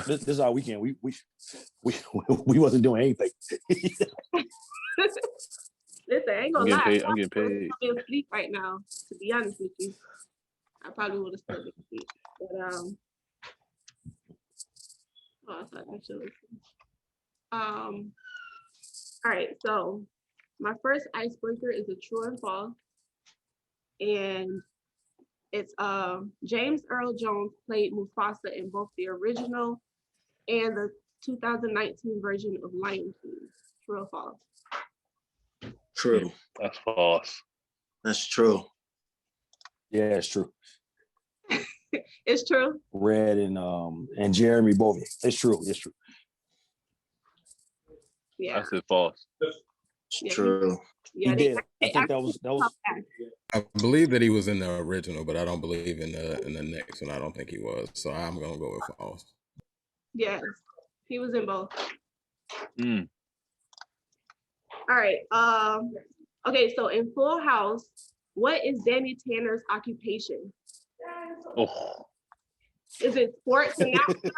This is our weekend. We wasn't doing anything. Listen, I ain't gonna lie. I'm getting paid. I'm asleep right now. To be honest with you, I probably would have still been asleep. But I thought I should listen. All right. So my first icebreaker is a true and false, and it's James Earl Jones played Mufasa in both the original and the 2019 version of Lion King. True or false? True. That's false. That's true. Yeah, it's true. It's true. Red and Jeremy both. It's true. It's true. Yeah. I said false. It's true. Yeah, he did. I think that was. I believe that he was in the original, but I don't believe in the next one. I don't think he was. So I'm gonna go with false. Yes, he was in both. Mm. All right. Okay, so in Full House, what is Danny Tanner's occupation? Oh. Is it sports announcer?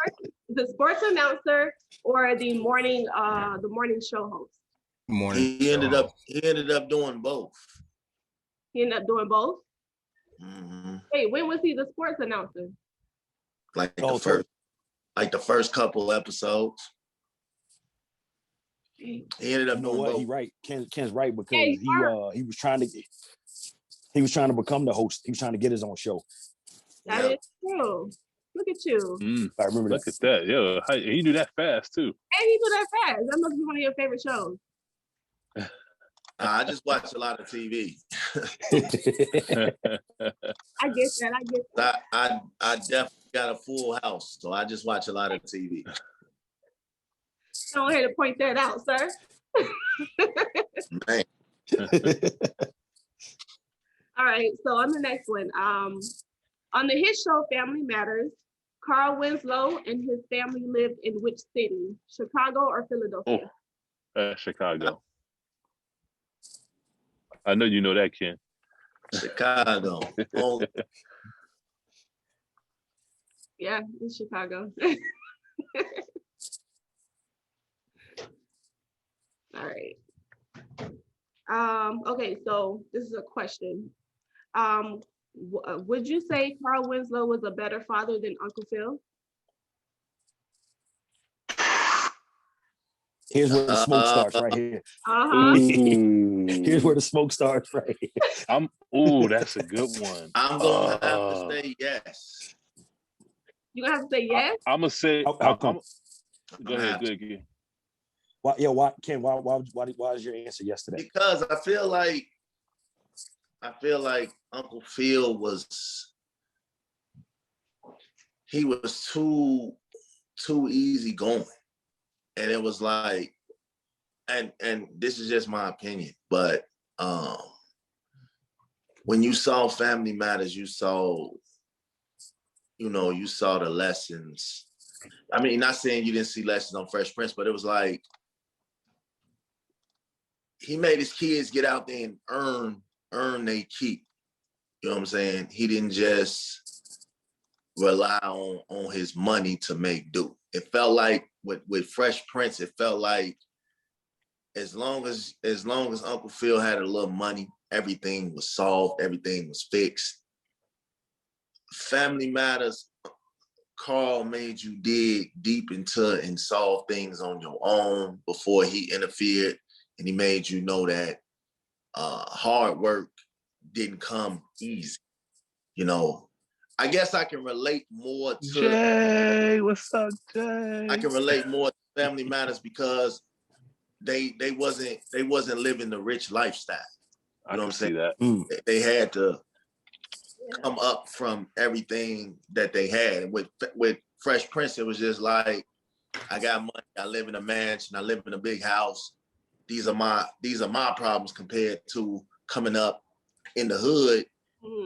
Is it sports announcer or the morning show host? He ended up doing both. He ended up doing both? Mm-hmm. Wait, when was he the sports announcer? Like the first couple episodes. He ended up doing both. He right. Ken's right because he was trying to become the host. He was trying to get his own show. That is true. Look at you. I remember Look at that. Yo, he do that fast too. And he do that fast. That must be one of your favorite shows. I just watch a lot of TV. I get that. I definitely got a full house, so I just watch a lot of TV. Don't have to point that out, sir. Man. All right, so on the next one, on the hit show Family Matters, Carl Winslow and his family lived in which city? Chicago or Philadelphia? Chicago. I know you know that, Ken. Chicago. Oh. Yeah, it's Chicago. All right. Okay, so this is a question. Would you say Carl Winslow was a better father than Uncle Phil? Here's where the smoke starts right here. Here's where the smoke starts right here. That's a good one. I'm gonna have to say yes. You gonna have to say yes? I'm gonna say. How come? Go ahead, Ken. Why, Ken? Why is your answer yes to that? Because I feel like Uncle Phil was too easy going. And it was like, and this is just my opinion, but when you saw Family Matters, you saw the lessons. I mean, not saying you didn't see lessons on Fresh Prince, but it was like he made his kids get out there and earn their keep. You know what I'm saying? He didn't just rely on his money to make do. It felt like with Fresh Prince, it felt like as long as Uncle Phil had a little money, everything was solved, everything was fixed. Family Matters, Carl made you dig deep into and solve things on your own before he interfered, and he made you know that hard work didn't come easy. You know, I guess I can relate more to Jay. What's up, Jay? I can relate more to Family Matters because they wasn't living the rich lifestyle. You know what I'm saying? That. They had to come up from everything that they had. And with Fresh Prince, it was just like, I got money, I live in a mansion, I live in a big house. These are my problems compared to coming up in the hood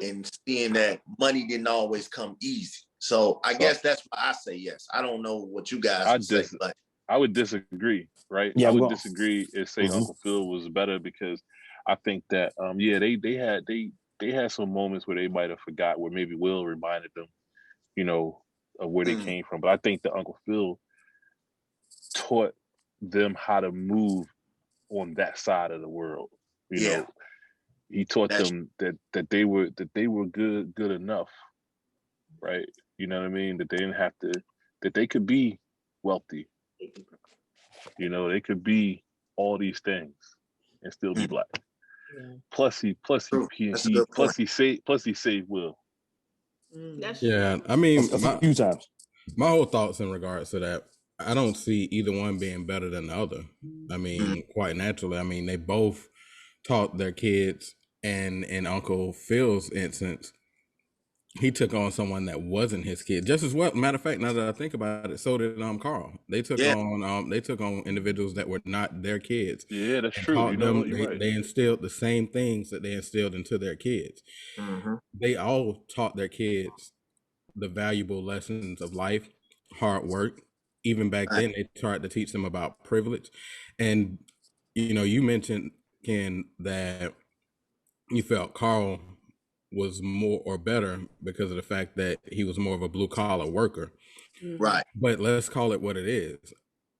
and seeing that money didn't always come easy. So I guess that's why I say yes. I don't know what you guys would say, but I would disagree, right? Yeah, I would disagree and say Uncle Phil was better because I think that they had some moments where they might have forgot, where maybe Will reminded them, you know, of where they came from. But I think that Uncle Phil taught them how to move on that side of the world. You know, he taught them that they were good enough, right? You know what I mean? That they didn't have to, that they could be wealthy. You know, they could be all these things and still be black. Yeah. Plus he saved Will. Yeah, I mean, a few times. My whole thoughts in regards to that, I don't see either one being better than the other. I mean, quite naturally. I mean, they both taught their kids, and in Uncle Phil's instance, he took on someone that wasn't his kid just as well. Matter of fact, now that I think about it, so did Carl. They took on individuals that were not their kids. Yeah, that's true. Taught them, right. they instilled the same things that they instilled into their kids. They all taught their kids the valuable lessons of life, hard work. Even back then, they tried to teach them about privilege. And you know, you mentioned, Ken, that you felt Carl was more or better because of the fact that he was more of a blue collar worker. Right. But let's call it what it is.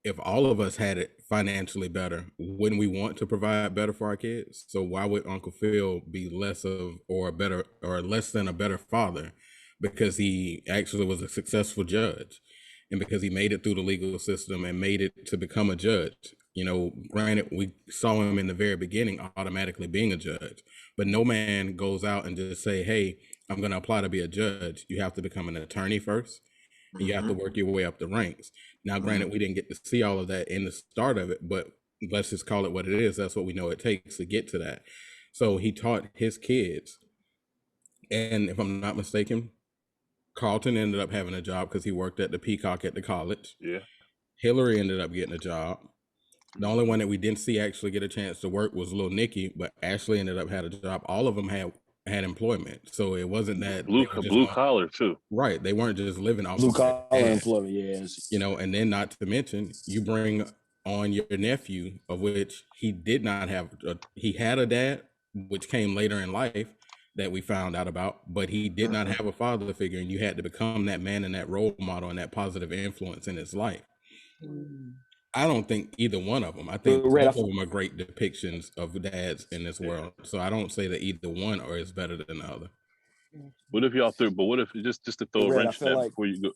If all of us had it financially better, wouldn't we want to provide better for our kids? So why would Uncle Phil be less of or better or less than a better father? Because he actually was a successful judge, and because he made it through the legal system and made it to become a judge. You know, granted, we saw him in the very beginning automatically being a judge, but no man goes out and just say, hey, I'm going to apply to be a judge. You have to become an attorney first, and you have to work your way up the ranks. Now, granted, we didn't get to see all of that in the start of it, but let's just call it what it is. That's what we know it takes to get to that. So he taught his kids. And if I'm not mistaken, Carlton ended up having a job because he worked at the Peacock at the college. Yeah. Hillary ended up getting a job. The only one that we didn't see actually get a chance to work was Lil Nicky, but Ashley ended up had a job. All of them had employment, so it wasn't that blue collar too. Right, they weren't just living off blue collar employment. Yes, you know, and then not to mention you bring on your nephew, of which he did not have. He had a dad, which came later in life that we found out about, but he did not have a father figure, and you had to become that man and that role model and that positive influence in his life. I don't think either one of them. I think both of them are great depictions of dads in this world. So I don't say that either one is better than the other. What if y'all threw? But what if just to throw a wrench in that before you go?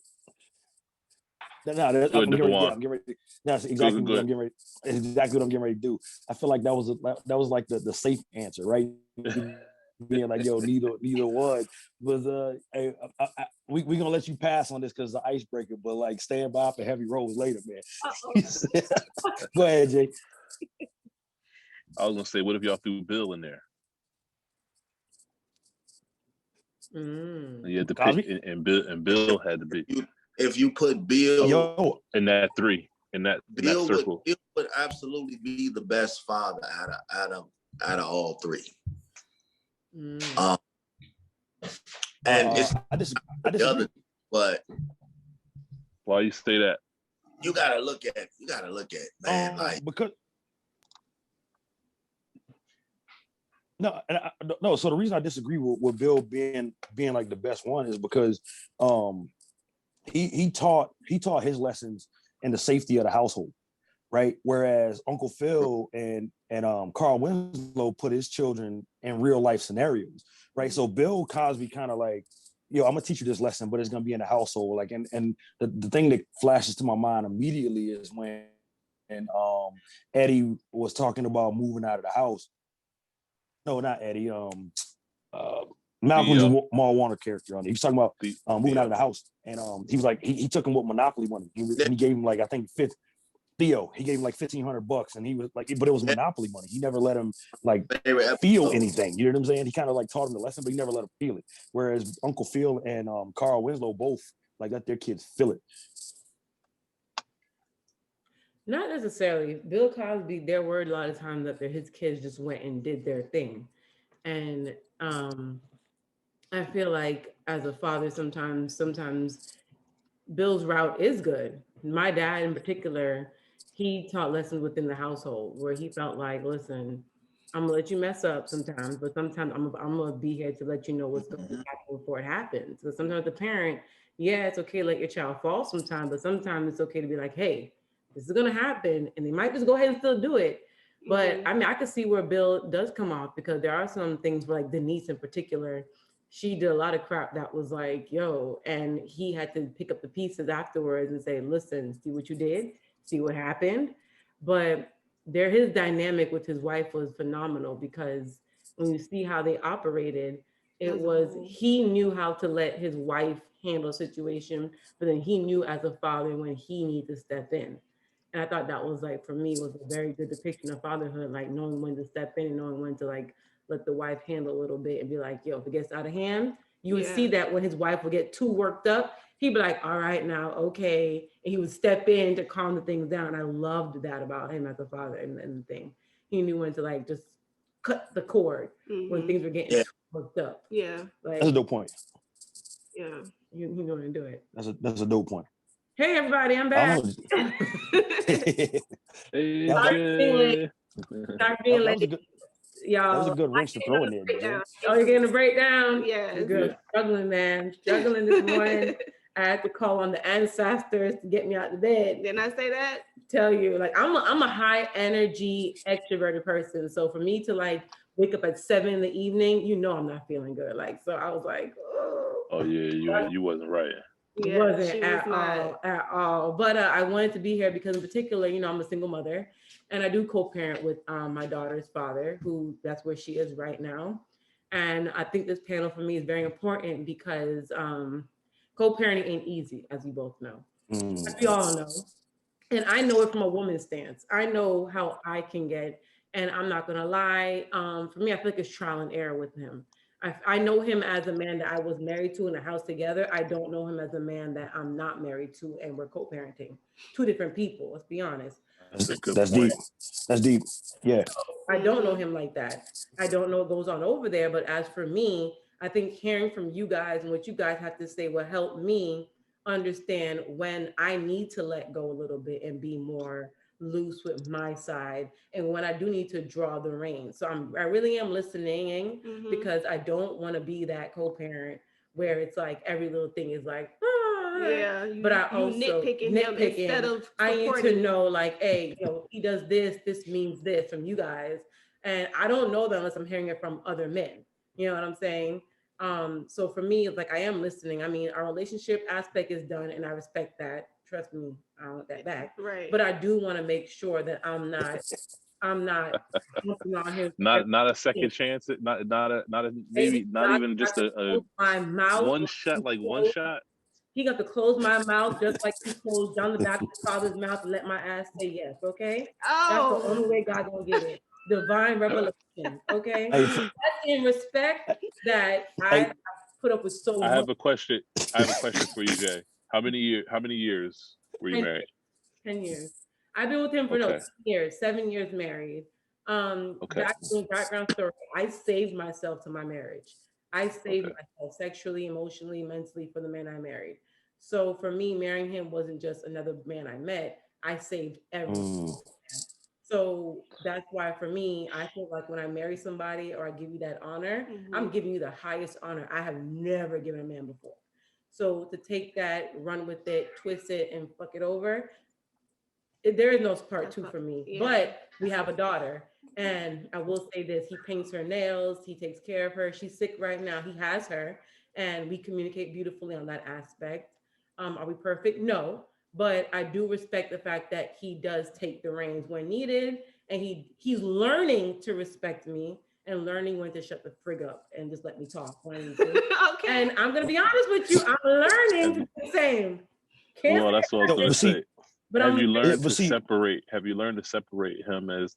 I'm getting ready. That's exactly what I'm getting ready. It's exactly what I'm getting ready to do. I feel like that was like the safe answer, right? Being like, yo, neither one. Was we gonna let you pass on this because it's an icebreaker, but like stand by for heavy rolls later, man. Go ahead, Jay. I was gonna say, what if y'all threw Bill in there? You had to pick, and Bill had to be. If you put Bill in that three, in that circle, Bill would absolutely be the best father out of all three. And I disagree. But why you say that? You gotta look at man, like because no. So the reason I disagree with Bill being like the best one is because he taught his lessons in the safety of the household, right? Whereas Uncle Phil and Carl Winslow put his children in real life scenarios, right? So Bill Cosby kind of like, yo, I'm gonna teach you this lesson, but it's gonna be in the household. Like, and the thing that flashes to my mind immediately is when Eddie was talking about moving out of the house. No, not Eddie. Malcolm's Jamal Warner character on it. He was talking about moving out of the house, and he was like, he took him with Monopoly money. He gave him like, I think Theo, he gave him like $1,500, and he was like, but it was Monopoly money. He never let him like feel anything. You know what I'm saying? He kind of like taught him the lesson, but he never let him feel it. Whereas Uncle Phil and Carl Winslow both like let their kids feel it. Not necessarily. Bill Cosby, there were a lot of times that his kids just went and did their thing. And I feel like as a father, sometimes Bill's route is good. My dad in particular, he taught lessons within the household where he felt like, listen, I'm gonna let you mess up sometimes, but sometimes I'm gonna be here to let you know what's going to happen before it happens. Because sometimes the parent yeah, it's okay to let your child fall sometimes, but sometimes it's okay to be like, hey, this is gonna happen, and they might just go ahead and still do it. But I mean, I could see where Bill does come off, because there are some things where, like Denise in particular, she did a lot of crap that was like, yo, and he had to pick up the pieces afterwards and say, listen, see what you did, see what happened. But his dynamic with his wife was phenomenal, because when you see how they operated, it As a was, whole. he knew how to let his wife handle a situation, but then he knew as a father when he needed to step in. And I thought that was like, for me, was a very good depiction of fatherhood, like knowing when to step in and knowing when to like let the wife handle a little bit and be like, yo, if it gets out of hand, you would see that when his wife would get too worked up, he'd be like, all right, now, okay. And he would step in to calm the things down. I loved that about him as a father, and the thing. He knew when to like just cut the cord when things were getting too worked up. Yeah. Like, That's a dope point. Yeah. he knew when to do it. That's a dope point. Hey everybody, I'm I back. don't know. Hey, That was, Jay. Start being that late. was a good Y'all, that was a good wrench to throw in there, DJ. oh, you're getting a breakdown? Yes. Good. Struggling, man. Struggling this morning. I had to call on the ancestors to get me out of bed. Didn't I say that? Tell you, like, I'm a high energy extroverted person. So for me to like wake up at 7 in the evening, you know I'm not feeling good. Like, so I was like, Oh yeah, you wasn't right. Yeah, wasn't she at was not. all. But I wanted to be here because, in particular, you know, I'm a single mother, and I do co-parent with my daughter's father, who that's where she is right now. And I think this panel for me is very important because co-parenting ain't easy, as we both know, as we all know. And I know it from a woman's stance. I know how I can get, and I'm not gonna lie. For me, I feel like it's trial and error with him. I know him as a man that I was married to in a house together. I don't know him as a man that I'm not married to and we're co-parenting. Two different people, let's be honest. That's a good That's point. deep. That's deep. Yeah. I don't know him like that. I don't know what goes on over there. But as for me, I think hearing from you guys and what you guys have to say will help me understand when I need to let go a little bit and be more loose with my side, and when I do need to draw the reins. So I really am listening because I don't want to be that co-parent where it's like every little thing is like, yeah, but I also nitpicking him instead of I need to supporting know like, hey, you know, he does this means this from you guys. And I don't know that unless I'm hearing it from other men. You know what I'm saying? So for me, it's like I am listening. I mean, our relationship aspect is done and I respect that. Trust me, I want that back. Right. But I do want to make sure that I'm not on him. Not a second chance. Not a maybe not even just a my mouth one shot, like one shot. He got to close my mouth just like he closed John the Baptist's father's mouth and let my ass say yes, okay? That's the only way God gonna get it. Divine revelation, okay? Hey, That's in respect that I put up with so much. I have a question for you, Jay. How many years were you married? 10 years. I've been with him for 10 years, 7 years married. Background story. I saved myself to my marriage. I saved myself sexually, emotionally, mentally for the man I married. So for me, marrying him wasn't just another man I met. I saved everything. So that's why for me, I feel like when I marry somebody or I give you that honor, I'm giving you the highest honor I have never given a man before. So to take that, run with it, twist it, and fuck it over, there is no part two for me. Yeah. But we have a daughter. And I will say this, he paints her nails, he takes care of her. She's sick right now, he has her, and we communicate beautifully on that aspect. Are we perfect? No, but I do respect the fact that he does take the reins when needed, and he's learning to respect me and learning when to shut the frig up and just let me talk when I need to. Okay. And I'm gonna be honest with you, I'm learning to do the same. Well, that's what I was gonna say. But have you learned to separate? Have you learned to separate him as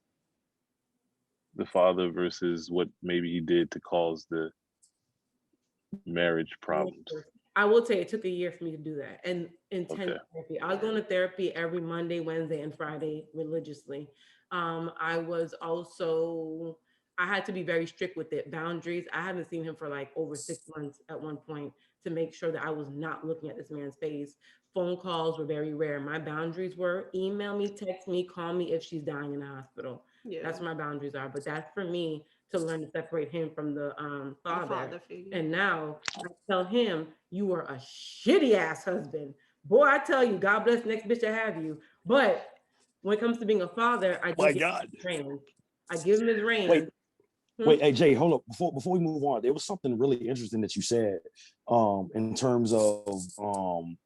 the father versus what maybe he did to cause the marriage problems? I will tell you, it took a year for me to do that, and intense therapy. I was going to therapy every Monday, Wednesday, and Friday religiously. I had to be very strict with it. Boundaries. I haven't seen him for like over 6 months at one point to make sure that I was not looking at this man's face. Phone calls were very rare. My boundaries were email me, text me, call me if she's dying in the hospital. Yeah. That's what my boundaries are. But that for me to learn to separate him from the father. father figure. And now I tell him, you are a shitty ass husband. Boy, I tell you, God bless the next bitch to have you. But when it comes to being a father, I My don't give God. him his reins. I give him his reins. Wait, wait, hey Jay, hold up. Before we move on, there was something really interesting that you said, in terms of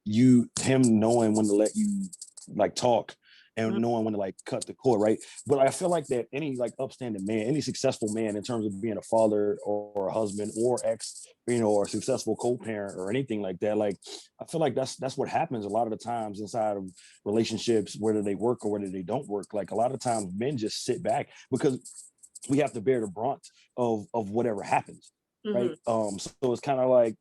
him knowing when to let you like talk and knowing when to like cut the cord, right? But I feel like that any like upstanding man, any successful man in terms of being a father or a husband or ex, or a successful co-parent or anything like that, like I feel like that's what happens a lot of the times inside of relationships, whether they work or whether they don't work. Like a lot of times men just sit back because we have to bear the brunt of whatever happens, right? So it's kind of like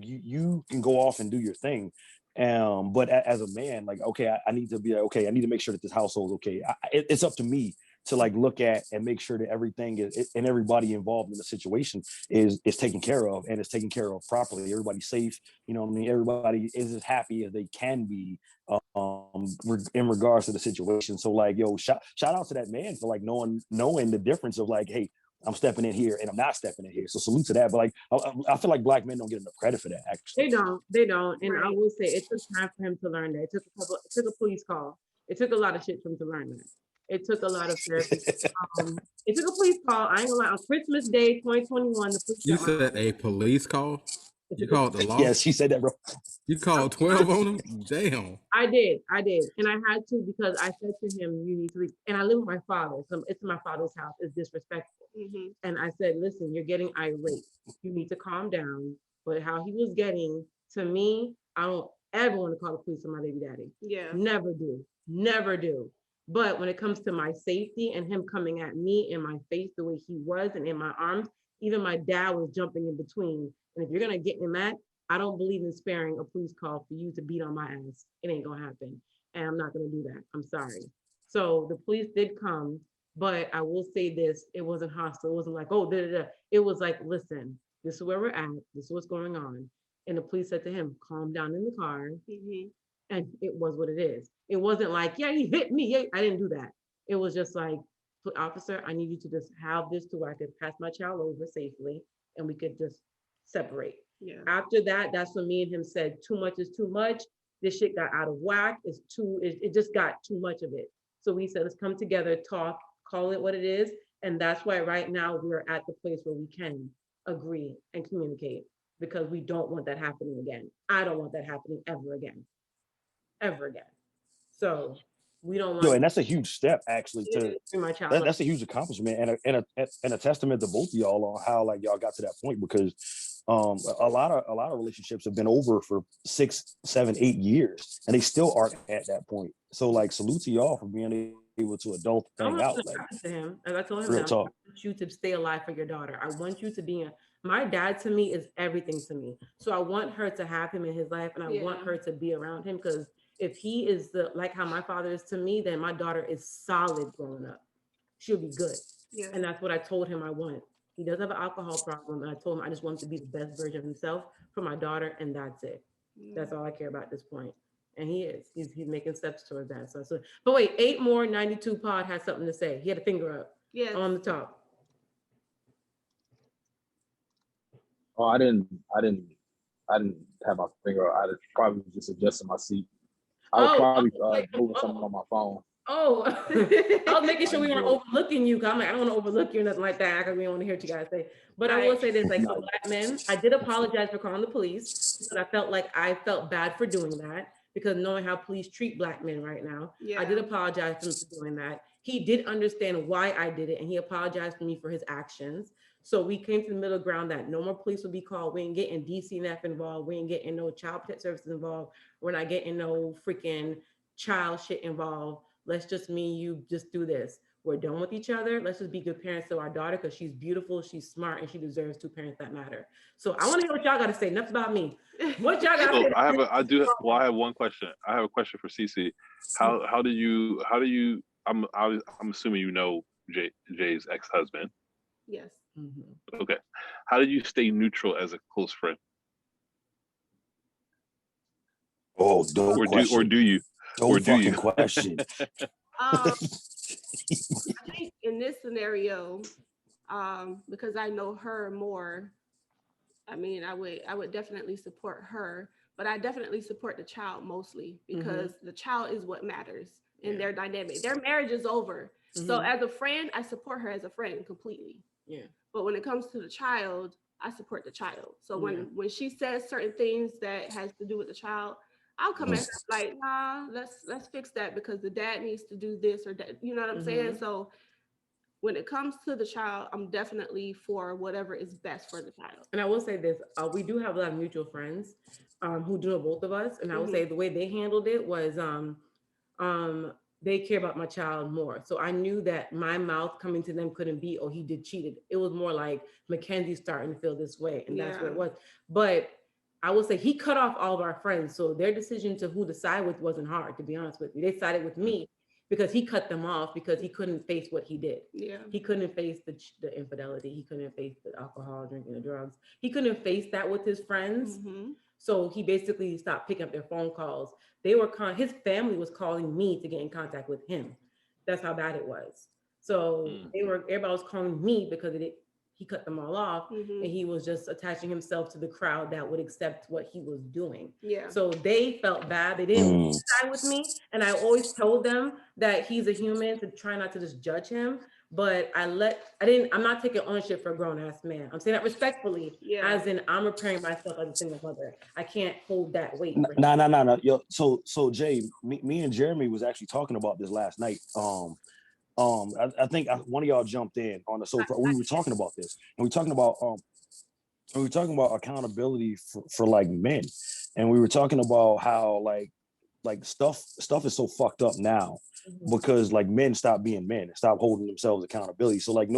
you can go off and do your thing, but as a man, like, okay, I need to be like, okay, I need to make sure that this household is okay. It's up to me to like look at and make sure that everything is, and everybody involved in the situation is taken care of, and it's taken care of properly. Everybody's safe, you know what I mean? Everybody is as happy as they can be in regards to the situation. So like, yo, shout out to that man for like knowing the difference of like, hey, I'm stepping in here and I'm not stepping in here. So salute to that. But like, I feel like black men don't get enough credit for that. Actually, they don't. And Right. I will say, it took time for him to learn that. It took a police call. It took a lot of shit for him to learn that. It took a lot of therapy. It took a police call. I ain't gonna lie. On Christmas Day, 2021, the police. You said a police call? You called the law? Yes, she said that, bro. You called 12 on him? Damn. I did. And I had to, because I said to him, you need to leave. And I live with my father. So it's my father's house. It's disrespectful. And I said, listen, you're getting irate. You need to calm down. But how he was getting to me, I don't ever want to call the police on my baby daddy. Yeah. Never do. Never do. But when it comes to my safety and him coming at me in my face the way he was and in my arms, even my dad was jumping in between. And if you're going to get in that, I don't believe in sparing a police call for you to beat on my ass. It ain't going to happen. And I'm not going to do that. I'm sorry. So the police did come, but I will say this, it wasn't hostile. It wasn't like, oh, da, da, da. It was like, listen, this is where we're at. This is what's going on. And the police said to him, calm down in the car. And it was what it is. It wasn't like, yeah, he hit me. Yeah, I didn't do that. It was just like, officer, I need you to just have this to where I could pass my child over safely and we could just separate. Yeah. After that, that's when me and him said, too much is too much. This shit got out of whack. It just got too much of it. So we said, let's come together, talk, call it what it is. And that's why right now we're at the place where we can agree and communicate, because we don't want that happening again. I don't want that happening ever again. So we don't want. Yo, and that's a huge step, actually. My child. That's a huge accomplishment and a testament to both of y'all on how like y'all got to that point, because a lot of relationships have been over for 6, 7, 8 years, and they still aren't at that point. So like, salute to y'all for being able to adult thing out. Like, to him, as I told him, real I talk. want you to stay alive for your daughter. I want you to be my dad to me is everything to me. So I want her to have him in his life, and I want her to be around him, because if he is like how my father is to me, then my daughter is solid growing up. She'll be good. Yeah. And that's what I told him I want. He does have an alcohol problem, and I told him I just want him to be the best version of himself for my daughter, and that's it. That's all I care about at this point. And he is. He's making steps towards that. So, but wait, 8 more 92 pod has something to say. He had a finger up. Yes. On the top. Oh, I didn't have my finger. I probably just adjusting my seat. I was probably moving something on my phone. Oh, I was making sure we weren't overlooking you. Cause I'm like, I don't want to overlook you or nothing like that, because we don't want to hear what you guys say. But I will say this, like, for black men, I did apologize for calling the police, because I felt bad for doing that, because knowing how police treat black men right now, I did apologize to him for doing that. He did understand why I did it, and he apologized to me for his actions. So we came to the middle ground that no more police will be called. We ain't getting DCNF involved. We ain't getting no child protective services involved. We're not getting no freaking child shit involved. Let's just you just do this. We're done with each other. Let's just be good parents to our daughter, because she's beautiful, she's smart, and she deserves 2 parents that matter. So I want to hear what y'all got to say. Enough about me. What y'all got to say? I have one question. I have a question for Cece. How do you? I'm assuming you know Jay's ex-husband. Yes. Mm-hmm. Okay. How did you stay neutral as a close friend? Oh, don't question. Or do you? Don't fucking question. I think in this scenario, because I know her more. I mean, I would definitely support her, but I definitely support the child mostly because the child is what matters in their dynamic. Their marriage is over. So as a friend, I support her as a friend completely. Yeah. But when it comes to the child, I support the child. So when she says certain things that has to do with the child, I'll come at her like, nah, let's fix that because the dad needs to do this or that. You know what I'm saying? So when it comes to the child, I'm definitely for whatever is best for the child. And I will say this: we do have a lot of mutual friends who do know both of us, and I would say the way they handled it was they care about my child more. So I knew that my mouth coming to them couldn't be, oh, he did cheated. It was more like Mackenzie's starting to feel this way, and that's what it was. But I will say he cut off all of our friends, so their decision to who to side with wasn't hard, to be honest with you. They sided with me because he cut them off because he couldn't face what he did. Yeah. He couldn't face the infidelity. He couldn't face the alcohol, drinking, the drugs. He couldn't face that with his friends. So he basically stopped picking up their phone calls. They were his family was calling me to get in contact with him. That's how bad it was. So everybody was calling me because he cut them all off, and he was just attaching himself to the crowd that would accept what he was doing. Yeah. So they felt bad. They didn't side with me, and I always told them that he's a human, to try not to just judge him. But I'm not taking ownership for a grown ass man. I'm saying that respectfully, as in I'm preparing myself as a single mother. I can't hold that weight. No. Yo, so Jay, me and Jeremy was actually talking about this last night. I think one of y'all jumped in on the we were talking about this, and we were talking about accountability for like men, and we were talking about how like stuff is so fucked up now because like men stop being men, stop holding themselves accountability. So like I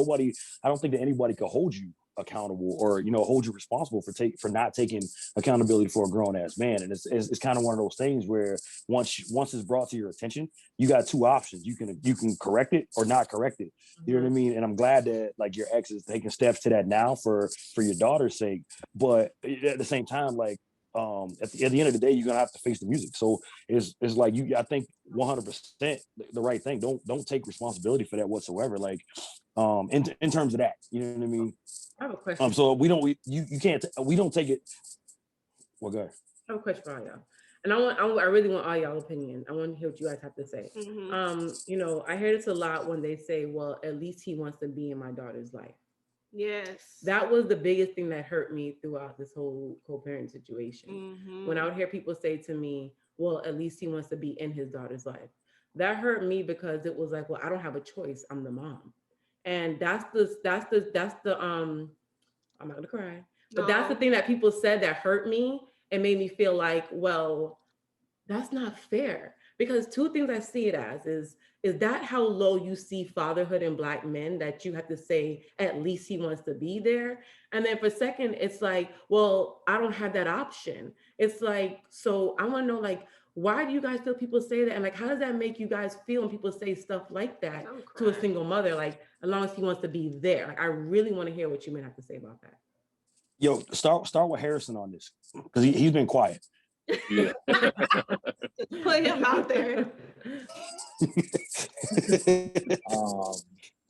don't think that anybody could hold you accountable or hold you responsible for not taking accountability for a grown-ass man. And it's kind of one of those things where once it's brought to your attention, you got two options. You can correct it or not correct it. You know what I mean? And I'm glad that like your ex is taking steps to that now for your daughter's sake. But at the same time, like at the end of the day, you're gonna have to face the music. So it's like I think 100% the right thing. Don't take responsibility for that whatsoever. Like in terms of that, you know what I mean? I have a question. So you can't we don't take it. Well, go ahead. I have a question for all y'all, and I really want all y'all opinion. I want to hear what you guys have to say. I hear this a lot when they say, "Well, at least he wants to be in my daughter's life." Yes. That was the biggest thing that hurt me throughout this whole co-parent situation. When I would hear people say to me, well, at least he wants to be in his daughter's life. That hurt me because it was like, well, I don't have a choice. I'm the mom. And that's the I'm not gonna cry, but that's the thing that people said that hurt me and made me feel like, well, that's not fair. Because two things I see it as is that how low you see fatherhood in Black men, that you have to say, at least he wants to be there? And then for second, it's like, well, I don't have that option. It's like, so I want to know, like, why do you guys feel people say that? And like, how does that make you guys feel when people say stuff like that to a single mother? Like, as long as he wants to be there. Like, I really want to hear what you men have to say about that. Yo, start with Harrison on this, because he's been quiet. Yeah. Put him out there.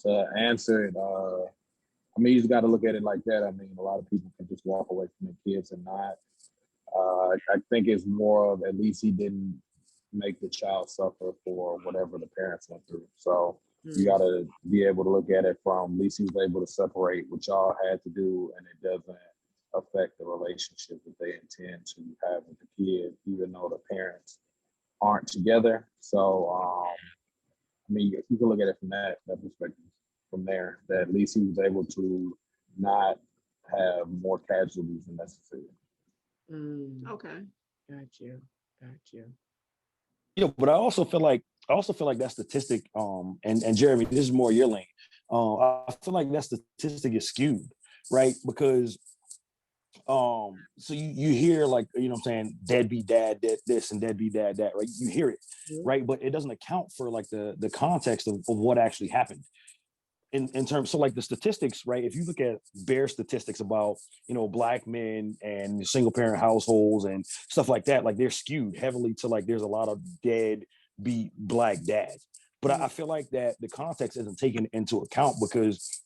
To answer it, I mean, you just got to look at it like that. I mean, a lot of people can just walk away from their kids and not. I think it's more of, at least he didn't make the child suffer for whatever the parents went through. So you got to be able to look at it from, at least he was able to separate what y'all had to do, and it doesn't affect the relationship that they intend to have with the kid, even though the parents aren't together. So, I mean, you can look at it from that perspective from there, that at least he was able to not have more casualties than necessary. Okay. Got you. Yeah, but I also feel like that statistic, and Jeremy, this is more your lane. I feel like that statistic is skewed, right? Because so you hear, like, you know what I'm saying, deadbeat dad did this and deadbeat dad that, right? You hear it, right? But it doesn't account for like the context of what actually happened. In terms, so like the statistics, right? If you look at bare statistics about, Black men and single parent households and stuff like that, like they're skewed heavily to like there's a lot of deadbeat Black dads. But I feel like that the context isn't taken into account, because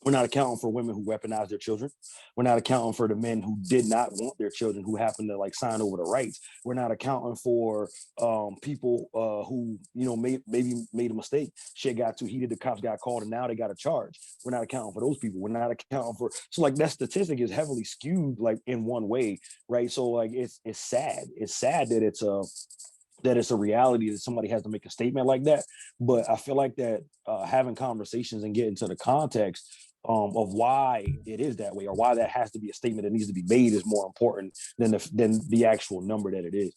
We're not accounting for women who weaponize their children. We're not accounting for the men who did not want their children, who happened to like sign over the rights. We're not accounting for people who, you know, maybe made a mistake. Shit got too heated. The cops got called and now they got a charge. We're not accounting for those people. We're not accounting for, so like that statistic is heavily skewed like in one way, right? So like it's sad. It's sad that it's a reality that somebody has to make a statement like that. But I feel like that having conversations and getting to the context of why it is that way, or why that has to be a statement that needs to be made, is more important than the actual number that it is.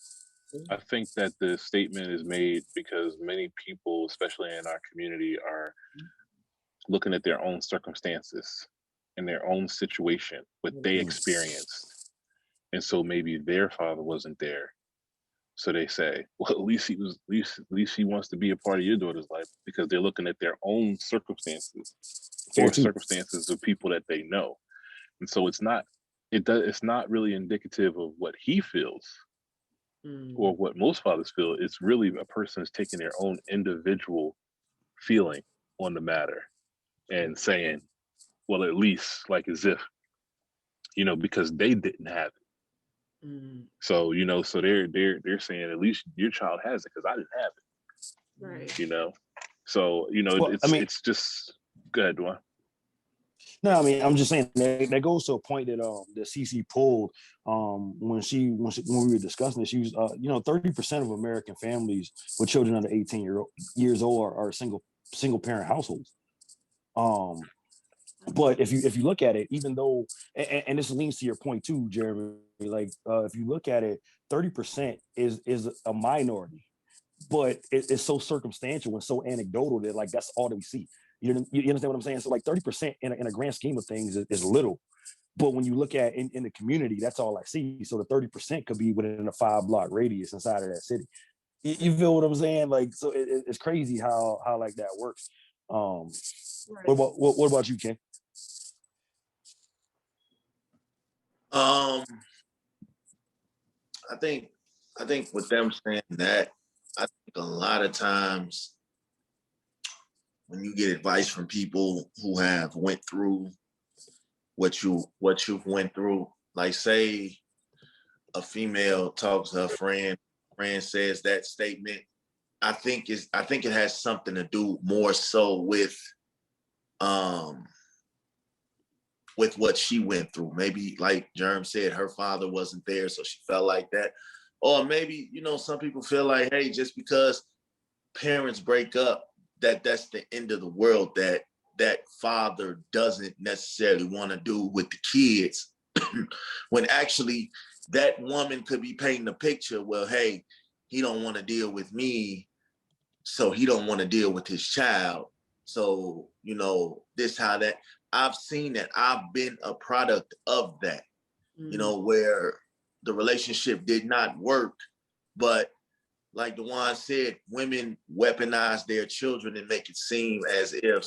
I think that the statement is made because many people, especially in our community, are looking at their own circumstances and their own situation, what they experienced. And so maybe their father wasn't there. So they say, well, at least he wants to be a part of your daughter's life, because they're looking at their own circumstances or circumstances of people that they know. And so it's not really indicative of what he feels or what most fathers feel. It's really a person is taking their own individual feeling on the matter and saying, well, at least, like, as if, you know, because they didn't have it. So, you know, so they're saying at least your child has it because I didn't have it. Right. You know, so, you know, Well, it's just, go ahead, Dwayne. No, I mean, I'm just saying that goes to a point that that CC pulled when we were discussing it. She was, 30% of American families with children under 18 years old are single parent households. But if you look at it, even though, and this leans to your point too, Jeremy, like if you look at it, 30% is a minority, but it's so circumstantial and so anecdotal that like that's all that we see. You understand what I'm saying? So like 30% in a grand scheme of things is little. But when you look at in the community, that's all I see. So the 30% could be within a 5-block radius inside of that city. You feel what I'm saying? Like, so it's crazy how like that works. Right. What about you, Ken? I think with them saying that, I think a lot of times when you get advice from people who have went through what you've went through, like say a female talks to her friend says that statement, I think it has something to do more so with what she went through. Maybe like Germ said, her father wasn't there, so she felt like that. Or maybe, you know, some people feel like, hey, just because parents break up, that's the end of the world, that father doesn't necessarily want to do with the kids. When actually that woman could be painting a picture, well, hey, he don't want to deal with me, so he don't want to deal with his child. So, you know, this, how that, I've seen that. I've been a product of that, you know, where the relationship did not work, but like Dewan said, women weaponize their children and make it seem as if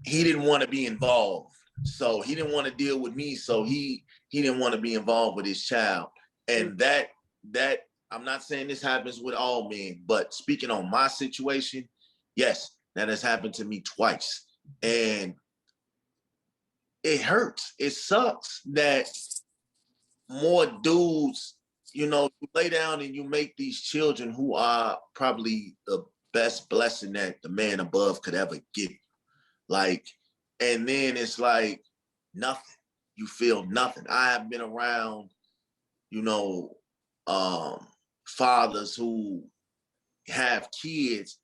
he didn't want to be involved. So he didn't want to deal with me. So he didn't want to be involved with his child. And that I'm not saying this happens with all men, but speaking on my situation, yes, that has happened to me twice. And it hurts. It sucks that more dudes, you know, you lay down and you make these children who are probably the best blessing that the man above could ever give. Like, and then it's like nothing. You feel nothing. I have been around, you know, fathers who have kids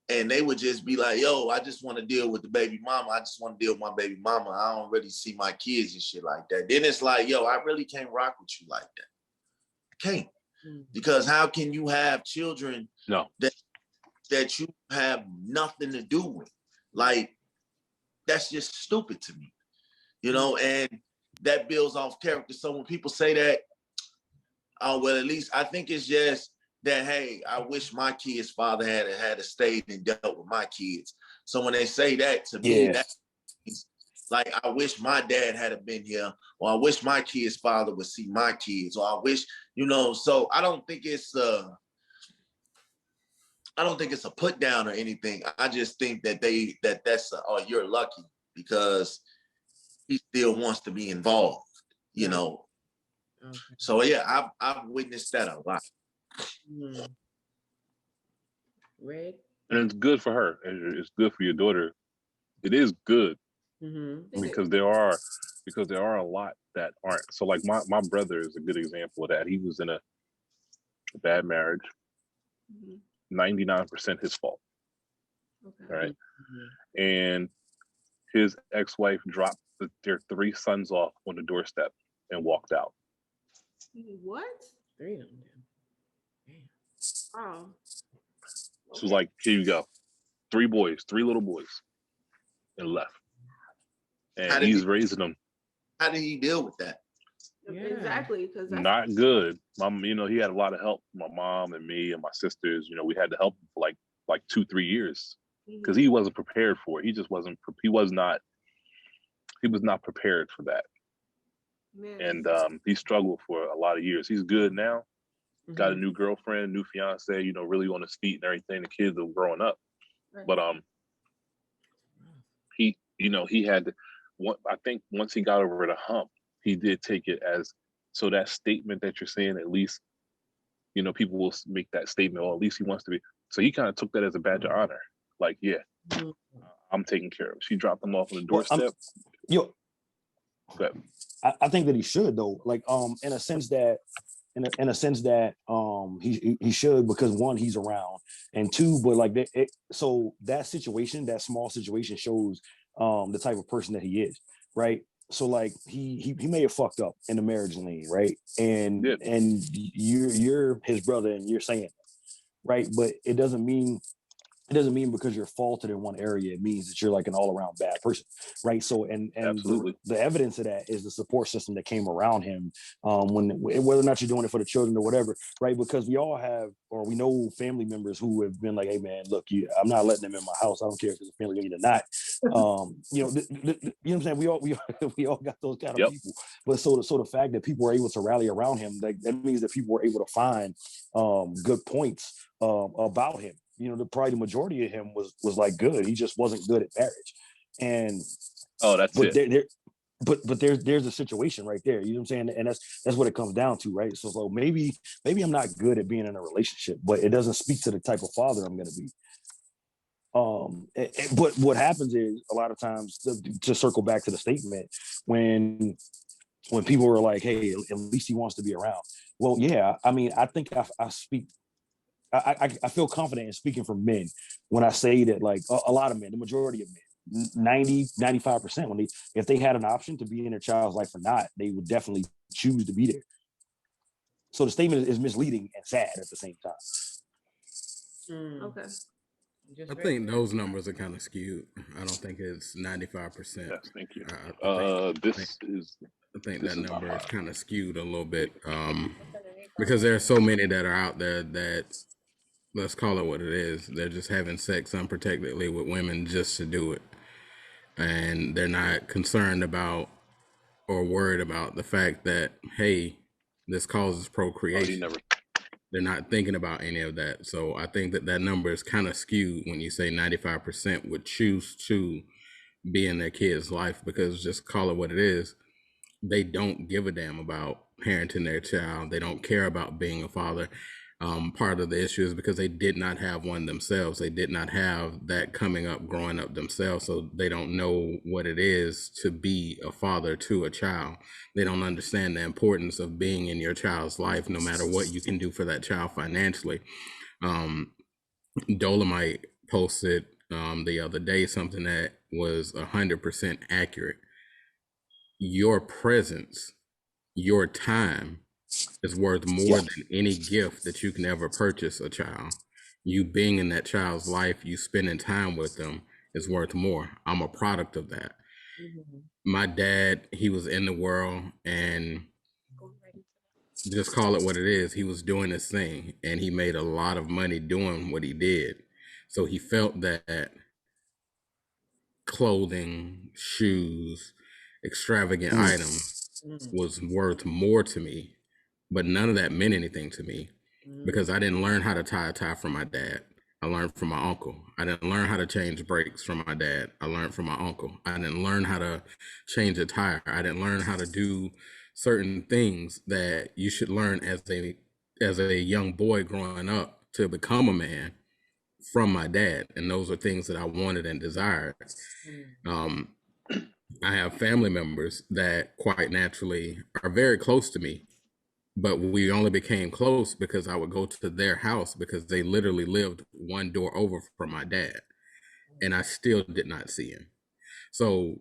and they would just be like, yo, I just want to deal with the baby mama. I just want to deal with my baby mama. I don't really see my kids and shit like that. Then it's like, yo, I really can't rock with you like that. Can't. Because how can you have children that you have nothing to do with? Like, that's just stupid to me, you know, and that builds off character. So when people say that, well, at least I think it's just that, hey, I wish my kid's father had stayed and dealt with my kids. So when they say that to me, that's like, I wish my dad had been here, or I wish my kid's father would see my kids, or I wish, you know, so I don't think it's don't think it's a put down or anything. I just think that that's oh, you're lucky because he still wants to be involved, you know. Okay. So yeah, I've witnessed that a lot. Red. And it's good for her. It's good for your daughter. It is good because there are a lot that aren't. So like my brother is a good example of that. He was in a bad marriage. 99% his fault. Okay. Right. And his ex-wife dropped their 3 sons off on the doorstep and walked out. What? 3 of them. Oh. She was like, here you go. 3 little boys, and left. And he's raising them. How did he deal with that? Yeah. Exactly. Because not good. Mom, you know, he had a lot of help from my mom and me and my sisters. You know, we had to help him for like 2-3 years because he wasn't prepared for it. He just wasn't. He was not prepared for that. Man. And he struggled for a lot of years. He's good now. Got a new girlfriend, new fiance. You know, really on his feet and everything. The kids are growing up. Right. But he, you know, he had. I think once he got over the hump, he did take it as, so that statement that you're saying, at least, you know, people will make that statement, or at least he wants to be. So he kind of took that as a badge of honor. Like, yeah, I'm taking care of it. She dropped him off on the doorstep. I think that he should though. Like, in a sense that he should, because 1, he's around, and 2, but like so that situation, that small situation shows the type of person that he is, right? So like he may have fucked up in the marriage lane, right? And you're his brother and you're saying that, right? But it doesn't mean because you're faulted in one area, it means that you're like an all-around bad person, right? So and the evidence of that is the support system that came around him, whether or not you're doing it for the children or whatever, right? Because we all have, or we know family members who have been like, hey man, look, I'm not letting them in my house. I don't care if it's a family reunion or not. You know, you know what I'm saying? We all got those kind of people. But so the fact that people were able to rally around him, that means that people were able to find good points about him. You know, probably the majority of him was like good. He just wasn't good at marriage. And but there's a situation right there. You know what I'm saying? And that's what it comes down to, right? So maybe I'm not good at being in a relationship, but it doesn't speak to the type of father I'm going to be. But what happens is a lot of times, to circle back to the statement, when people were like, hey, at least he wants to be around. Well, yeah, I mean, I think I speak. I feel confident in speaking for men when I say that, like, a lot of men, the majority of men, 90-95%, if they had an option to be in their child's life or not, they would definitely choose to be there. So the statement is misleading and sad at the same time. Okay. I think those numbers are kind of skewed. I don't think it's 95%. Yes, thank you. I think that number is kind of skewed a little bit, because there are so many that are out there that, let's call it what it is, they're just having sex unprotectedly with women just to do it. And they're not concerned about or worried about the fact that, hey, this causes procreation. They're not thinking about any of that. So I think that number is kind of skewed when you say 95% would choose to be in their kid's life, because, just call it what it is, they don't give a damn about parenting their child. They don't care about being a father. Part of the issue is because they did not have one themselves. They did not have that coming up, growing up themselves. So they don't know what it is to be a father to a child. They don't understand the importance of being in your child's life, no matter what you can do for that child financially. Dolomite posted the other day something that was 100% accurate. Your presence, your time, is worth more than any gift that you can ever purchase a child. You being in that child's life, you spending time with them, is worth more. I'm a product of that. My dad, he was in the world, and just call it what it is, he was doing his thing, and he made a lot of money doing what he did. So he felt that clothing, shoes, extravagant items was worth more to me. But none of that meant anything to me, because I didn't learn how to tie a tie from my dad. I learned from my uncle. I didn't learn how to change brakes from my dad. I learned from my uncle. I didn't learn how to change a tire. I didn't learn how to do certain things that you should learn as a young boy growing up to become a man from my dad. And those are things that I wanted and desired. I have family members that quite naturally are very close to me, but we only became close because I would go to their house because they literally lived one door over from my dad, and I still did not see him. So,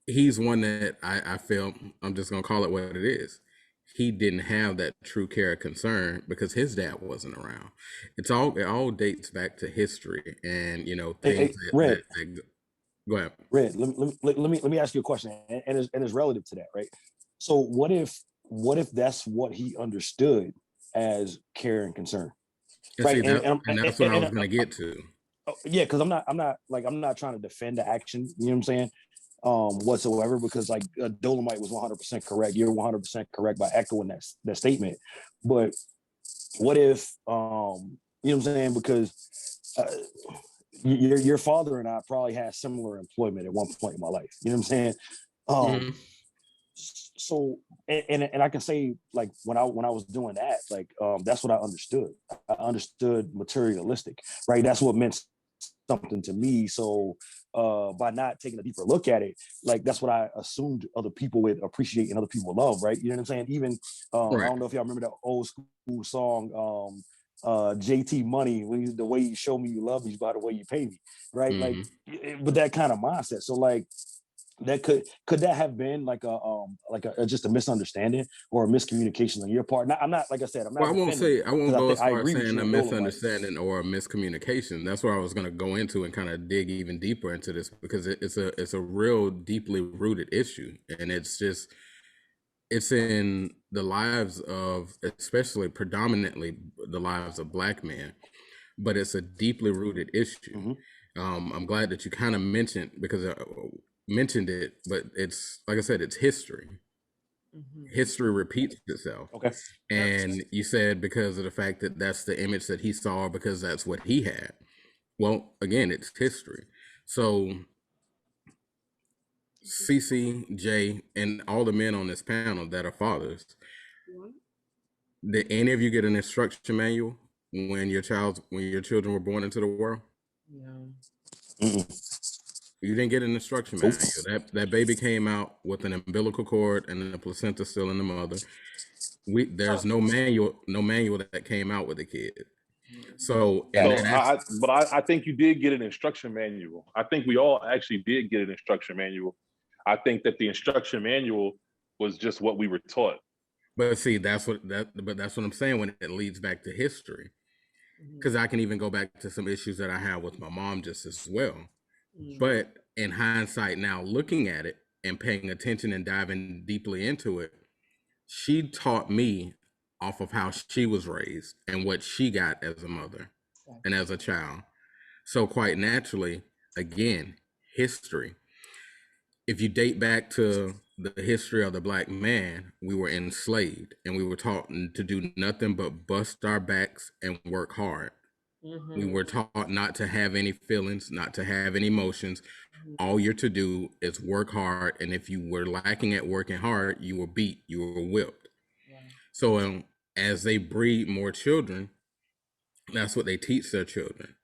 he's one that I feel, I'm just gonna call it what it is. He didn't have that true care or concern because his dad wasn't around. It all dates back to history and things Red, that go ahead. Red. Let me ask you a question, and it's relative to that, right? So what if that's what he understood as care and concern, And right? see, and that's what I was going to get to. Yeah, because I'm not trying to defend the action. You know what I'm saying? Whatsoever, because like Dolomite was 100% correct. You're 100% correct by echoing that statement. But what if you know what I'm saying? Because your father and I probably had similar employment at one point in my life. You know what I'm saying? Mm-hmm. So and I can say like when I was doing that, like that's what I understood. I understood materialistic, right? That's what meant something to me. So by not taking a deeper look at it, like that's what I assumed other people would appreciate and other people would love, right? You know what I'm saying? Even Right. I don't know if y'all remember that old school song, JT Money, when the way you show me you love me is by the way you pay me, right? Mm-hmm. Like with that kind of mindset. So like that could that have been like a just a misunderstanding or a miscommunication on your part? I'm not like I said, I'm not. Well, I won't go as far as saying a you misunderstanding or a miscommunication. That's where I was going to go into and kind of dig even deeper into this because it's a real deeply rooted issue, and it's in the lives of, especially predominantly the lives of Black men, but it's a deeply rooted issue. Mm-hmm. I'm glad that you kind of mentioned it, but it's like I said, it's history. History repeats itself. Okay. And you said because of the fact that that's the image that he saw, because that's what he had. Well, again, it's history. So CC, Jay, and all the men on this panel that are fathers, did any of you get an instruction manual when your children were born into the world? No. You didn't get an instruction manual. That baby came out with an umbilical cord and the placenta still in the mother. There's no manual that came out with the kid. I think you did get an instruction manual. I think we all actually did get an instruction manual. I think that the instruction manual was just what we were taught. But see, that's what I'm saying when it leads back to history. Because I can even go back to some issues that I have with my mom just as well. But in hindsight now, looking at it and paying attention and diving deeply into it, she taught me off of how she was raised and what she got as a mother and as a child. So quite naturally, again, history. If you date back to the history of the Black man, we were enslaved and we were taught to do nothing but bust our backs and work hard. We were taught not to have any feelings, not to have any emotions. All you're to do is work hard. And if you were lacking at working hard, you were beat, you were whipped. So as they breed more children, that's what they teach their children.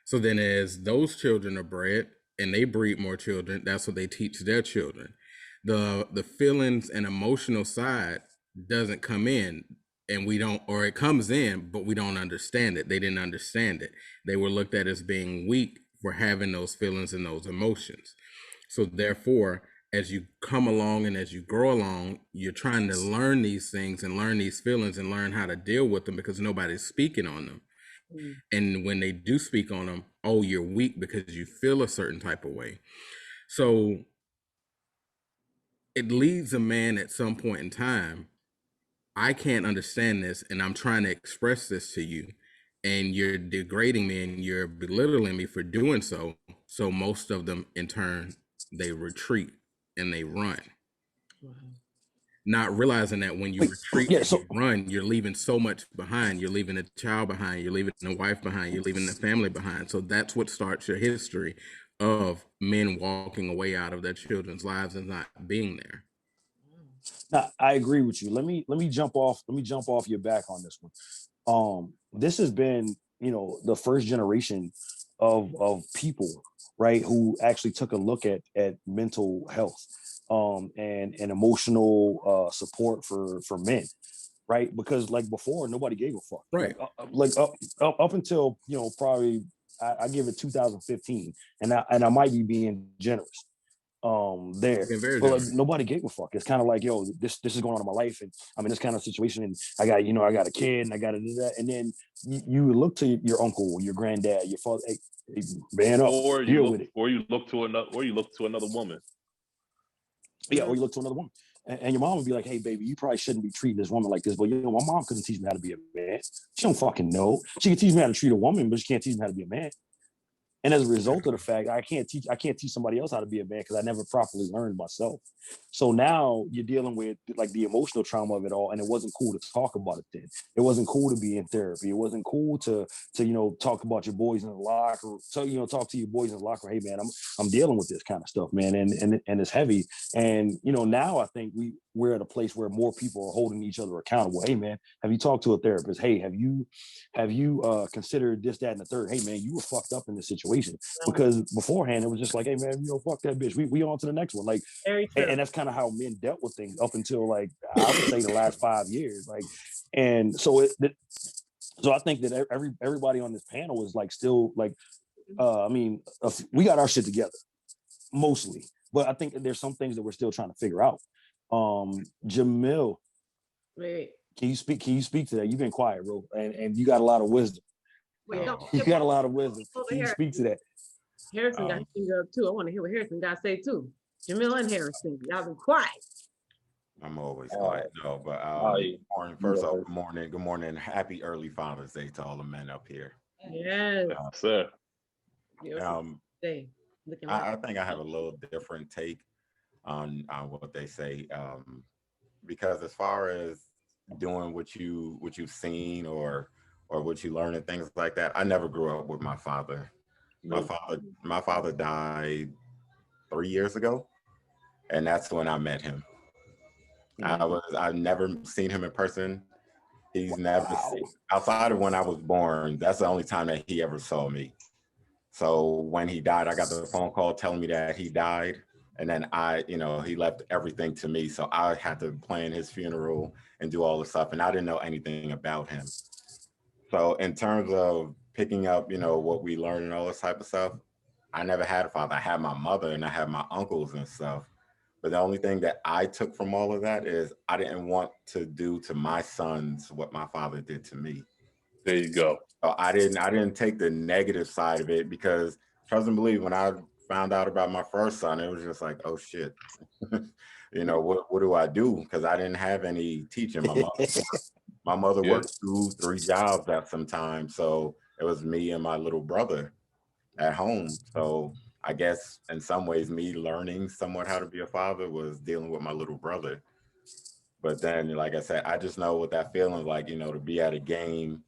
So then as those children are bred and they breed more children, that's what they teach their children. The feelings and emotional side doesn't come in, and we don't, or it comes in, but we don't understand it. They didn't understand it. They were looked at as being weak for having those feelings and those emotions. So therefore, as you come along and as you grow along, you're trying to learn these things and learn these feelings and learn how to deal with them because nobody's speaking on them. And when they do speak on them, oh, you're weak because you feel a certain type of way. So it leads a man at some point in time, I can't understand this and I'm trying to express this to you, and you're degrading me and you're belittling me for doing so. So most of them in turn, they retreat and they run. not realizing that when you retreat Yeah, and so you run, you're leaving so much behind. You're leaving a child behind. You're leaving a wife behind. You're leaving the family behind. So that's what starts your history of men walking away out of their children's lives and not being there. now, I agree with you. Let me jump off your back on this one. This has been, the first generation of people, right, who actually took a look at mental health, and emotional support for men, right? Because like before, nobody gave a fuck. Right. Like up until probably I give it 2015, and I might be being generous there. Being very But like generous. nobody gave a fuck. It's kind of like, yo, this is going on in my life, and I'm in this kind of situation, and I got a kid, and I got to do that, and then you look to your uncle, your granddad, your father, hey, man up, deal with it. Or you look to another woman. Yeah, or you look to another woman. And your mom would be like, hey, baby, you probably shouldn't be treating this woman like this. But my mom couldn't teach me how to be a man. She don't fucking know. She can teach me how to treat a woman, but she can't teach me how to be a man. And as a result of the fact, I can't teach somebody else how to be a man because I never properly learned myself. So now you're dealing with like the emotional trauma of it all, and it wasn't cool to talk about it then. It wasn't cool to be in therapy. It wasn't cool to talk about your boys in the locker. So talk to your boys in the locker. Hey man, I'm dealing with this kind of stuff, man, and it's heavy. And now I think we're at a place where more people are holding each other accountable. Hey man, have you talked to a therapist? Hey, have you considered this, that, and the third? Hey man, you were fucked up in this situation. Because beforehand it was just like, hey man, fuck that bitch. We on to the next one. Like, and that's kind of how men dealt with things up until like I would say the last 5 years. Like, and so so I think that everybody on this panel is like still like, we got our shit together mostly, but I think that there's some things that we're still trying to figure out. Jamil, Wait. Can you speak to that? You've been quiet, bro, and you got a lot of wisdom. Wait, no, You got a lot of wisdom. Can you speak to that? Harrison got his finger up too. I want to hear what Harrison got to say too. Jamil and Harrison, y'all been quiet. I'm always quiet, no, but morning, first off, good morning, happy early Father's Day to all the men up here. Yes. Sir. I think I have a little different take on what they say, because as far as doing what you've seen or what you learn and things like that, I never grew up with my father. My father died 3 years ago, and that's when I met him. I've never seen him in person. He's never seen, outside of when I was born, that's the only time that he ever saw me. So when he died, I got the phone call telling me that he died. And then he left everything to me. So I had to plan his funeral and do all the stuff. And I didn't know anything about him. So in terms of picking up, what we learned and all this type of stuff, I never had a father. I had my mother and I had my uncles and stuff. But the only thing that I took from all of that is I didn't want to do to my sons what my father did to me. There you go. So I didn't take the negative side of it, because trust and believe, when I found out about my first son, it was just like, oh shit, what do I do? Because I didn't have any teaching. My mother worked 2-3 jobs at some time, so it was me and my little brother at home. So I guess in some ways, me learning somewhat how to be a father was dealing with my little brother. But then, like I said, I just know what that feeling like, to be at a game.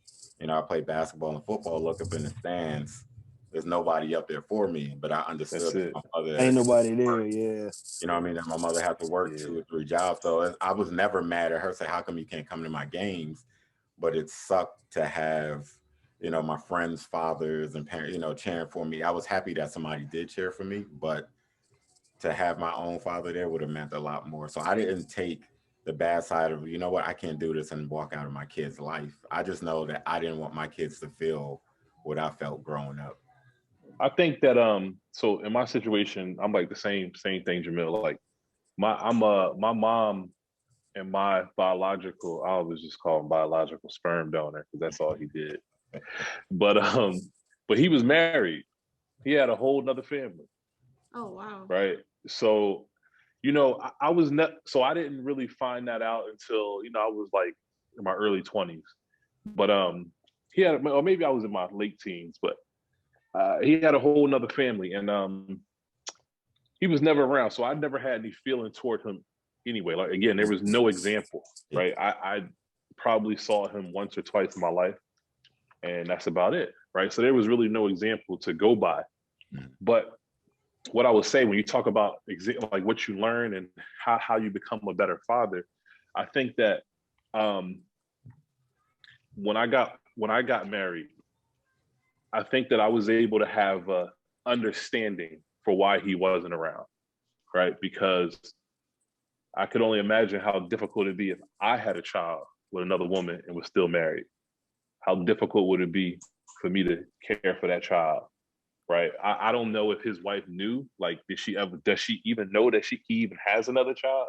I played basketball and football, look up in the stands. There's nobody up there for me, but I understood that my mother ain't nobody there, yeah. You know what I mean? That my mother had to work 2 or 3 jobs. So I was never mad at her, say, how come you can't come to my games? But it sucked to have, my friends' fathers and parents, cheering for me. I was happy that somebody did cheer for me, but to have my own father there would have meant a lot more. So I didn't take the bad side of, I can't do this and walk out of my kid's life. I just know that I didn't want my kids to feel what I felt growing up. I think that so in my situation, I'm like the same thing, Jamil. Like my mom and my biological, I always just call him biological sperm donor because that's all he did. But he was married. He had a whole nother family. Oh wow. Right. So, I was not, so I didn't really find that out until, I was like in my early 20s. But he had, or maybe I was in my late teens, but he had a whole nother family, and he was never around. So I never had any feeling toward him anyway. Like, again, there was no example, right? I probably saw him once or twice in my life, and that's about it, right? So there was really no example to go by. But what I would say when you talk about like what you learn and how you become a better father, I think that when I got married, I think that I was able to have a understanding for why he wasn't around, right? Because I could only imagine how difficult it'd be if I had a child with another woman and was still married. How difficult would it be for me to care for that child, right? I don't know if his wife knew, like, does she even know that he even has another child,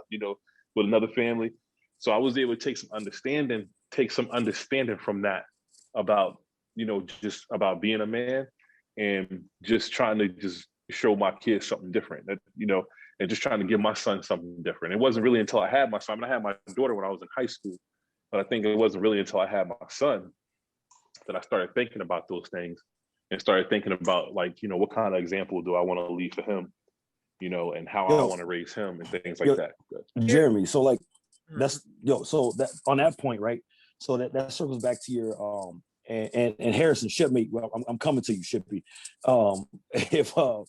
with another family? So I was able to take some understanding from that about, just about being a man and just trying to just show my kids something different, and just trying to give my son something different. It wasn't really until I had my son. I had my daughter when I was in high school, but I think it wasn't really until I had my son that I started thinking about those things and started thinking about, like, what kind of example do I want to leave for him, and how I want to raise him and things like that. Jeremy, so like so that on that point, right? So that circles back to your and Harrison, shipmate. Well, I'm coming to you, Shippy. If on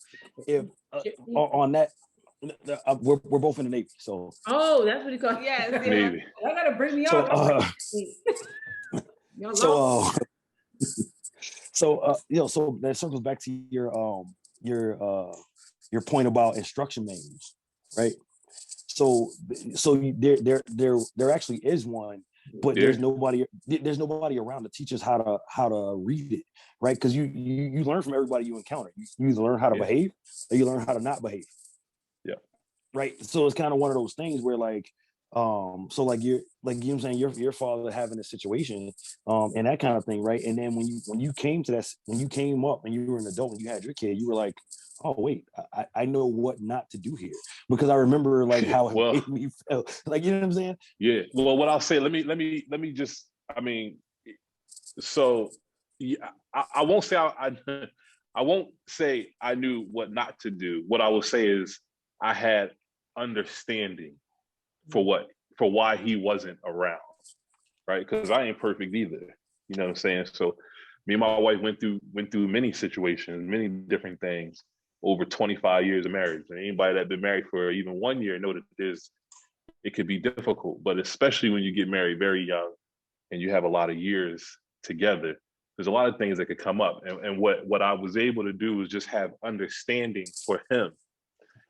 that, we're both in the Navy, so. Oh, that's what he called. Yes, Navy. Y'all gotta bring me So, up. so so that circles back to your point about instruction manuals, right? So there actually is one, but there's nobody around to teach us how to read it, right? Because you learn from everybody you encounter. You either learn how to behave or you learn how to not behave. Yeah. Right. So it's kind of one of those things where like, so like you're like, you know what I'm saying, your father having a situation, and that kind of thing, right? And then when you came up and you were an adult and you had your kid, you were like, oh wait, I know what not to do here, because I remember like how it made me feel. Like, you know what I'm saying? Yeah. Well, what I'll say, let me just, so yeah, I won't say I won't say I knew what not to do. What I will say is I had understanding for why he wasn't around, right? Because I ain't perfect either. You know what I'm saying? So me and my wife went through many situations, many different things over 25 years of marriage. And anybody that's been married for even 1 year know that it could be difficult, but especially when you get married very young and you have a lot of years together, there's a lot of things that could come up. And what I was able to do was just have understanding for him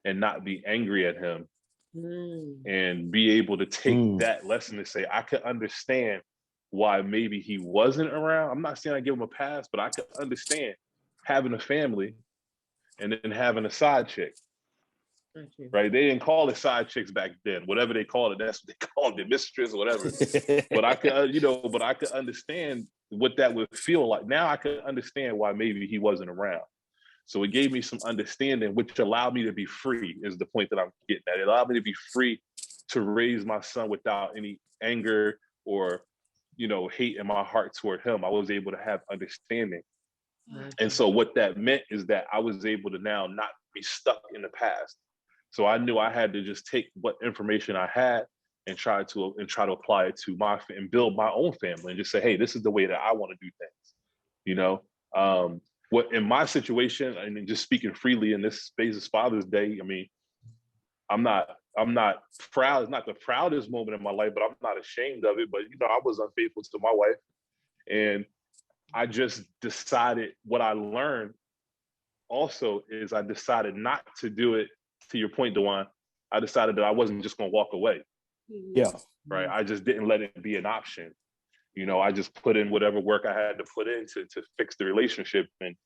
and not be angry at him, and be able to take that lesson and say, I could understand why maybe he wasn't around. I'm not saying I give him a pass, but I could understand having a family and then having a side chick. Right? They didn't call it side chicks back then. Whatever they called it, that's what they called it, mistress or whatever. But I could understand what that would feel like. Now I could understand why maybe he wasn't around. So it gave me some understanding, which allowed me to be free, is the point that I'm getting at. It allowed me to be free to raise my son without any anger or, hate in my heart toward him. I was able to have understanding. And so what that meant is that I was able to now not be stuck in the past. So I knew I had to just take what information I had and try to apply it to and build my own family and just say, hey, this is the way that I want to do things. What in my situation, and just speaking freely in this space is Father's Day. I'm not proud. It's not the proudest moment in my life, but I'm not ashamed of it. But I was unfaithful to my wife, and I just decided what I learned also is I decided not to do it. To your point, Dewan, I decided that I wasn't just going to walk away. Yeah. Right. I just didn't let it be an option. I just put in whatever work I had to put in to fix the relationship. And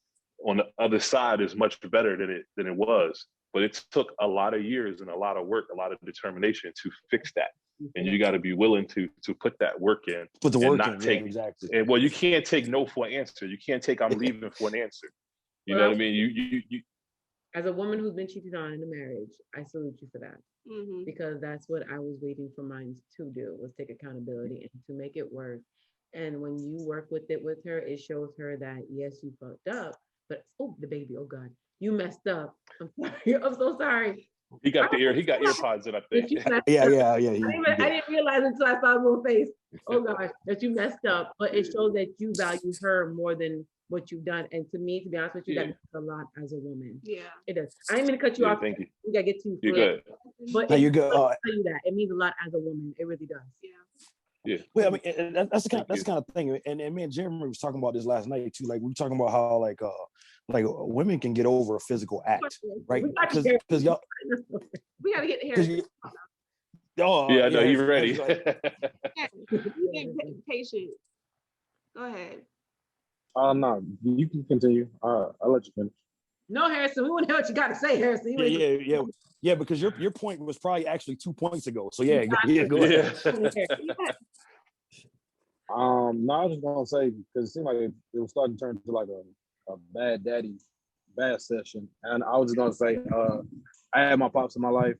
on the other side is much better than it was. But it took a lot of years and a lot of work, a lot of determination to fix that. And you got to be willing to put that work in. Put the work in, exactly. And you can't take no for an answer. You can't take I'm leaving for an answer. You know what I mean? You as a woman who's been cheated on in a marriage, I salute you for that. Because that's what I was waiting for mine to do, was take accountability and to make it work. And when you work with her, it shows her that yes, you fucked up, but the baby, oh God, you messed up. I'm sorry. I'm so sorry. He got earpods in, I think. Yeah. I didn't realize until I saw your face. Oh gosh, that you messed up. But it shows that you value her more than what you've done. And to me, to be honest with you, that means a lot as a woman. Yeah, it does. I ain't gonna cut you off. Thank you. We gotta get to you. You're good. But you're good. Tell you that it means a lot as a woman. It really does. Yeah. Well, I mean, that's the kind of thing. And me and Jeremy was talking about this last night too. Like we were talking about how like women can get over a physical act, right? Because y'all, we gotta get here. Yeah, I know he's ready. Patient. Go ahead. No, you can continue. I'll let you finish. No, Harrison, we want to hear what you got to say, Harrison. Yeah, because your point was probably actually 2 points ago. So go ahead. No, I was just gonna say because it seemed like it was starting to turn into like a bad daddy, bad session, and I was just gonna say I had my pops in my life,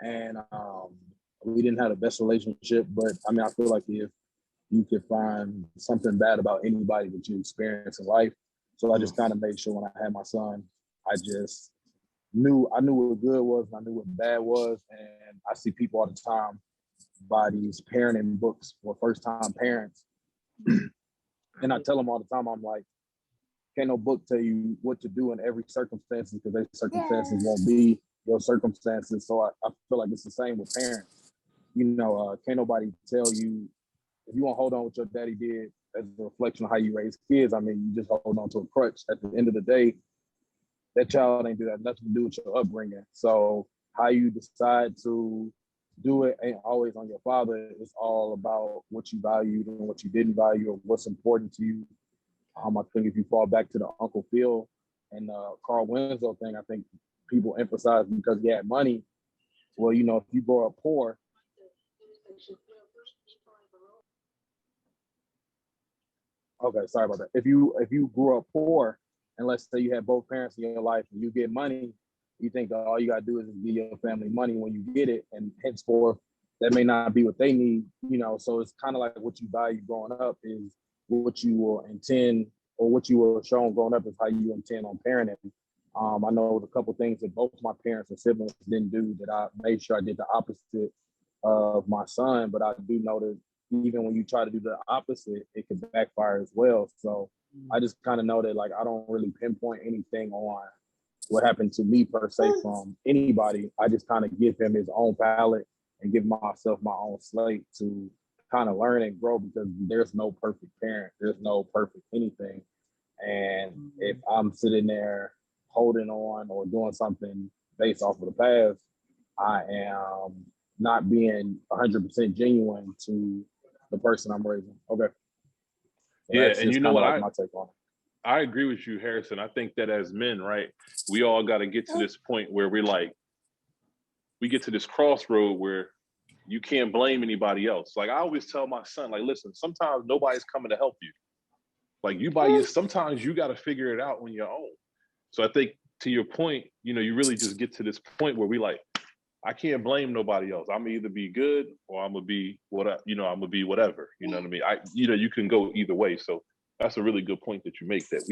and we didn't have the best relationship, but I mean I feel like if you could find something bad about anybody that you experience in life, so I just kind of made sure when I had my son, I just knew what good was and I knew what bad was, and I see people all the time buy these parenting books for first-time parents. And I tell them all the time, I'm like, can't no book tell you what to do in every circumstance because their circumstances won't be your circumstances. So I feel like it's the same with parents. Can't nobody tell you, if you want to hold on what your daddy did as a reflection of how you raise kids, I mean, you just hold on to a crutch. At the end of the day, that child ain't do that, nothing to do with your upbringing. So how you decide to do it ain't always on your father. It's all about what you valued and what you didn't value or what's important to you. I think if you fall back to the Uncle Phil and Carl Winslow thing, I think people emphasize because he had money. Well, if you grow up poor, okay, sorry about that. If you grew up poor, and let's say you had both parents in your life and you get money, you think all you gotta do is give your family money when you get it, and henceforth that may not be what they need, so it's kind of like what you value growing up is what you will intend, or what you were shown growing up is how you intend on parenting. I know a couple things that both my parents and siblings didn't do that I made sure I did the opposite of my son, but I do know that even when you try to do the opposite, it can backfire as well. So I just kind of know that like I don't really pinpoint anything on what happened to me per se from anybody. I just kind of give him his own palette and give myself my own slate to kind of learn and grow, because there's no perfect parent. There's no perfect anything. And if I'm sitting there holding on or doing something based off of the past, I am not being 100% genuine to the person I'm raising. Okay. So yeah, and you know what? like my take on it. I agree with you, Harrison. I think that as men, right, we all got to get to this point where we get to this crossroad where you can't blame anybody else. Like I always tell my son, like, listen, sometimes nobody's coming to help you. Like sometimes you got to figure it out on your own. So I think to your point, you really just get to this point where we like, I can't blame nobody else. I'm gonna either be good or I'm gonna be I'm gonna be whatever. You know what I mean? You can go either way. So that's a really good point that you make, that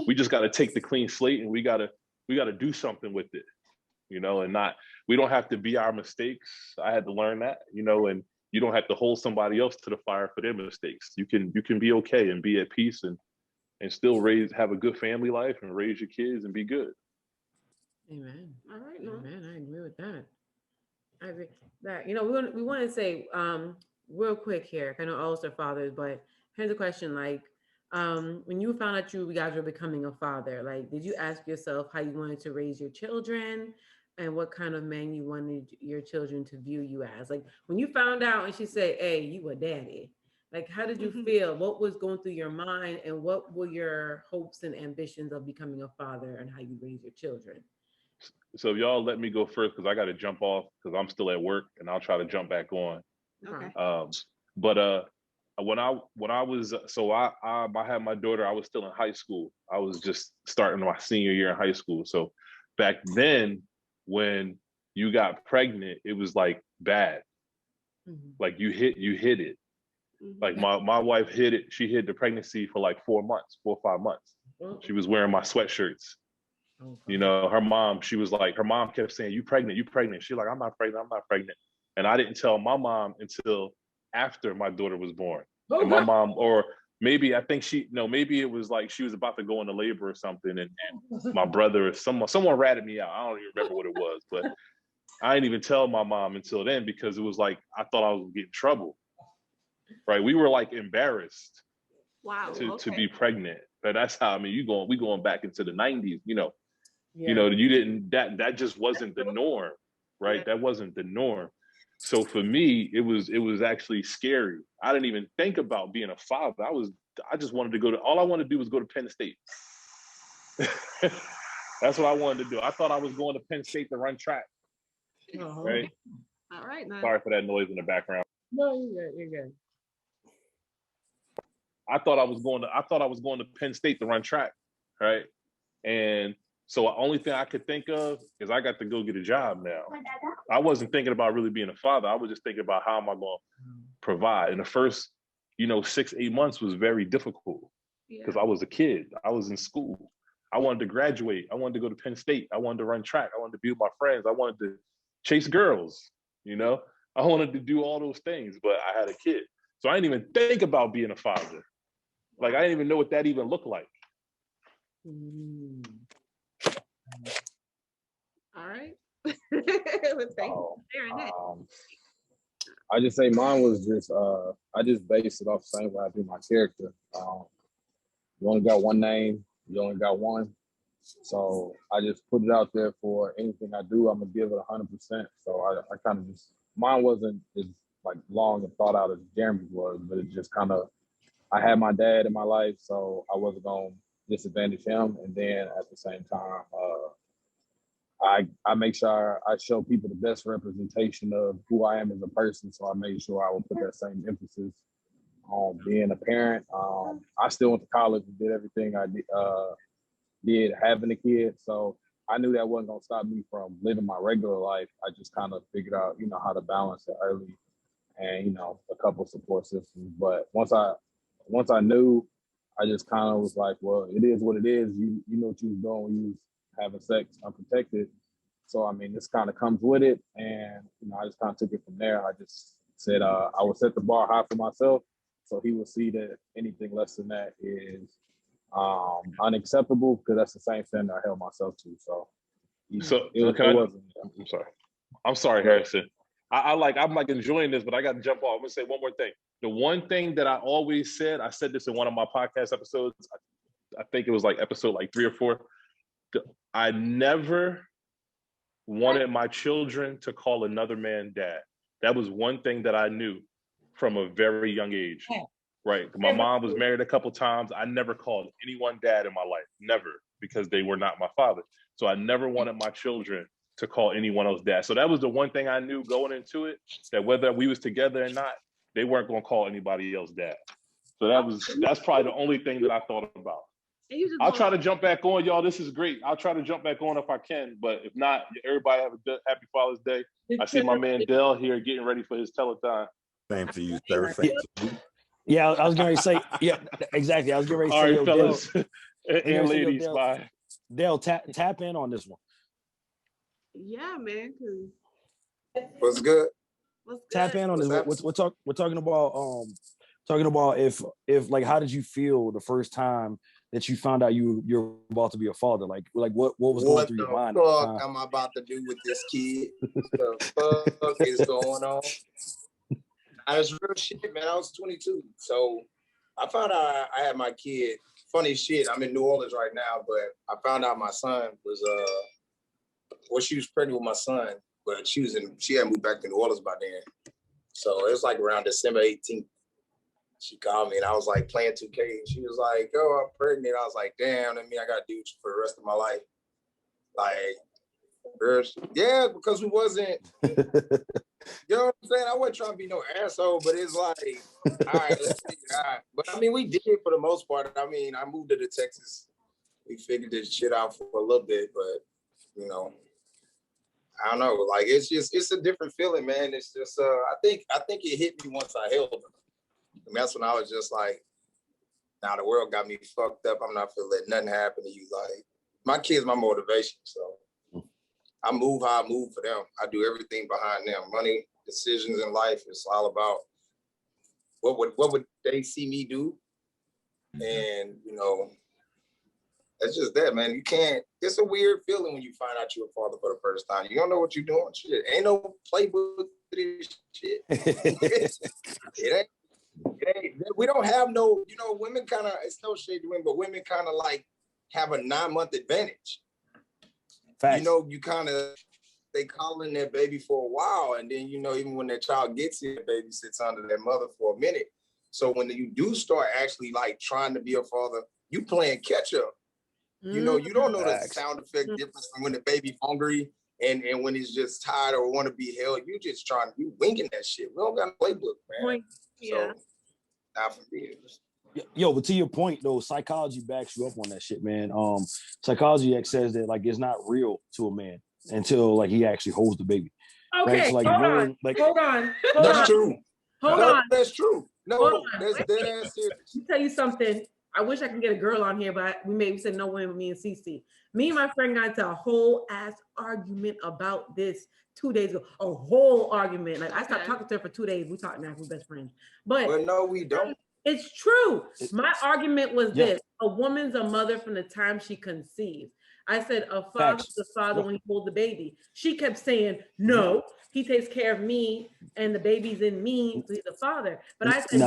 we just got to take the clean slate and we got to do something with it, and we don't have to be our mistakes. I had to learn that, and you don't have to hold somebody else to the fire for their mistakes. You can be okay and be at peace and still have a good family life and raise your kids and be good. Amen. All right, Amen. I agree with that. I agree that, we want to say real quick here, I know all are fathers, but here's a question, like, when you found out you guys were becoming a father, like, did you ask yourself how you wanted to raise your children and what kind of man you wanted your children to view you as? Like, when you found out and she said, hey, you a daddy, like, how did you feel? What was going through your mind, and what were your hopes and ambitions of becoming a father and how you raise your children? So if y'all let me go first, because I got to jump off because I'm still at work, and I'll try to jump back on. Okay. But when I was I had my daughter, I was still in high school. I was just starting my senior year in high school. So back then, when you got pregnant, it was like bad. Like you hid it. Like my wife hid it. She hid the pregnancy for like 4 or 5 months. She was wearing my sweatshirts. You know, her mom kept saying, you pregnant, you pregnant. She's like, I'm not pregnant, I'm not pregnant. And I didn't tell my mom until after my daughter was born. And my mom, or maybe maybe it was like she was about to go into labor or something, and my brother or someone ratted me out. I don't even remember what it was, but I didn't even tell my mom until then, because it was like I thought I was getting in trouble. Right? We were like embarrassed to be pregnant. But that's how, I mean, we going back into the 90s, you know. Yeah. You know, you didn't, that just wasn't the norm, right? Yeah. That wasn't the norm. So for me, it was actually scary. I didn't even think about being a father. I just wanted to all I wanted to do was go to Penn State. That's what I wanted to do. I thought I was going to Penn State to run track. Right? All right, man. Sorry for that noise in the background. No, you're good. I thought I was going to Penn State to run track, right? And so the only thing I could think of is I got to go get a job now. I wasn't thinking about really being a father. I was just thinking about how am I going to provide. And the first, 6-8 months was very difficult because I was a kid. I was in school. I wanted to graduate. I wanted to go to Penn State. I wanted to run track. I wanted to be with my friends. I wanted to chase girls, I wanted to do all those things, but I had a kid. So I didn't even think about being a father. Like, I didn't even know what that even looked like. All right. Thank you for sharing that. I just say mine was just, I just based it off the same way I do my character. You only got one name, you only got one. So I just put it out there for anything I do, I'm gonna give it 100%. So I kind of just, mine wasn't as like long and thought out as Jeremy's was, but it just kind of, I had my dad in my life, so I wasn't gonna disadvantage him. And then at the same time, I make sure I show people the best representation of who I am as a person. So I made sure I would put that same emphasis on being a parent. I still went to college and did everything I did having a kid. So I knew that wasn't gonna stop me from living my regular life. I just kind of figured out, how to balance it early and, a couple support systems. But once I knew, I just kind of was like, well, it is what it is. You know what you was doing when you was having sex unprotected. So, I mean, this kind of comes with it. And, I just kind of took it from there. I just said I would set the bar high for myself. So he will see that anything less than that is unacceptable, because that's the same thing I held myself to. So, I'm sorry, Harrison. I'm like enjoying this, but I got to jump off. I'm gonna say one more thing. The one thing that I always said, I said this in one of my podcast episodes. I think it was like episode 3 or 4. I never wanted my children to call another man dad. That was one thing that I knew from a very young age. Right. My mom was married a couple times. I never called anyone dad in my life. Never, because they were not my father. So I never wanted my children to call anyone else dad. So that was the one thing I knew going into it, that whether we was together or not, they weren't going to call anybody else dad. So that's probably the only thing that I thought about. I'll try to jump back on, y'all. This is great. I'll try to jump back on if I can, but if not, everybody have a happy Father's Day. I see my man Dell here getting ready for his telethon. Same to you, sir. Yeah, I was going to say, yeah, exactly. I was getting ready to say, all right, fellas and ladies, bye. Dell, tap in on this one. Yeah, man. What's good? Tap in on this. We're talking about if like, how did you feel the first time that you found out you're about to be a father? Like what was going through your mind? What the fuck am I about to do with this kid? What the fuck is going on? That's real shit, man. I was 22, so I found out I had my kid. Funny shit. I'm in New Orleans right now, but I found out my son was she was pregnant with my son, but she had moved back to New Orleans by then. So it was like around December 18th. She called me and I was like playing 2K, and she was like, "Oh, I'm pregnant." I was like, "Damn, that mean I gotta do it for the rest of my life." Like, yeah, because we wasn't, you know what I'm saying? I wasn't trying to be no asshole, but it's like, all right, let's figure it out. But I mean, we did it for the most part. I mean, I moved to Texas. We figured this shit out for a little bit, but I don't know. Like, it's a different feeling, man. It's just, I think it hit me once I held her. And that's when I was just like, now the world got me fucked up. I'm not gonna let nothing happen to you. Like, my kids, my motivation. So I move how I move for them. I do everything behind them. Money, decisions in life. It's all about what would they see me do, and it's just that, man. You can't. It's a weird feeling when you find out you're a father for the first time. You don't know what you're doing. Shit, ain't no playbook to this shit. It ain't. We don't have no. Women kind of. It's no shade to women, but women kind of like have a 9-month advantage. Facts. You kind of. They calling their baby for a while, and then even when their child gets here, the baby sits under their mother for a minute. So when you do start actually like trying to be a father, you playing catch up. You don't know the sound effect difference from when the baby hungry and when he's just tired or want to be held. You just you winging that shit. We don't got a playbook, man. Yeah. So, not for me. Yo, but to your point though, psychology backs you up on that shit, man. Psychology says that like it's not real to a man until like he actually holds the baby. Okay, right? So, like, hold on. That's true. Hold on. That's true. No, that's Wait. dead ass serious. Let me tell you something. I wish I could get a girl on here, but we maybe said no women with me and CC. Me and my friend got into a whole ass argument about this 2 days ago. A whole argument. Like I stopped talking to her for 2 days. We talked now, we're best friends. But no, we don't. It's true. My argument was this: a woman's a mother from the time she conceives. I said a father's the father when he holds the baby. She kept saying, no, he takes care of me and the baby's in me, so he's a father. But I said,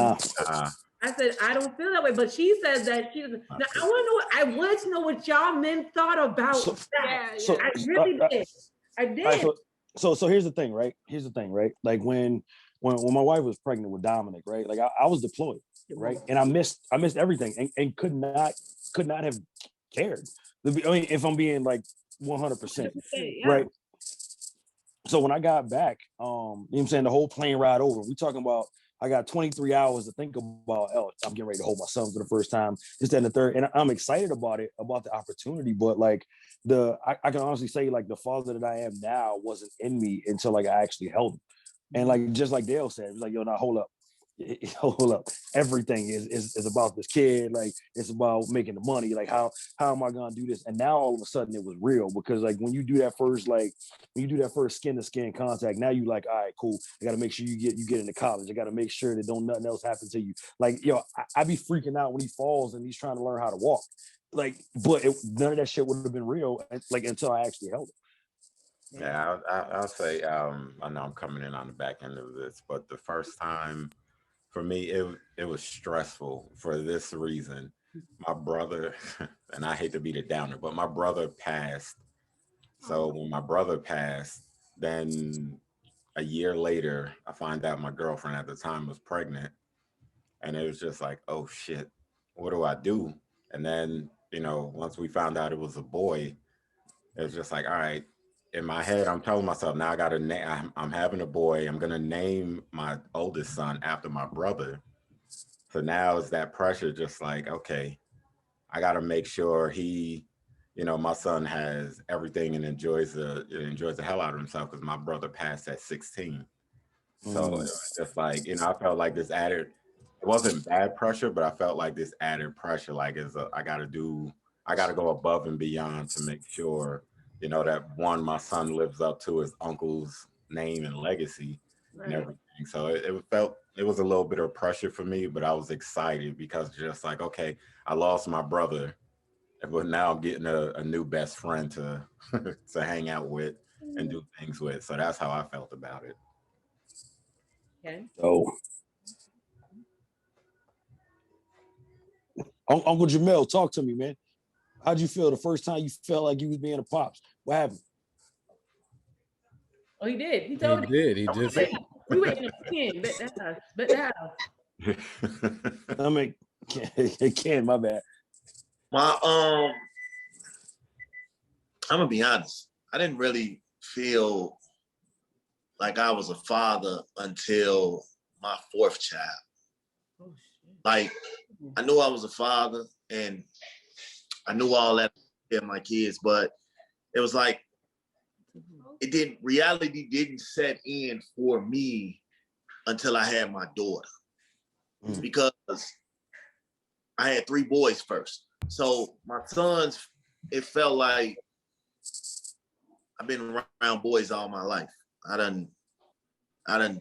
I said, I don't feel that way. But she says that she doesn't. Now, I wanted to know what y'all men thought about that. I really did. I did. Right, so here's the thing, right? Like when my wife was pregnant with Dominic, right? Like I was deployed, right? And I missed everything and could not have cared. I mean, if I'm being like 100%, right? So when I got back, you know what I'm saying, the whole plane ride over, we talking about, I got 23 hours to think about, I'm getting ready to hold my son for the first time, this, that, and the third. And I'm excited about it, about the opportunity. But like I can honestly say like the father that I am now wasn't in me until like I actually held him. And like, just like Dale said, it was like, yo, now hold up. Everything is about this kid. Like it's about making the money. Like how am I gonna do this? And now all of a sudden it was real, because like when you do that first skin to skin contact, now you like, all right, cool. I gotta make sure you get into college. I gotta make sure that don't nothing else happen to you. Like, yo, I be freaking out when he falls and he's trying to learn how to walk. Like, but none of that shit would have been real like until I actually held it. Yeah, I'll say I know I'm coming in on the back end of this, but the first time for me, it was stressful for this reason. My brother, and I hate to be the downer, but my brother passed. So when my brother passed, then a year later, I find out my girlfriend at the time was pregnant. And it was just like, oh shit, what do I do? And then, once we found out it was a boy, it was just like, all right, in my head, I'm telling myself, now I got to name, I'm having a boy. I'm going to name my oldest son after my brother. So now it's that pressure, just like, okay, I got to make sure he, my son has everything and enjoys the hell out of himself, because my brother passed at 16. So it was just like, I felt like this added, it wasn't bad pressure, but I felt like this added pressure, like I got to go above and beyond to make sure that my son lives up to his uncle's name and legacy and everything. So it was a little bit of pressure for me, but I was excited because just like, okay, I lost my brother, but now I'm getting a new best friend to to hang out with and do things with. So that's how I felt about it. Okay. Oh. Uncle Jamel, talk to me, man. How'd you feel the first time you felt like you was being a pops? What happened? Oh, he did. He told you. He just. We were in a skin. Bet that. I mean, Ken, my bad. I'm gonna be honest. I didn't really feel like I was a father until my fourth child. Oh, like, I knew I was a father and I knew all that in my kids, but it was like reality didn't set in for me until I had my daughter. Because I had 3 boys first. So my sons it felt like I've been around boys all my life. I done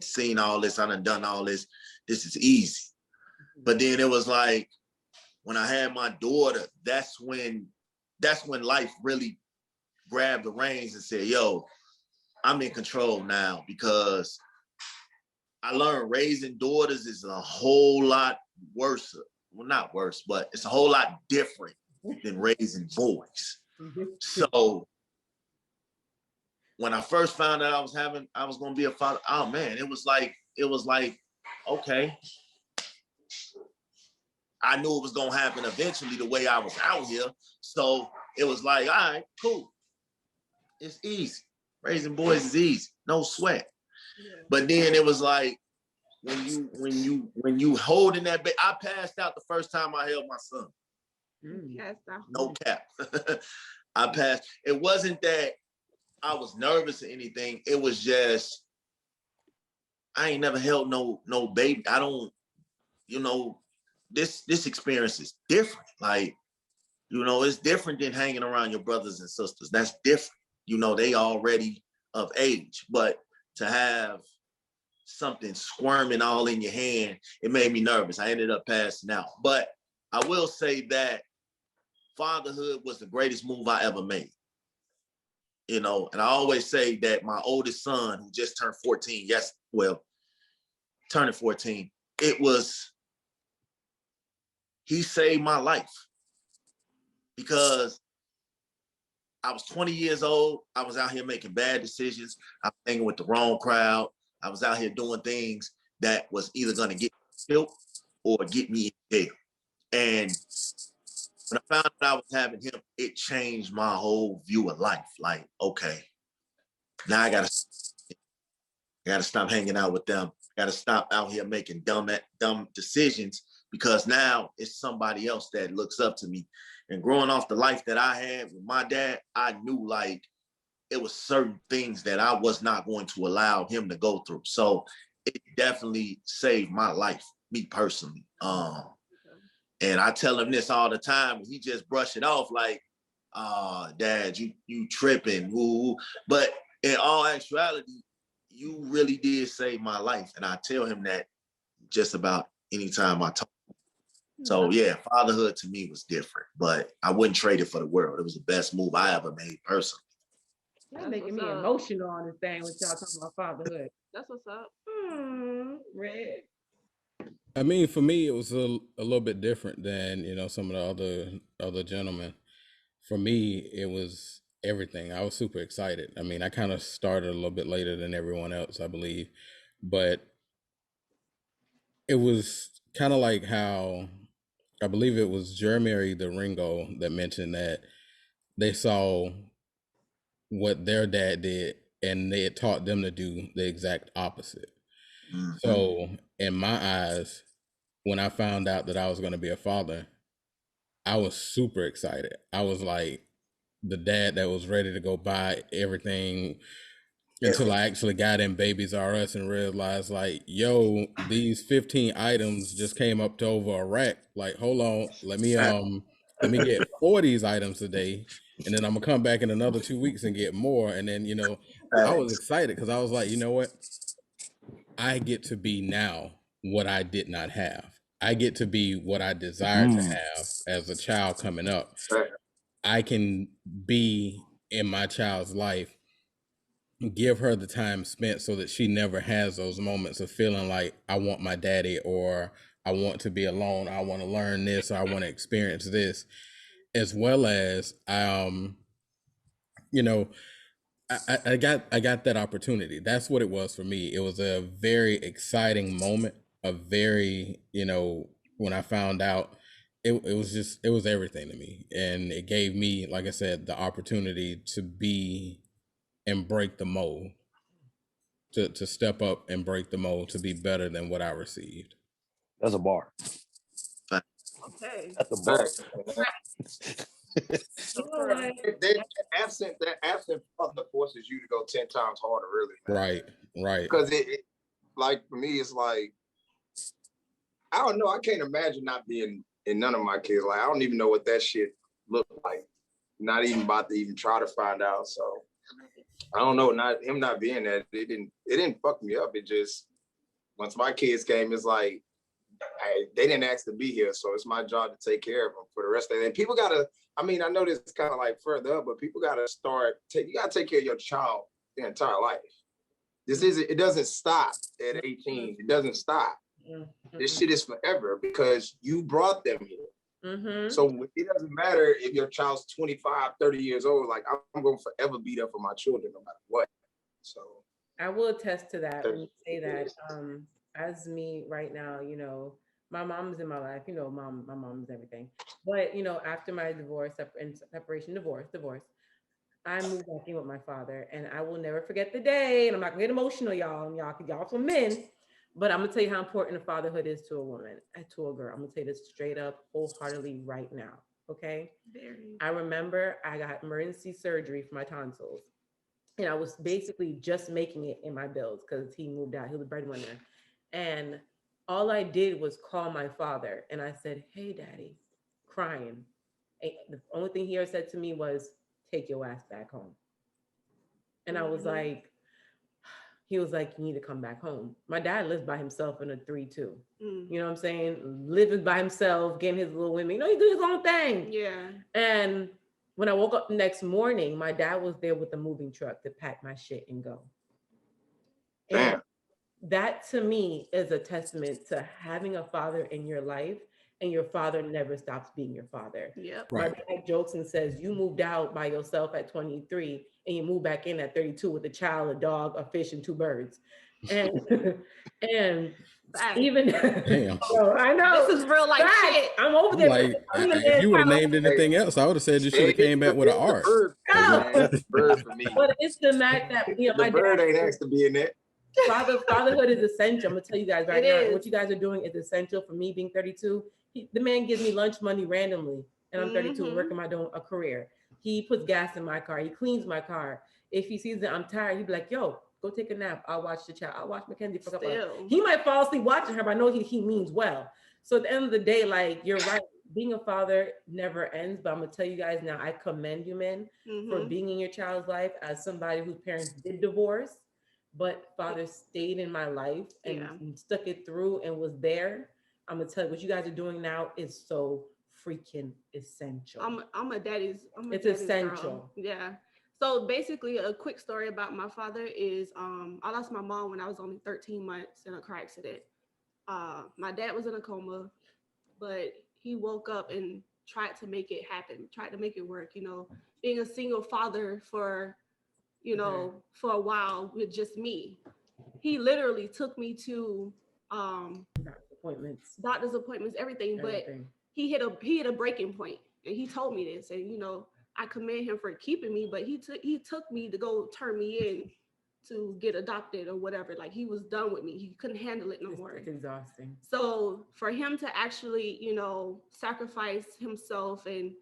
seen all this. I done all this. This is easy. But then it was like, when I had my daughter, that's when life really grabbed the reins and said, yo, I'm in control now, because I learned raising daughters is a whole lot worse. Well, not worse, but it's a whole lot different than raising boys. So when I first found out I was going to be a father, oh man, it was like, okay. I knew it was going to happen eventually the way I was out here. So it was like, all right, cool. It's easy. Raising boys is easy. No sweat. Yeah. But then it was like, when you holding that baby, I passed out the first time I held my son. No cap. I passed. It wasn't that I was nervous or anything. It was just, I ain't never held no baby. I don't, this experience is different. Like, it's different than hanging around your brothers and sisters. That's different. They already of age, but to have something squirming all in your hand, it made me nervous. I ended up passing out. But I will say that fatherhood was the greatest move I ever made. And I always say that my oldest son, who just turned 14, turning 14, he saved my life, because I was 20 years old. I was out here making bad decisions. I was hanging with the wrong crowd. I was out here doing things that was either going to get me killed or get me in jail. And when I found out I was having him, it changed my whole view of life. Like, okay, now I got to stop hanging out with them. Got to stop out here making dumb decisions, because now it's somebody else that looks up to me. And growing off the life that I had with my dad, I knew like it was certain things that I was not going to allow him to go through. So it definitely saved my life, me personally. And I tell him this all the time, and he just brush it off like, Dad, you tripping, woo. But in all actuality, you really did save my life. And I tell him that just about any time I talk. So yeah, fatherhood to me was different, but I wouldn't trade it for the world. It was the best move I ever made personally. That's making me emotional on this thing with y'all talking about fatherhood. That's what's up. Red. I mean, for me, it was a little bit different than, some of the other gentlemen. For me, it was everything. I was super excited. I mean, I kind of started a little bit later than everyone else, I believe, but it was kind of like how, I believe it was Jeremy the Ringo that mentioned that they saw what their dad did and they had taught them to do the exact opposite. Mm-hmm. So in my eyes, when I found out that I was going to be a father, I was super excited. I was like the dad that was ready to go buy everything until I actually got in Babies R Us and realized like, yo, these 15 items just came up to over a rack. Like, hold on, let me get 4 of these items today. And then I'm gonna come back in another 2 weeks and get more. And then, I was excited because I was like, you know what? I get to be now what I did not have. I get to be what I desired to have as a child coming up. I can be in my child's life, give her the time spent so that she never has those moments of feeling like I want my daddy, or I want to be alone. I want to learn this, or I want to experience this, as well as, I got that opportunity. That's what it was for me. It was a very exciting moment, a very, when I found out, it was everything to me. And it gave me, like I said, the opportunity to be and break the mold, to step up and break the mold, to be better than what I received. That's a bar. Okay. That's a bar. That absent father forces you to go 10 times harder, really. Man. Right. Because it, like for me, it's like, I don't know. I can't imagine not being in none of my kids. Like, I don't even know what that shit looked like. not even about to even try to find out. So I don't know, not him not being there, it didn't fuck me up. It just, once my kids came, it's like, they didn't ask to be here, so it's my job to take care of them for the rest of it. And people gotta, I mean, I know this is kind of like further up, but people gotta you gotta take care of your child their entire life. It doesn't stop at 18. It doesn't stop. This shit is forever because you brought them here. So it doesn't matter if your child's 25, 30 years old, like I'm going to forever be there for my children no matter what. So I will attest to that when you say that. As me right now, you know, my mom's in my life, you know, my mom's everything. But, you know, after my divorce and separation, divorce, I moved back in with my father, and I will never forget the day. And I'm not gonna get emotional, y'all. And y'all some men, but I'm gonna tell you how important fatherhood is to a woman, to a girl. I'm gonna tell you this straight up, wholeheartedly right now. Okay. I remember I got emergency surgery for my tonsils, and I was basically just making it in my bills because he moved out. He was a breadwinner, and all I did was call my father, and I said, "Hey, Daddy," crying. And the only thing he ever said to me was, "Take your ass back home." And I was like, he was like, "You need to come back home." My dad lives by himself in a 3-2. You know what I'm saying? Living by himself, getting his little women. You know, he do his own thing. Yeah. And when I woke up the next morning, my dad was there with the moving truck to pack my shit and go. And that to me is a testament to having a father in your life, and your father never stops being your father. Yep. Right. My dad jokes and says, you moved out by yourself at 23 and you moved back in at 32 with a child, a dog, a fish, and 2 birds. And and even bro, I know this is real life shit. I'm over there. Like, if you would have named anything else, I would have said you should have came back with an art. Bird for me. But it's the fact that, you know, the bird ain't asked to be in there. Fatherhood is essential. I'm gonna tell you guys right now, what you guys are doing is essential for me being 32. The man gives me lunch money randomly, and I'm 32 working my own a career. He puts gas in my car. He cleans my car. If he sees that I'm tired, he'd be like, "Yo, go take a nap. I'll watch the child. I'll watch Mackenzie fuck up." He might fall asleep watching her, but I know he means well. So at the end of the day, like, you're right. Being a father never ends. But I'm gonna tell you guys now, I commend you, men, for being in your child's life as somebody whose parents did divorce, but father stayed in my life and stuck it through and was there. I'm gonna tell you, what you guys are doing now is so freaking essential. It's essential. Girl. Yeah. So basically, a quick story about my father is I lost my mom when I was only 13 months in a car accident. My dad was in a coma, but he woke up and tried to make it happen, tried to make it work. You know, being a single father for, you know, for a while with just me. He literally took me to doctor's appointments, everything. But he hit a breaking point, and he told me this. And you know, I commend him for keeping me. But he took me to go turn me in to get adopted or whatever. Like, he was done with me. He couldn't handle it no more. It's exhausting. So for him to actually, you know, sacrifice himself and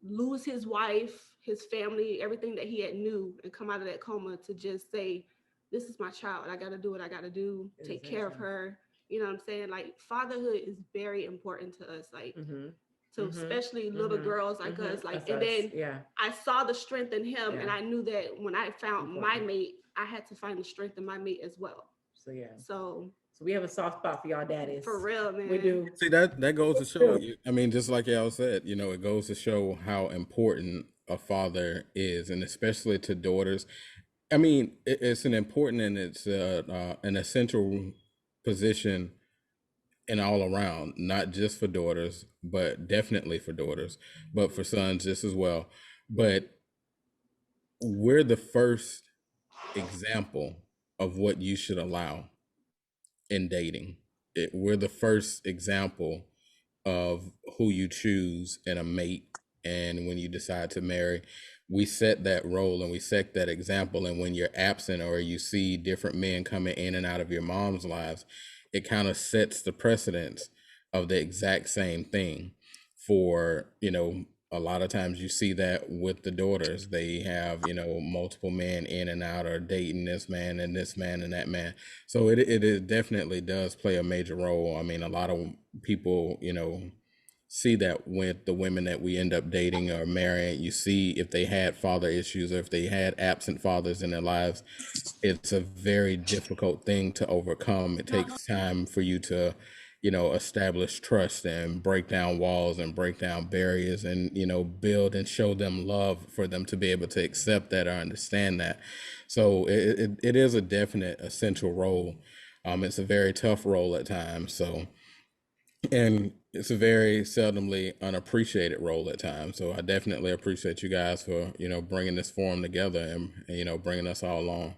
lose his wife, his family, everything that he had knew, and come out of that coma to just say, "This is my child. I got to do what I got to do. Take care of her." You know what I'm saying? Like, fatherhood is very important to us. Like, to especially little girls like us. Like, and then I saw the strength in him, and I knew that when I found my mate, I had to find the strength in my mate as well. So we have a soft spot for y'all daddies. For real, man. We do. See, that goes to show you. I mean, just like y'all said, you know, it goes to show how important a father is, and especially to daughters. I mean, it's an important and it's an essential position and all around, not just for daughters, but definitely for daughters, but for sons just as well. But we're the first example of what you should allow in dating. We're the first example of who you choose in a mate. And when you decide to marry, we set that role and we set that example. And when you're absent or you see different men coming in and out of your mom's lives, it kind of sets the precedence of the exact same thing for, you know, a lot of times you see that with the daughters. They have, you know, multiple men in and out, or dating this man and that man. So it definitely does play a major role. I mean, a lot of people, you know, see that with the women that we end up dating or marrying. You see if they had father issues or if they had absent fathers in their lives. It's a very difficult thing to overcome. It takes time for you to, establish trust and break down walls and break down barriers and, build and show them love for them to be able to accept that or understand that. So it is a definite essential role. It's a very tough role at times. So, and it's a very seldomly unappreciated role at times. So I definitely appreciate you guys for, bringing this forum together and, bringing us all along.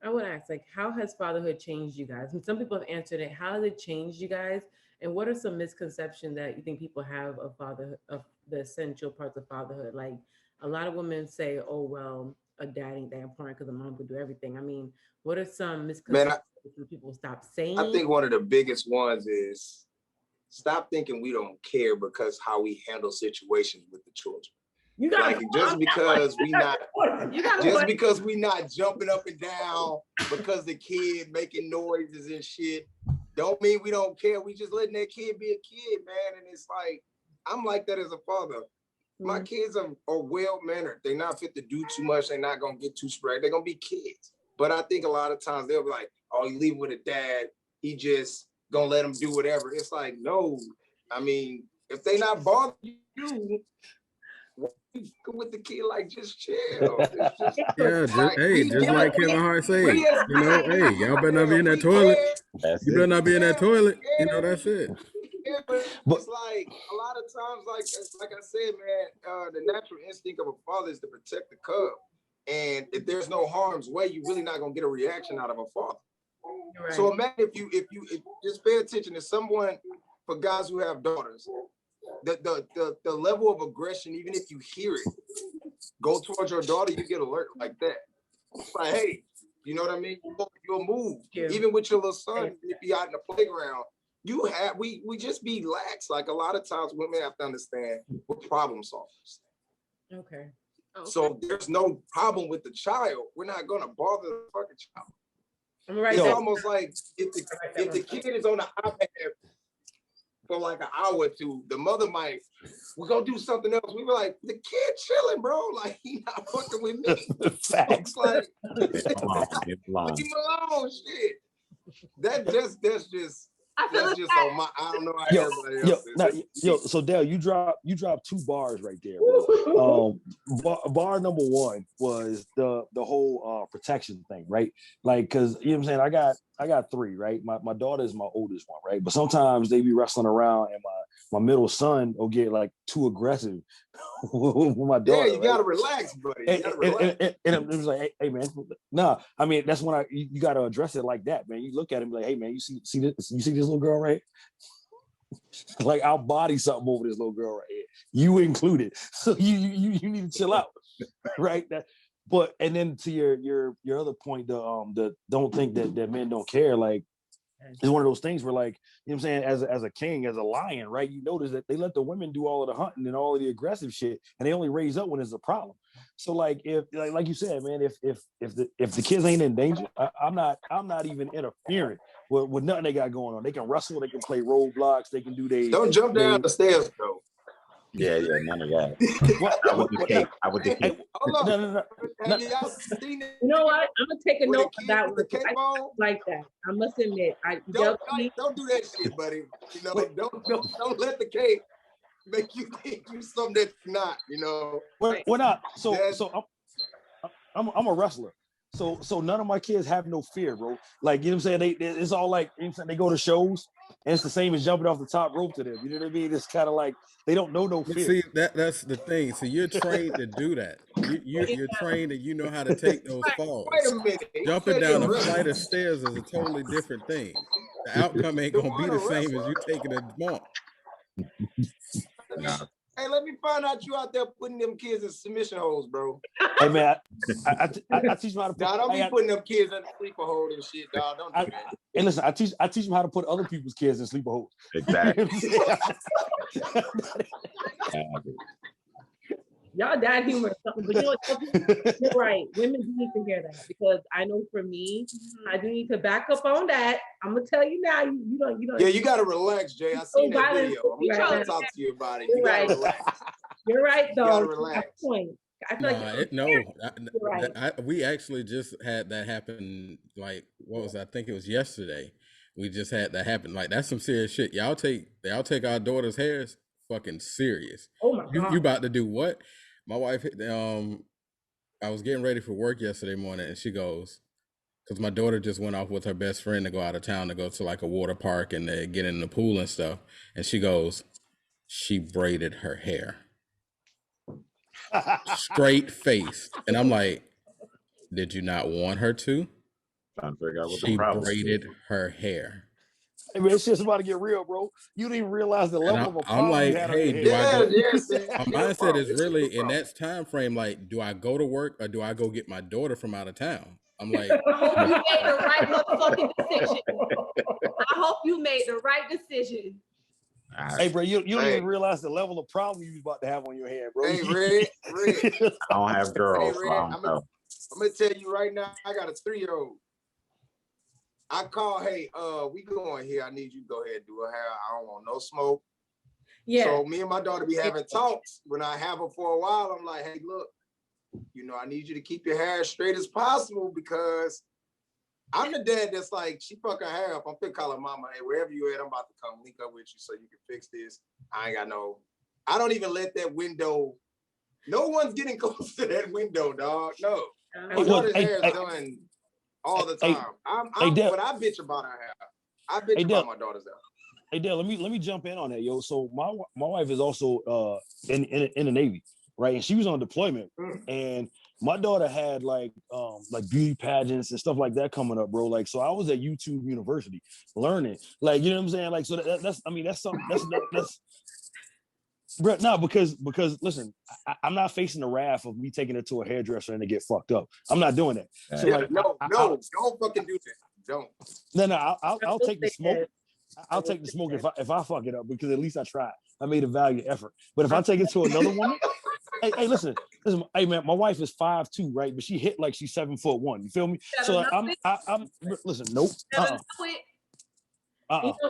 I would ask, like, how has fatherhood changed you guys? And some people have answered it. How has it changed you guys? And what are some misconceptions that you think people have of fatherhood, of the essential parts of fatherhood? Like, a lot of women say, oh, well, a dad ain't that important because a mom could do everything. I mean, what are some misconceptions that people stop saying? I think one of the biggest ones is stop thinking we don't care because how we handle situations with the children. Just because we not jumping up and down because the kid making noises and shit, don't mean we don't care. We just letting that kid be a kid, man. And it's like, I'm like that as a father. My kids are well-mannered. They're not fit to do too much. They're not going to get too sprayed. They're going to be kids. But I think a lot of times they'll be like, oh, you leave with a dad. He just going to let him do whatever. It's like, no. I mean, if they not bothering you, with the kid, like, just chill. Just like Kevin Hart said, hey, y'all better not be in that toilet. You better not be in that toilet. That's it. But it's like a lot of times, like I said, man, the natural instinct of a father is to protect the cub. And if there's no harm's way, you're really not gonna get a reaction out of a father. Right. So imagine if you just pay attention to someone, for guys who have daughters. The level of aggression, even if you hear it, go towards your daughter, you get alert like that. It's like, hey, you know what I mean? You'll move. Yeah. Even with your little son, if you're out in the playground, we just be lax. Like a lot of times women have to understand we're problem solvers. Okay. So there's no problem with the child. We're not gonna bother the fucking child. Right. It's almost like if the kid is on the iPad for like an hour or two, the mother might, we're gonna do something else. We were like, the kid chilling, bro. Like, he not fucking with me. Facts. Like, leave him alone, shit. That's just on my, I don't know how everybody else is. So Dale, you dropped 2 bars right there, bro. Bar number 1 was the whole protection thing, right? Like, cause you know what I'm saying, I got 3, right? My daughter is my oldest one, right? But sometimes they be wrestling around and my middle son will get like too aggressive with my daughter. Yeah, you gotta relax, buddy. You gotta relax. And it was like, hey man, nah. I mean, that's when you gotta address it like that, man. You look at him like, hey man, you see this little girl right? Like, I'll body something over this little girl right here, you included. So you need to chill out, right? But and then to your other point, the don't think that men don't care, like, it's one of those things where, like, you know what I'm saying, as a king, as a lion, right? You notice that they let the women do all of the hunting and all of the aggressive shit, and they only raise up when it's a problem. So, like, if like you said, man, if the kids ain't in danger, I'm not even interfering with nothing they got going on. They can wrestle, they can play roadblocks, they can do don't jump down the stairs though. Yeah, none of that. I would the cape. Hold on. No. You know what? I'm gonna take a note of that one. I like that. I must admit, don't do that shit, buddy. You know, don't let the cape make you think you something that's not. You know, we're not. So I'm a wrestler. So none of my kids have no fear, bro. Like, you know what I'm saying? It's all like, you know what I'm saying, they go to shows and it's the same as jumping off the top rope to them. You know what I mean? It's kind of like they don't know no fear. See, that's the thing. So you're trained to do that. You're trained and you know how to take those falls. Wait a minute. Jumping down a flight of stairs is a totally different thing. The outcome ain't gonna be the same as you taking a bump. No. Hey, let me find out you out there putting them kids in submission holes, bro. Hey man, I teach them how to put. Nah, don't be putting them kids in sleeper hole and shit, dog. Don't do that. Hey, listen, I teach them how to put other people's kids in sleeper holes. Exactly. Y'all dad humor is something, but you know what? You're right. Women do need to hear that because I know for me, I do need to back up on that. I'm gonna tell you now. You don't. Yeah, you gotta relax, Jay. I seen that violence video. I'm right trying now. to talk to you about it. You're You gotta right. relax. You're right, You though. gotta That's relax. the point. I feel like No, right. we actually just had that happen. Like, what was I think it was yesterday. We just had that happen. Like, that's some serious shit. Y'all take our daughter's hairs fucking serious. Oh my god. You about to do what? My wife, I was getting ready for work yesterday morning, and she goes, because my daughter just went off with her best friend to go out of town to go to like a water park and they get in the pool and stuff. And she goes, she braided her hair. Straight faced. And I'm like, did you not want her to? Trying to figure out what the She problem braided is. her hair. Hey, man, it's just about to get real, bro. You didn't even realize the level of a I'm problem you like, had on your hey, head. do I go? Yes, My mindset is really in that time frame, like, do I go to work or do I go get my daughter from out of town? I'm like, I hope you made the right motherfucking decision. I hope you made the right decision. Hey, bro, you don't even realize the level of problem you was about to have on your head, bro. Hey, Red. I don't have girls, Hey, so Red, I don't know. I'm gonna tell you right now, I got a 3-year-old. I call, hey, we going here. I need you to go ahead and do her hair. I don't want no smoke. Yeah. So me and my daughter be having talks. When I have her for a while, I'm like, hey, look, I need you to keep your hair as straight as possible because I'm the dad that's like, she fuck her hair up. I'm finna call her mama. Hey, wherever you at, I'm about to come link up with you so you can fix this. I don't even let that window. No one's getting close to that window, dog. No. My daughter's hair is done all the time. But I bitch about her hair. I bitch about my daughter's hair. Hey, Dale, let me jump in on that, yo. So my wife is also in the Navy, right? And she was on deployment, and my daughter had like beauty pageants and stuff like that coming up, bro. Like, so I was at YouTube University learning, like, you know what I'm saying? Like, so that's something that's bro, no, because listen, I'm not facing the wrath of me taking it to a hairdresser and to get fucked up. I'm not doing that. So like, don't fucking do that. Don't. No, I'll take the smoke. I'll take the smoke if I fuck it up because at least I tried. I made a valiant effort. But if I take it to another woman, hey, listen, hey man, my wife is 5'2", right? But she hit like she's 7'1". You feel me? So like, I'm listen, nope.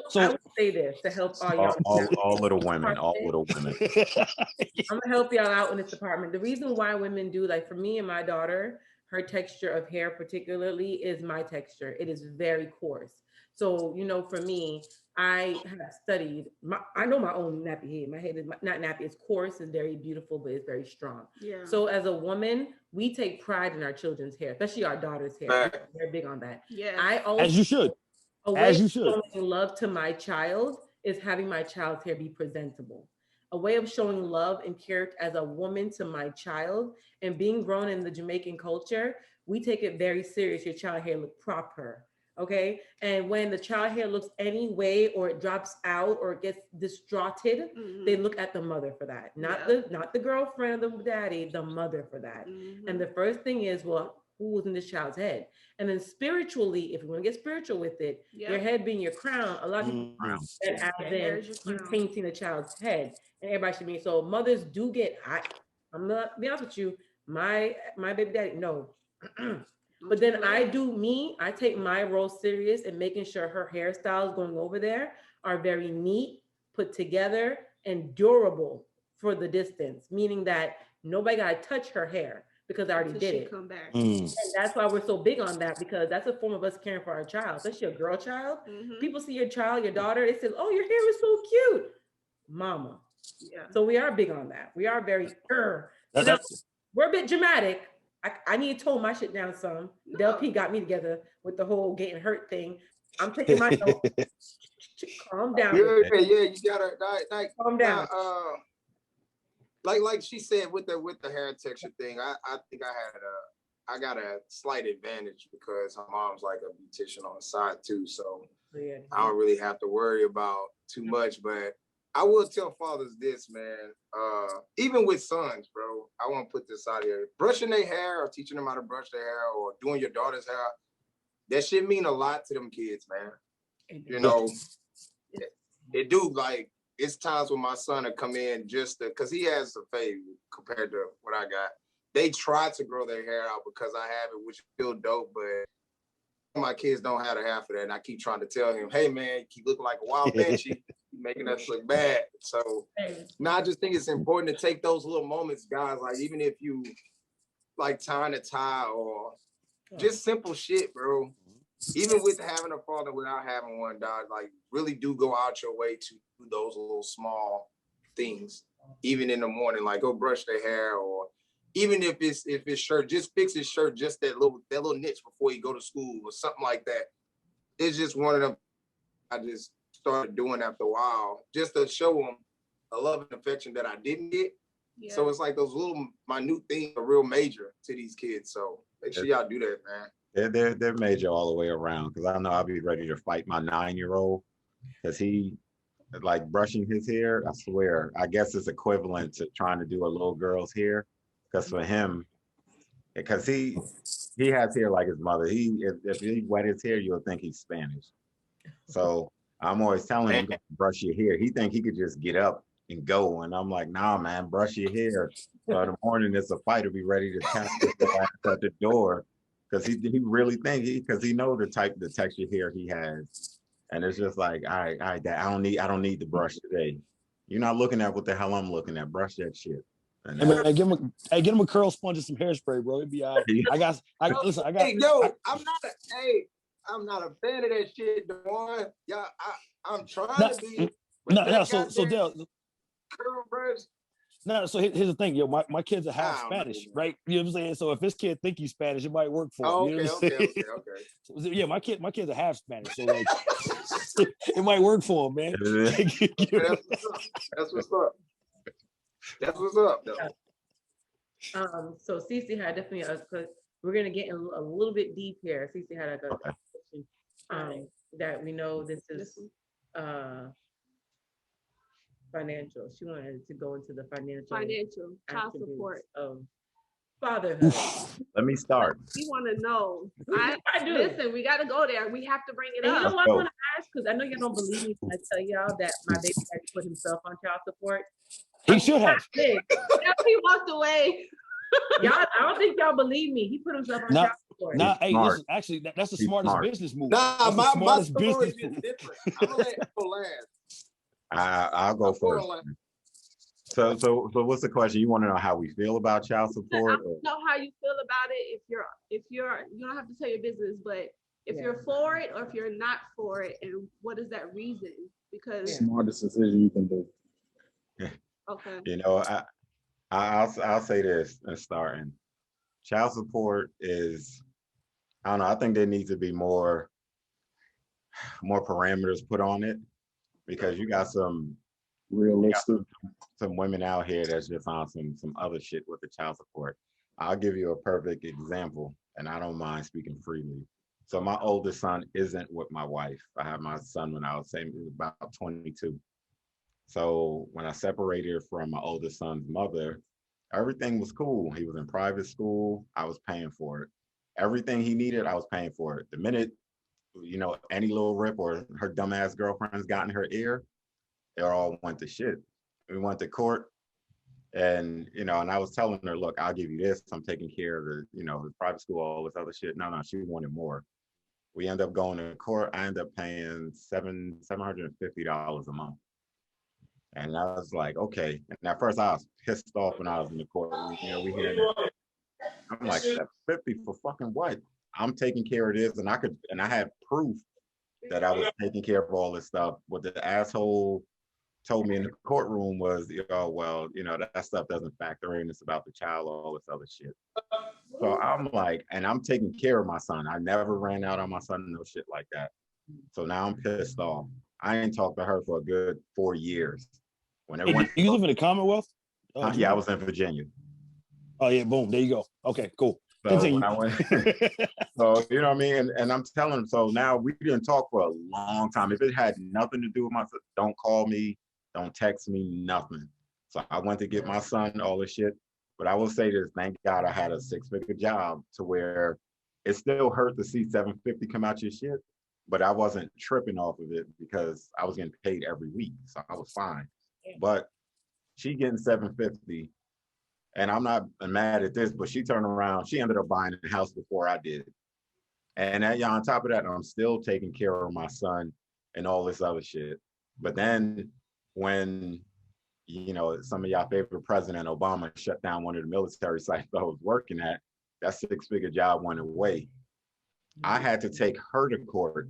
So I would say this to help all y'all. All little women, all little women. I'm gonna help y'all out in this department. The reason why women do, like for me and my daughter, her texture of hair particularly is my texture. It is very coarse. So, for me, I have studied, I know my own nappy head. My head is not nappy, it's coarse, it's very beautiful, but it's very strong. Yeah. So as a woman, we take pride in our children's hair, especially our daughter's hair. We're big on that. Yeah. As you should. A way of showing love to my child is having my child's hair be presentable. A way of showing love and care as a woman to my child, and being grown in the Jamaican culture, we take it very serious. Your child hair look proper, okay? And when the child hair looks any way, or it drops out, or it gets distraughted, they look at the mother for that. Not the girlfriend or the daddy, the mother for that. And the first thing is, well, who was in this child's head? And then spiritually, if you want to get spiritual with it, your head being your crown, a lot of people that as in you painting a child's head, and everybody should be. So mothers do get, I'm not be honest with you, my baby daddy, no. But then I take my role serious in making sure her hairstyles going over there are very neat, put together, and durable for the distance, meaning that nobody got to touch her hair because I already did it. Come back. And that's why we're so big on that, because that's a form of us caring for our child, especially a girl child. People see your child, your daughter, they say, oh, your hair is so cute, mama. Yeah. So we are big on that. We are very, we're a bit dramatic. I need to tone my shit down some. Del P got me together with the whole getting hurt thing. I'm taking my notes. Calm down. Yeah, you gotta calm down. Like she said with the hair texture thing, I think I got a slight advantage because her mom's like a beautician on the side too, so I don't really have to worry about too much. But I will tell fathers this, man. Even with sons, bro, I want to put this out here. Brushing their hair or teaching them how to brush their hair or doing your daughter's hair, that shit mean a lot to them kids, man. It do, like, it's times when my son will come in just because he has a fade compared to what I got. They try to grow their hair out because I have it, which feel dope, but my kids don't have the half of that. And I keep trying to tell him, hey man, you keep looking like a wild banshee, making us look bad. So now I just think it's important to take those little moments, guys. Like even if you like tying a tie or just simple shit, bro. Even with having a father without having one, dog, like really do go out your way to do those little small things. Even in the morning, like go brush their hair, or even if his shirt, just fix his shirt, just that little niche before you go to school or something like that. It's just one of them I just started doing after a while, just to show them a love and affection that I didn't get. Yeah. So it's like those little minute things are real major to these kids. So make sure y'all do that, man. They're major all the way around, because I know I'll be ready to fight my 9-year-old because he like brushing his hair. I swear, I guess it's equivalent to trying to do a little girl's hair, because for him, because he has hair like his mother. If he wet his hair, you'll think he's Spanish. So I'm always telling him, brush your hair. He think he could just get up and go, and I'm like, nah, man, brush your hair. So in the morning, it's a fight to be ready to tap at the door. Because he really think because he know the texture hair he has, and it's just like, all right, Dad, I don't need the brush today. You're not looking at what the hell I'm looking at. Brush that shit. And hey, give him a curl sponge and some hairspray, bro. It'd be all right. Listen. Hey, I'm not a fan of that shit, Dewan. Y'all, I'm trying to be. So Dale. Curl brush. No, so here's the thing, yo. My kids are half Spanish, right? You know what I'm saying? So if his kid think he's Spanish, it might work for him. You know what I'm saying? Okay. So, yeah, my kids are half Spanish, so like it might work for him, man. That's what's up. That's what's up, though. So Cece had definitely we're gonna get in a little bit deep here. Cece had a question that we know this is financial. She wanted to go into the financial child support of fatherhood. Let me start. We want to know. I do. Listen, we got to go there. We have to bring it up. You know what I want to ask? Because I know y'all don't believe me when I tell y'all that my baby had put himself on child support. He should have. He walked away. Y'all, I don't think y'all believe me. He put himself on child support. Hey, listen, actually, that's the smartest business move. Nah, my story is different. I'm gonna let people last. I'll go first. So what's the question? You want to know how we feel about child support? I don't know how you feel about it. If you're you don't have to tell your business, but if you're for it or if you're not for it, and what is that reason? Because smartest decision you can do. Okay. You know, I'll say this in starting. Child support is, I don't know, I think there needs to be more parameters put on it, because you got some realistic some women out here that's just on some other shit with the child support. I'll give you a perfect example, and I don't mind speaking freely. So my oldest son isn't with my wife. I had my son when I was about 22. So when I separated from my oldest son's mother, everything was cool. He was in private school. I was paying for it. Everything he needed, I was paying for it. The minute, you know, any little rip or her dumbass girlfriend's got in her ear, it all went to shit. We went to court, and, you know, and I was telling her, look, I'll give you this. I'm taking care of the, you know, the private school, all this other shit. No, she wanted more. We end up going to court. I end up paying $750 a month. And I was like, okay. And at first I was pissed off when I was in the courtroom. You know, we hear that. I'm like, $750 for fucking what? I'm taking care of this, and I had proof that I was taking care of all this stuff. What the asshole told me in the courtroom was, you know, well, you know, that stuff doesn't factor in. It's about the child, all this other shit. So I'm like, and I'm taking care of my son. I never ran out on my son, no shit like that. So now I'm pissed off. I ain't talked to her for a good 4 years. When everyone, you live in the Commonwealth? Yeah, I was in Virginia. Oh yeah, boom, there you go. Okay, cool. So when I went, so you know what I mean, and I'm telling him. So now we didn't talk for a long time. If it had nothing to do with my, don't call me, don't text me, nothing. So I went to get my son all this shit. But I will say this: thank God I had a 6-figure job to where it still hurt to see $750 come out your shit. but I wasn't tripping off of it because I was getting paid every week, so I was fine. But she getting $750, and I'm not mad at this, but she turned around, she ended up buying a house before I did. And on top of that, I'm still taking care of my son and all this other shit. But then when, some of y'all favorite president, Obama, shut down one of the military sites I was working at, that 6-figure job went away. I had to take her to court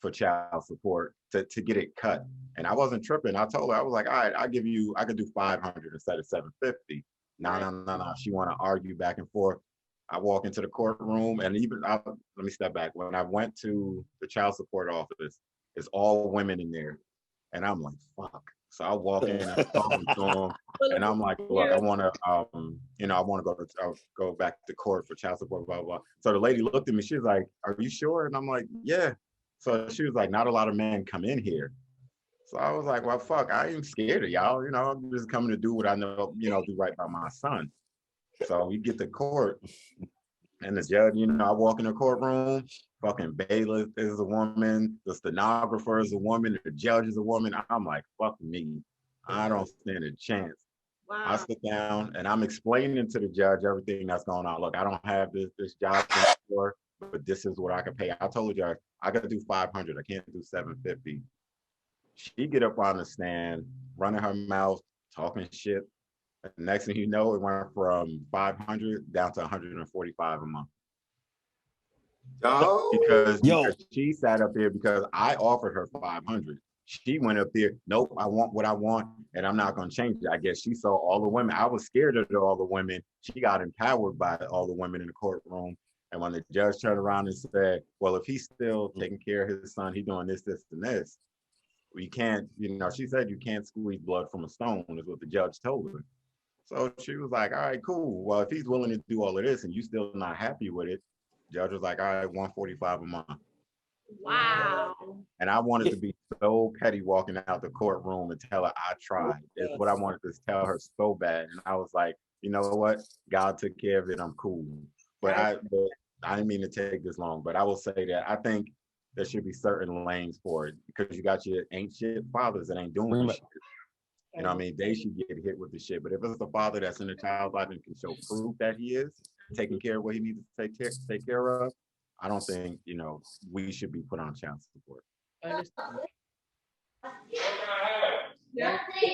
for child support to get it cut. And I wasn't tripping. I told her, I was like, all right, I could do 500 instead of 750. No. She want to argue back and forth. I walk into the courtroom, and let me step back. When I went to the child support office, it's all women in there. And I'm like, fuck. So I walk in and talking to them, and I'm like, look, I want to, I want to go back to court for child support, blah, blah. So the lady looked at me. She was like, are you sure? And I'm like, yeah. So she was like, not a lot of men come in here. So I was like, well, fuck, I ain't scared of y'all. I'm just coming to do what I know, do right by my son. So we get to court, and the judge, I walk in the courtroom, fucking bailiff is a woman, the stenographer is a woman, the judge is a woman. I'm like, fuck me. I don't stand a chance. Wow. I sit down and I'm explaining to the judge everything that's going on. Look, I don't have this job anymore, but this is what I can pay. I told the judge, I got to do 500. I can't do 750. She get up on the stand, running her mouth, talking shit. The next thing you know, it went from 500 down to 145 a month. Oh, because she sat up there because I offered her 500. She went up there, nope, I want what I want, and I'm not going to change it. I guess she saw all the women. I was scared of all the women. She got empowered by all the women in the courtroom. And when the judge turned around and said, well, if he's still taking care of his son, he's doing this, this, and this, we can't, she said you can't squeeze blood from a stone, is what the judge told her. So she was like, all right, cool. Well, if he's willing to do all of this and you still not happy with it, judge was like, all right, 145 a month. Wow. And I wanted to be so petty walking out the courtroom and tell her I tried. It's what I wanted to tell her so bad. And I was like, you know what? God took care of it. I'm cool. But I didn't mean to take this long. But I will say that I think there should be certain lanes for it, because you got your ain't shit fathers that ain't doing shit. You know what I mean? They should get hit with the shit. But if it's a father that's in a child's life and can show proof that he is taking care of what he needs to take care of, I don't think, we should be put on child support.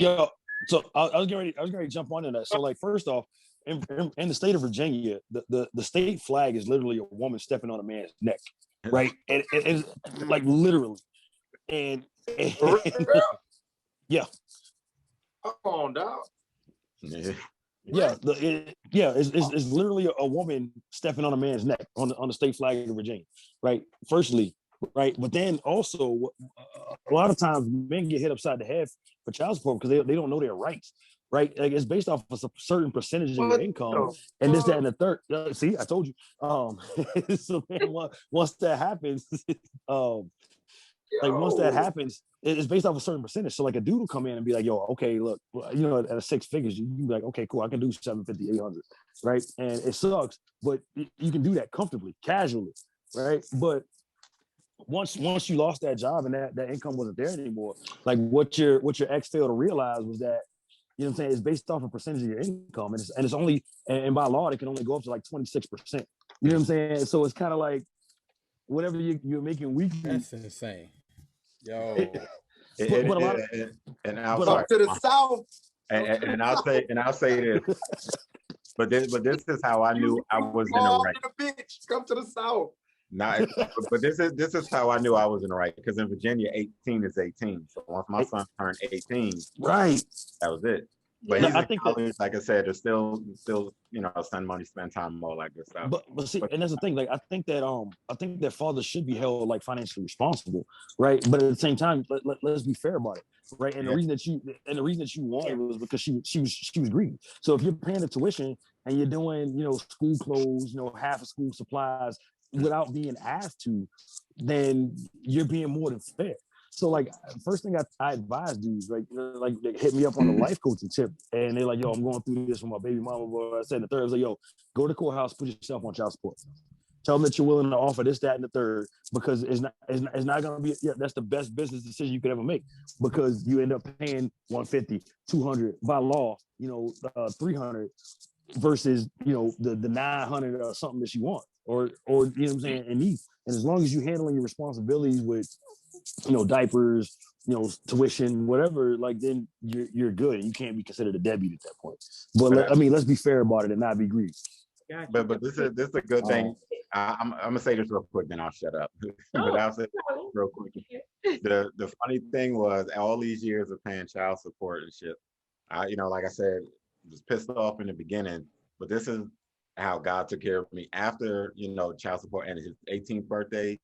Yo, so I was getting ready to jump on that. So, like, first off, in the state of Virginia, the state flag is literally a woman stepping on a man's neck, right? And it's like literally, and yeah. Come on, dog. Yeah, it's literally a woman stepping on a man's neck on the state flag of Virginia, right? Firstly, right, but then also a lot of times men get hit upside the head for child support because they don't know their rights, right? Like, it's based off of a certain percentage of your income, and this, that, and the third. See, I told you. So then once that happens, once that happens, it's based off a certain percentage. So like a dude will come in and be like, yo, okay, look, at a 6 figures, you can be like, okay, cool, I can do 750, 800, right? And it sucks, but you can do that comfortably, casually, right? But once you lost that job and that income wasn't there anymore, like what your ex failed to realize was that, you know what I'm saying, it's based off a percentage of your income, and it's only, and by law, it can only go up to like 26%. You know what I'm saying? So it's kind of like whatever you're making weekly. That's insane. Yo. But a lot of, and I'll come to the south. And I'll say this. But this is how I knew I was in the right. Bitch, come to the south. But this is how I knew I was in the right, because in Virginia, 18 is 18. So once my son turned 18, right, that was it. But he's in college, like I said, there's still spend money, spend time, all that good stuff. But see, and that's the thing. Like, I think that fathers should be held like financially responsible, right? But at the same time, let's be fair about it, right? And the reason that you wanted was because she was greedy. So if you're paying the tuition and you're doing school clothes, half of school supplies without being asked to, then you're being more than fair. So like, first thing I advise dudes, like they hit me up on the life coaching tip, and they're like, yo, I'm going through this with my baby mama. But I said the third, I was like, yo, go to the courthouse, put yourself on child support. Tell them that you're willing to offer this, that, and the third, because it's not going to be, that's the best business decision you could ever make, because you end up paying 150, 200 by law, 300 versus, the 900 or something that you want, or, you know what I'm saying? And as long as you're handling your responsibilities with, diapers, tuition, whatever, like, then you're good. You can't be considered a deadbeat at that point. But let's be fair about it and not be greedy. But this is a good thing. I'm gonna say this real quick, then I'll shut up. But I'll say real quick. The funny thing was, all these years of paying child support and shit, like I said, was pissed off in the beginning, but this is how God took care of me after, child support and his 18th birthday.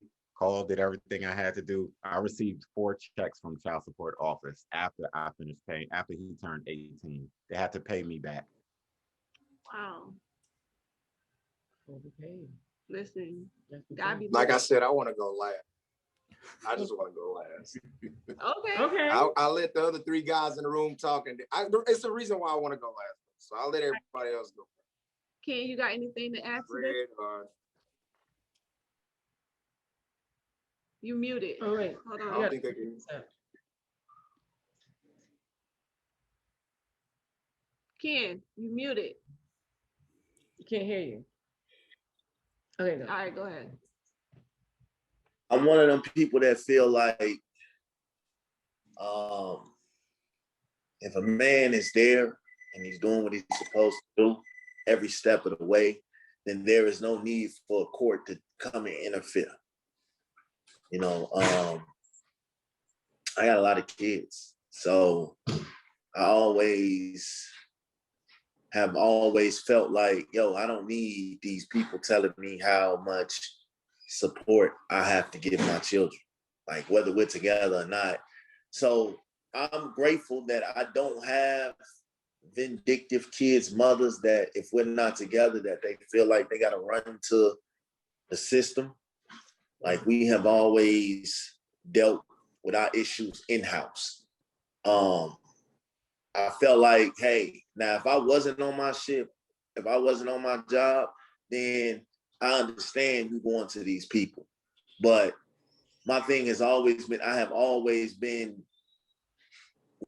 Did everything I had to do. I received 4 checks from child support office after I finished paying, after he turned 18. They had to pay me back. Wow. Okay. Listen, like I said, I want to go last. I just want to go last. Okay. I'll let the other 3 guys in the room talk, and it's the reason why I want to go last. So I'll let everybody else go. Ken, you got anything to add to this? You muted. Oh wait, hold on. I don't think I can. Ken, you muted. Can't hear you. Okay, go. All right, go ahead. I'm one of them people that feel like if a man is there and he's doing what he's supposed to do every step of the way, then there is no need for a court to come and interfere. I got a lot of kids, so I have always felt like, I don't need these people telling me how much support I have to give my children, like whether we're together or not. So I'm grateful that I don't have vindictive kids, mothers that if we're not together, that they feel like they got to run to the system. Like, we have always dealt with our issues in-house. I felt like, hey, now if I wasn't on my ship, if I wasn't on my job, then I understand you going to these people. But my thing has always been, I have always been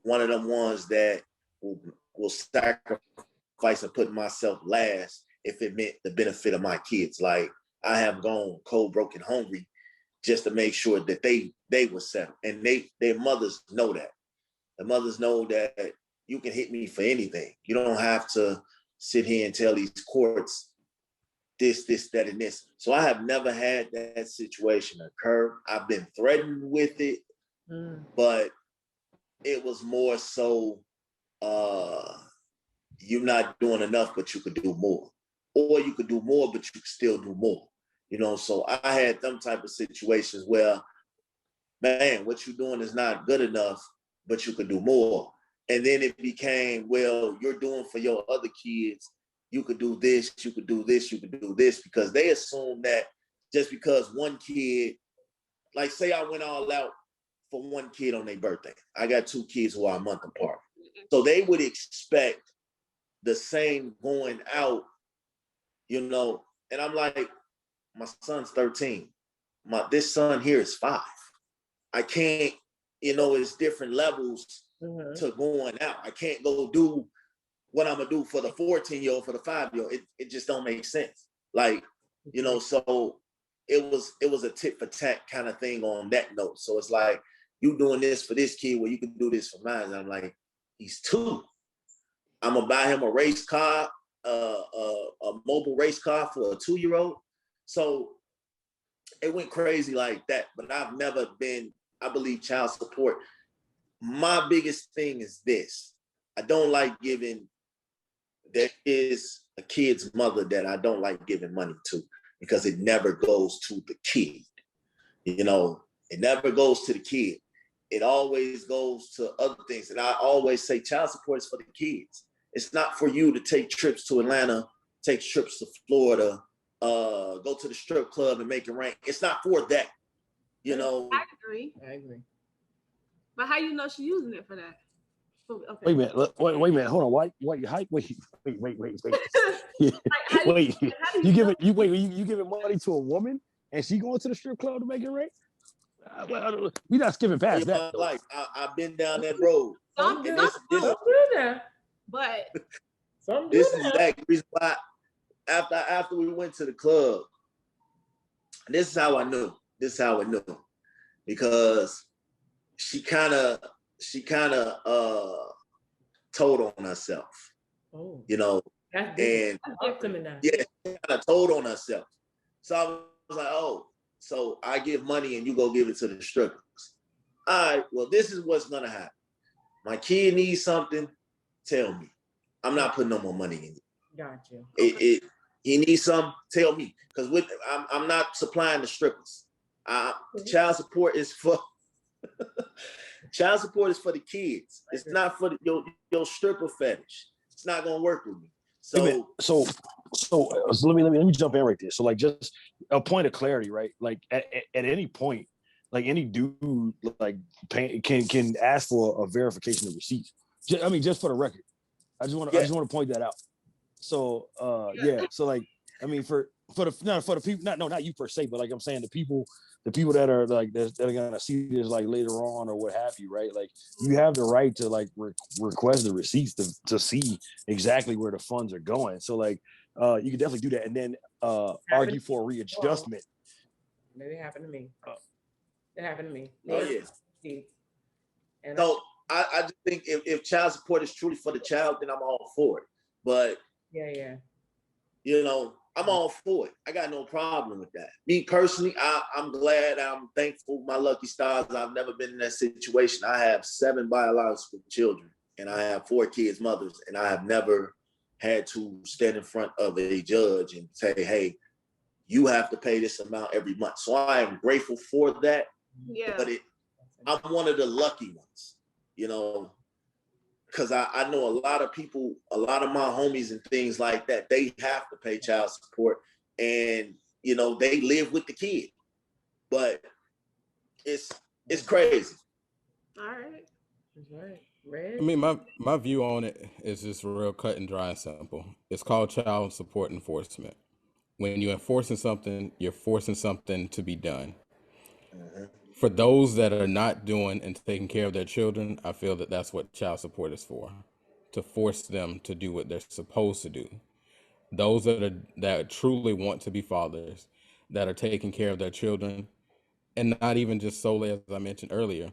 one of them ones that will sacrifice and put myself last if it meant the benefit of my kids. Like, I have gone cold, broken, hungry just to make sure that they were settled. And their mothers know that. The mothers know that you can hit me for anything. You don't have to sit here and tell these courts this, that, and this. So I have never had that situation occur. I've been threatened with it, but it was more so, you're not doing enough, but you could do more. Or you could do more, but you could still do more. So I had them type of situations where, man, what you're doing is not good enough, but you could do more. And then it became, well, you're doing for your other kids, you could do this, you could do this, you could do this, because they assume that just because one kid, like say I went all out for one kid on their birthday. I got 2 kids who are a month apart. So they would expect the same going out, and I'm like, my son's 13. This son here is 5. I can't, it's different levels to going out. I can't go do what I'm gonna do for the 14-year-old, for the 5-year-old. It just don't make sense. Like, so it was a tit for tat kind of thing on that note. So it's like, you doing this for this kid, well, you can do this for mine. And I'm like, he's 2. I'm gonna buy him a race car, a mobile race car for a 2-year-old. So it went crazy like that. But I've never been, I believe, child support. My biggest thing is this. I don't like giving, there is a kid's mother that I don't like giving money to, because it never goes to the kid. It never goes to the kid. It always goes to other things. And I always say child support is for the kids. It's not for you to take trips to Atlanta, take trips to Florida, go to the strip club and make it rain. It's not for that. I agree. I agree. But how you know she's using it for that? Okay. Wait a minute. Wait a minute. Hold on. Wait. Wait. Wait. You give it. You giving money to a woman, and she going to the strip club to make it right? We not skipping past that. Like I've been down that road. Some And do. But this is exactly the reason why after we went to the club, this is how I knew. Because she kind of told on herself. Oh. You know, That's and yeah, she kind of told on herself. So I was like, oh, so I give money and you go give it to the strippers. All right, well, this is what's gonna happen. My kid needs something, tell me. I'm not putting no more money in it. Gotcha. He needs something, tell me. Because I'm not supplying the strippers. Child support is for the kids. It's not for your stripper fetish. It's not gonna work with me. So let me jump in right there. So like just a point of clarity, right? Like at any point, like any dude like can ask for a verification of receipts. Just for the record, I just want to point that out. So yeah, so like I mean for the people, not you per se, but like I'm saying the people that are like that are gonna see this like later on or what have you, right? Like you have the right to like request the receipts to see exactly where the funds are going. So like you can definitely do that and then argue for a readjustment. Maybe it happened to me. It happened to me. Oh yeah. And so I just think if child support is truly for the child, then I'm all for it. But yeah. You know, I'm all for it. I got no problem with that. Me personally, I'm glad, I'm thankful, my lucky stars. I've never been in that situation. I have 7 biological children and I have 4 kids' mothers, and I have never had to stand in front of a judge and say, hey, you have to pay this amount every month. So I am grateful for that. Yeah. But I'm one of the lucky ones, you know, because I know a lot of people, a lot of my homies and things like that, they have to pay child support and, you know, they live with the kid. But it's crazy. All right. That's right. Red? I mean, my view on it is just real cut and dry and simple. It's called child support enforcement. When you're enforcing something, you're forcing something to be done. Mm-hmm. For those that are not doing and taking care of their children, I feel that that's what child support is for, to force them to do what they're supposed to do. Those that truly want to be fathers, that are taking care of their children, and not even just solely, as I mentioned earlier,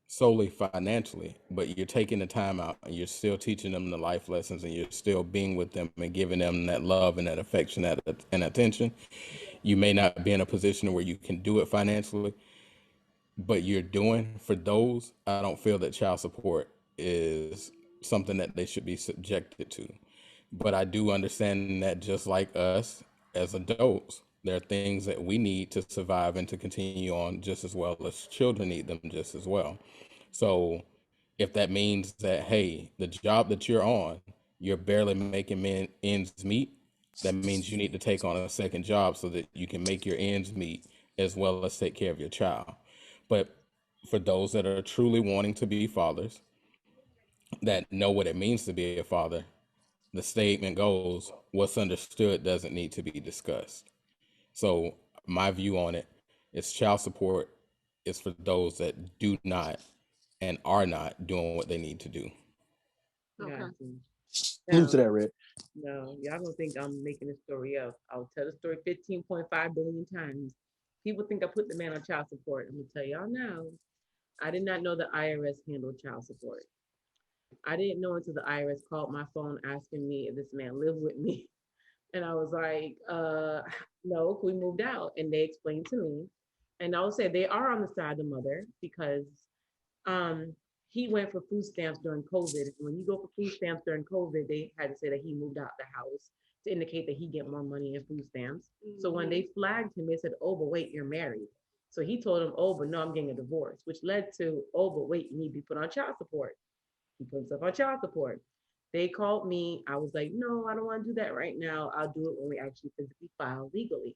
solely financially, but you're taking the time out and you're still teaching them the life lessons and you're still being with them and giving them that love and that affection and attention. You may not be in a position where you can do it financially, but you're doing for those. I don't feel that child support is something that they should be subjected to. But I do understand that just like us as adults, there are things that we need to survive and to continue on just as well as children need them just as well. So if that means that, hey, the job that you're on, you're barely making ends meet, that means you need to take on a second job so that you can make your ends meet as well as take care of your child. But for those that are truly wanting to be fathers, that know what it means to be a father, the statement goes, what's understood doesn't need to be discussed. So my view on it is child support is for those that do not and are not doing what they need to do. Okay. Salute to that, Red. No, y'all don't think I'm making this story up. I'll tell the story 15.5 billion times. People think I put the man on child support. I'm gonna tell y'all now. I did not know the IRS handled child support. I didn't know until the IRS called my phone asking me if this man lived with me. And I was like, no, we moved out. And they explained to me. And I will say they are on the side of the mother because he went for food stamps during COVID. And when you go for food stamps during COVID, they had to say that he moved out the house to indicate that he get more money in food stamps. Mm-hmm. So when they flagged him, they said, oh, but wait, you're married. So he told them, oh, but no, I'm getting a divorce, which led to, oh, but wait, you need to be put on child support. He put himself on child support. They called me. I was like, no, I don't want to do that right now. I'll do it when we actually physically file legally.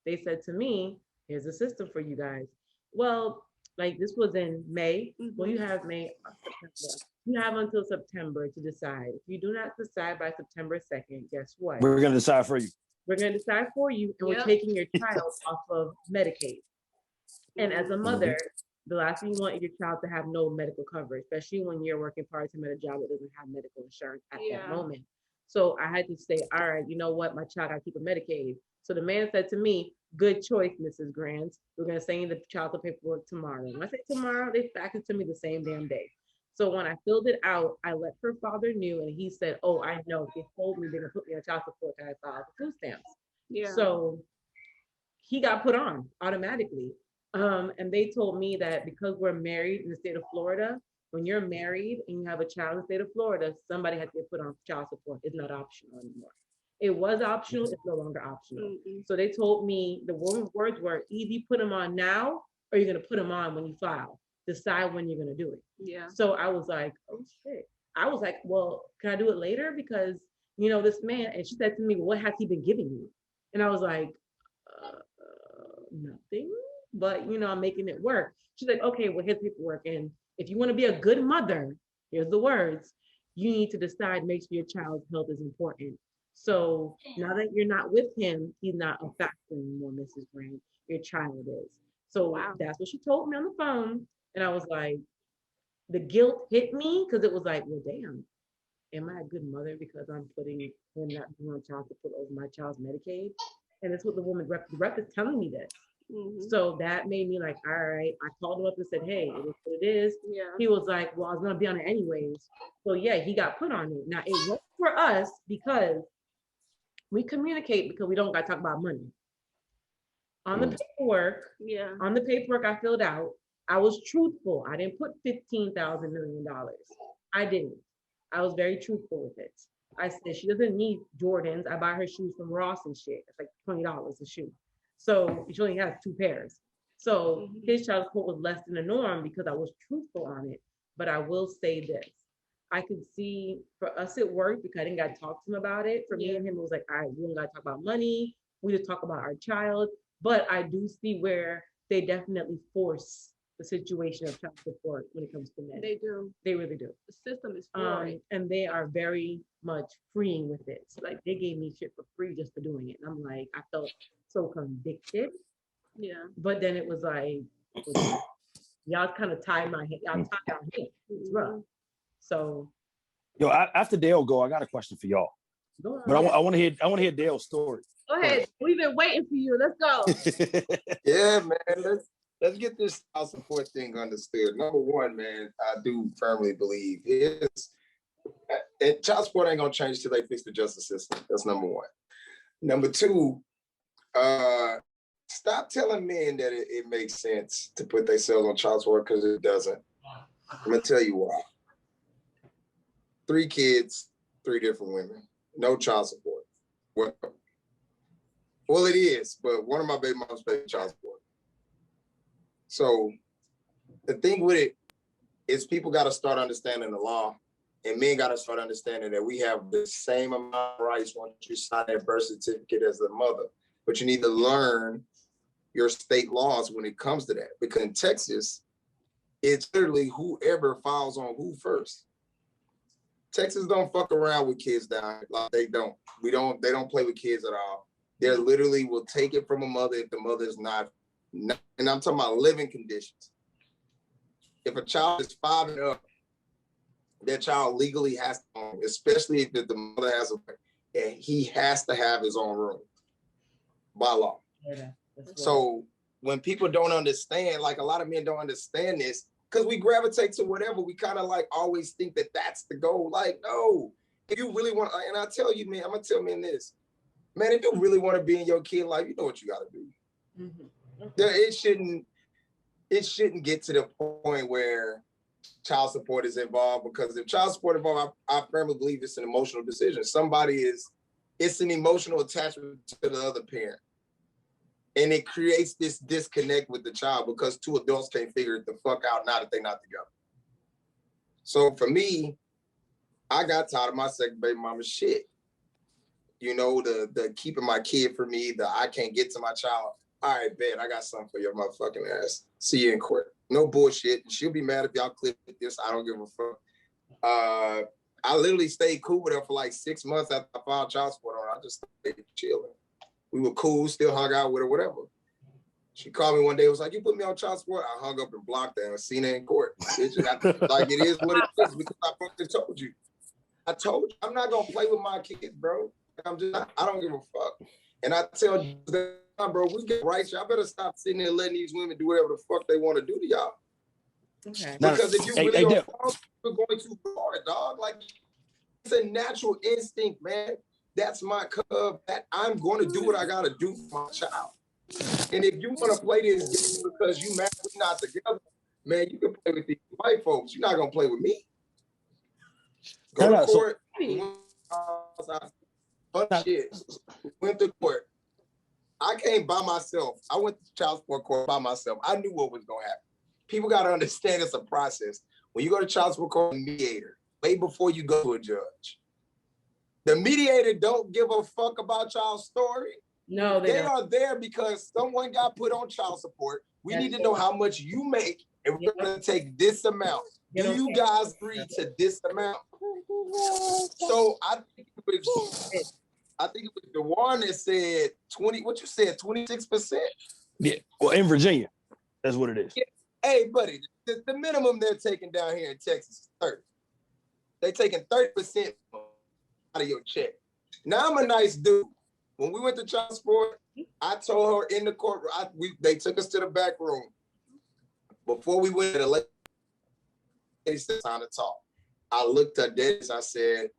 They said to me, here's a system for you guys. Well, like this was in May. Mm-hmm. Well, you have May, September, You have until September to decide. If you do not decide by September 2nd, guess what? We're gonna decide for you. We're going to decide for you, and we're taking your child off of Medicaid. And as a mother, the last thing you want is your child to have no medical coverage, especially when you're working part-time at a job that doesn't have medical insurance at that moment. So I had to say, all right, you know what? My child got to keep a Medicaid. So the man said to me, good choice, Mrs. Grant. We're going to send you the child's paperwork tomorrow. When I say tomorrow, they faxed it to me the same damn day. So when I filled it out, I let her father knew, and he said, oh, I know. They told me they're going to put me on child support because I filed for food stamps. Yeah. So he got put on automatically. And they told me that because we're married in the state of Florida, when you're married and you have a child in the state of Florida, somebody has to get put on child support. It's not optional anymore. It was optional, it's no longer optional. So they told me, the woman's words were, either you put them on now or you're gonna put them on when you file. Decide when you're gonna do it. Yeah. So I was like, oh shit. I was like, well, can I do it later? Because, you know, this man, and she said to me, what has he been giving you? And I was like, nothing, but you know, I'm making it work. She's like, okay, well, here's paperwork. And if you want to be a good mother, here's the words, you need to decide, make sure your child's health is important. So now that you're not with him, he's not a factor anymore, Mrs. Grant. Your child is. So that's what she told me on the phone. And I was like, the guilt hit me because it was like, well, damn, am I a good mother because I'm putting him not being on child support over my child's Medicaid? And that's what the woman rep is telling me this. So that made me like, all right. I called him up and said, hey, it is what it is. Yeah. He was like, well, I was gonna be on it anyways. So yeah, he got put on it. Now it worked for us because we communicate, because we don't gotta talk about money. On the paperwork I filled out, I was truthful. I didn't put $15,000 million. I didn't. I was very truthful with it. I said she doesn't need Jordans. I buy her shoes from Ross and shit. It's like $20 a shoe. So she only has 2 pairs. So his child support was less than the norm because I was truthful on it. But I will say this. I could see for us it worked because I didn't got to talk to him about it. For me and him, it was like, all right, we don't got to talk about money. We just talk about our child. But I do see where they definitely force the situation of child support when it comes to men. They do. They really do. The system is free. And they are very much freeing with it. So like they gave me shit for free just for doing it. And I'm like, I felt so convicted. Yeah. But then it was like, y'all kind of tied my head. Y'all tied down here. It's rough. So. Yo, after Dale go, I got a question for y'all. Go on. But I want to hear Dale's story. Go ahead. We've been waiting for you. Let's go. Yeah, man. Let's get this child support thing understood. Number one, man, I do firmly believe child support ain't gonna change till they fix the justice system. That's number one. Number two, stop telling men that it makes sense to put themselves on child support, because it doesn't. I'm gonna tell you why. 3 kids, 3 different women, no child support. Well, it is, but one of my baby moms paid child support. So the thing with it is people got to start understanding the law, and men got to start understanding that we have the same amount of rights once you sign that birth certificate as the mother. But you need to learn your state laws when it comes to that. Because in Texas, it's literally whoever files on who first. Texas don't fuck around with kids down. Like they don't. They don't play with kids at all. They literally will take it from a mother if the mother is not, and I'm talking about living conditions. If a child is 5 and up, that child legally has to, especially if the mother has and he has to have his own room by law. Yeah, so when people don't understand, like a lot of men don't understand this, because we gravitate to whatever, we kind of like always think that that's the goal. Like, no, if you really want, and I tell you, man, I'm gonna tell men this, man, if you really want to be in your kid life, you know what you got to do. It shouldn't get to the point where child support is involved, because if child support is involved, I firmly believe it's an emotional decision. It's an emotional attachment to the other parent. And it creates this disconnect with the child because 2 adults can't figure it the fuck out now that they're not together. So for me, I got tired of my second baby mama shit. You know, the keeping my kid for me, I can't get to my child. All right, bet, I got something for your motherfucking ass. See you in court. No bullshit. She'll be mad if y'all clip this. I don't give a fuck. I literally stayed cool with her for like 6 months after I filed child support on her. I just stayed chilling. We were cool, still hung out with her, whatever. She called me one day, was like, you put me on child support? I hung up and blocked her and seen her in court. Like, it is what it is because I fucking told you. I told you, I'm not going to play with my kids, bro. I don't give a fuck. And I tell you, bro, we get rights. Y'all better stop sitting there letting these women do whatever the fuck they want to do to y'all. Okay. Because if you really are wrong, you're going too far, dog. Like, it's a natural instinct, man. That's my cub. That I'm going to do what I got to do for my child. And if you want to play this game because you mad we're not together, man, you can play with these white folks. You're not going to play with me. Go to court. Went to court. I came by myself. I went to child support court by myself. I knew what was going to happen. People got to understand it's a process. When you go to child support court, mediator, way before you go to a judge. The mediator don't give a fuck about y'all's story. No, they are there because someone got put on child support. We need to know how much you make, and we're going to take this amount. Do you guys agree to this amount? So I think it was the one that said 20. What you said, 26%? Yeah. Well, in Virginia, that's what it is. Yeah. Hey, buddy, the minimum they're taking down here in Texas is 30. They're taking 30% out of your check. Now I'm a nice dude. When we went to child support, I told her in the court, they took us to the back room. Before we went to the lady said time to talk. I looked at this, I said,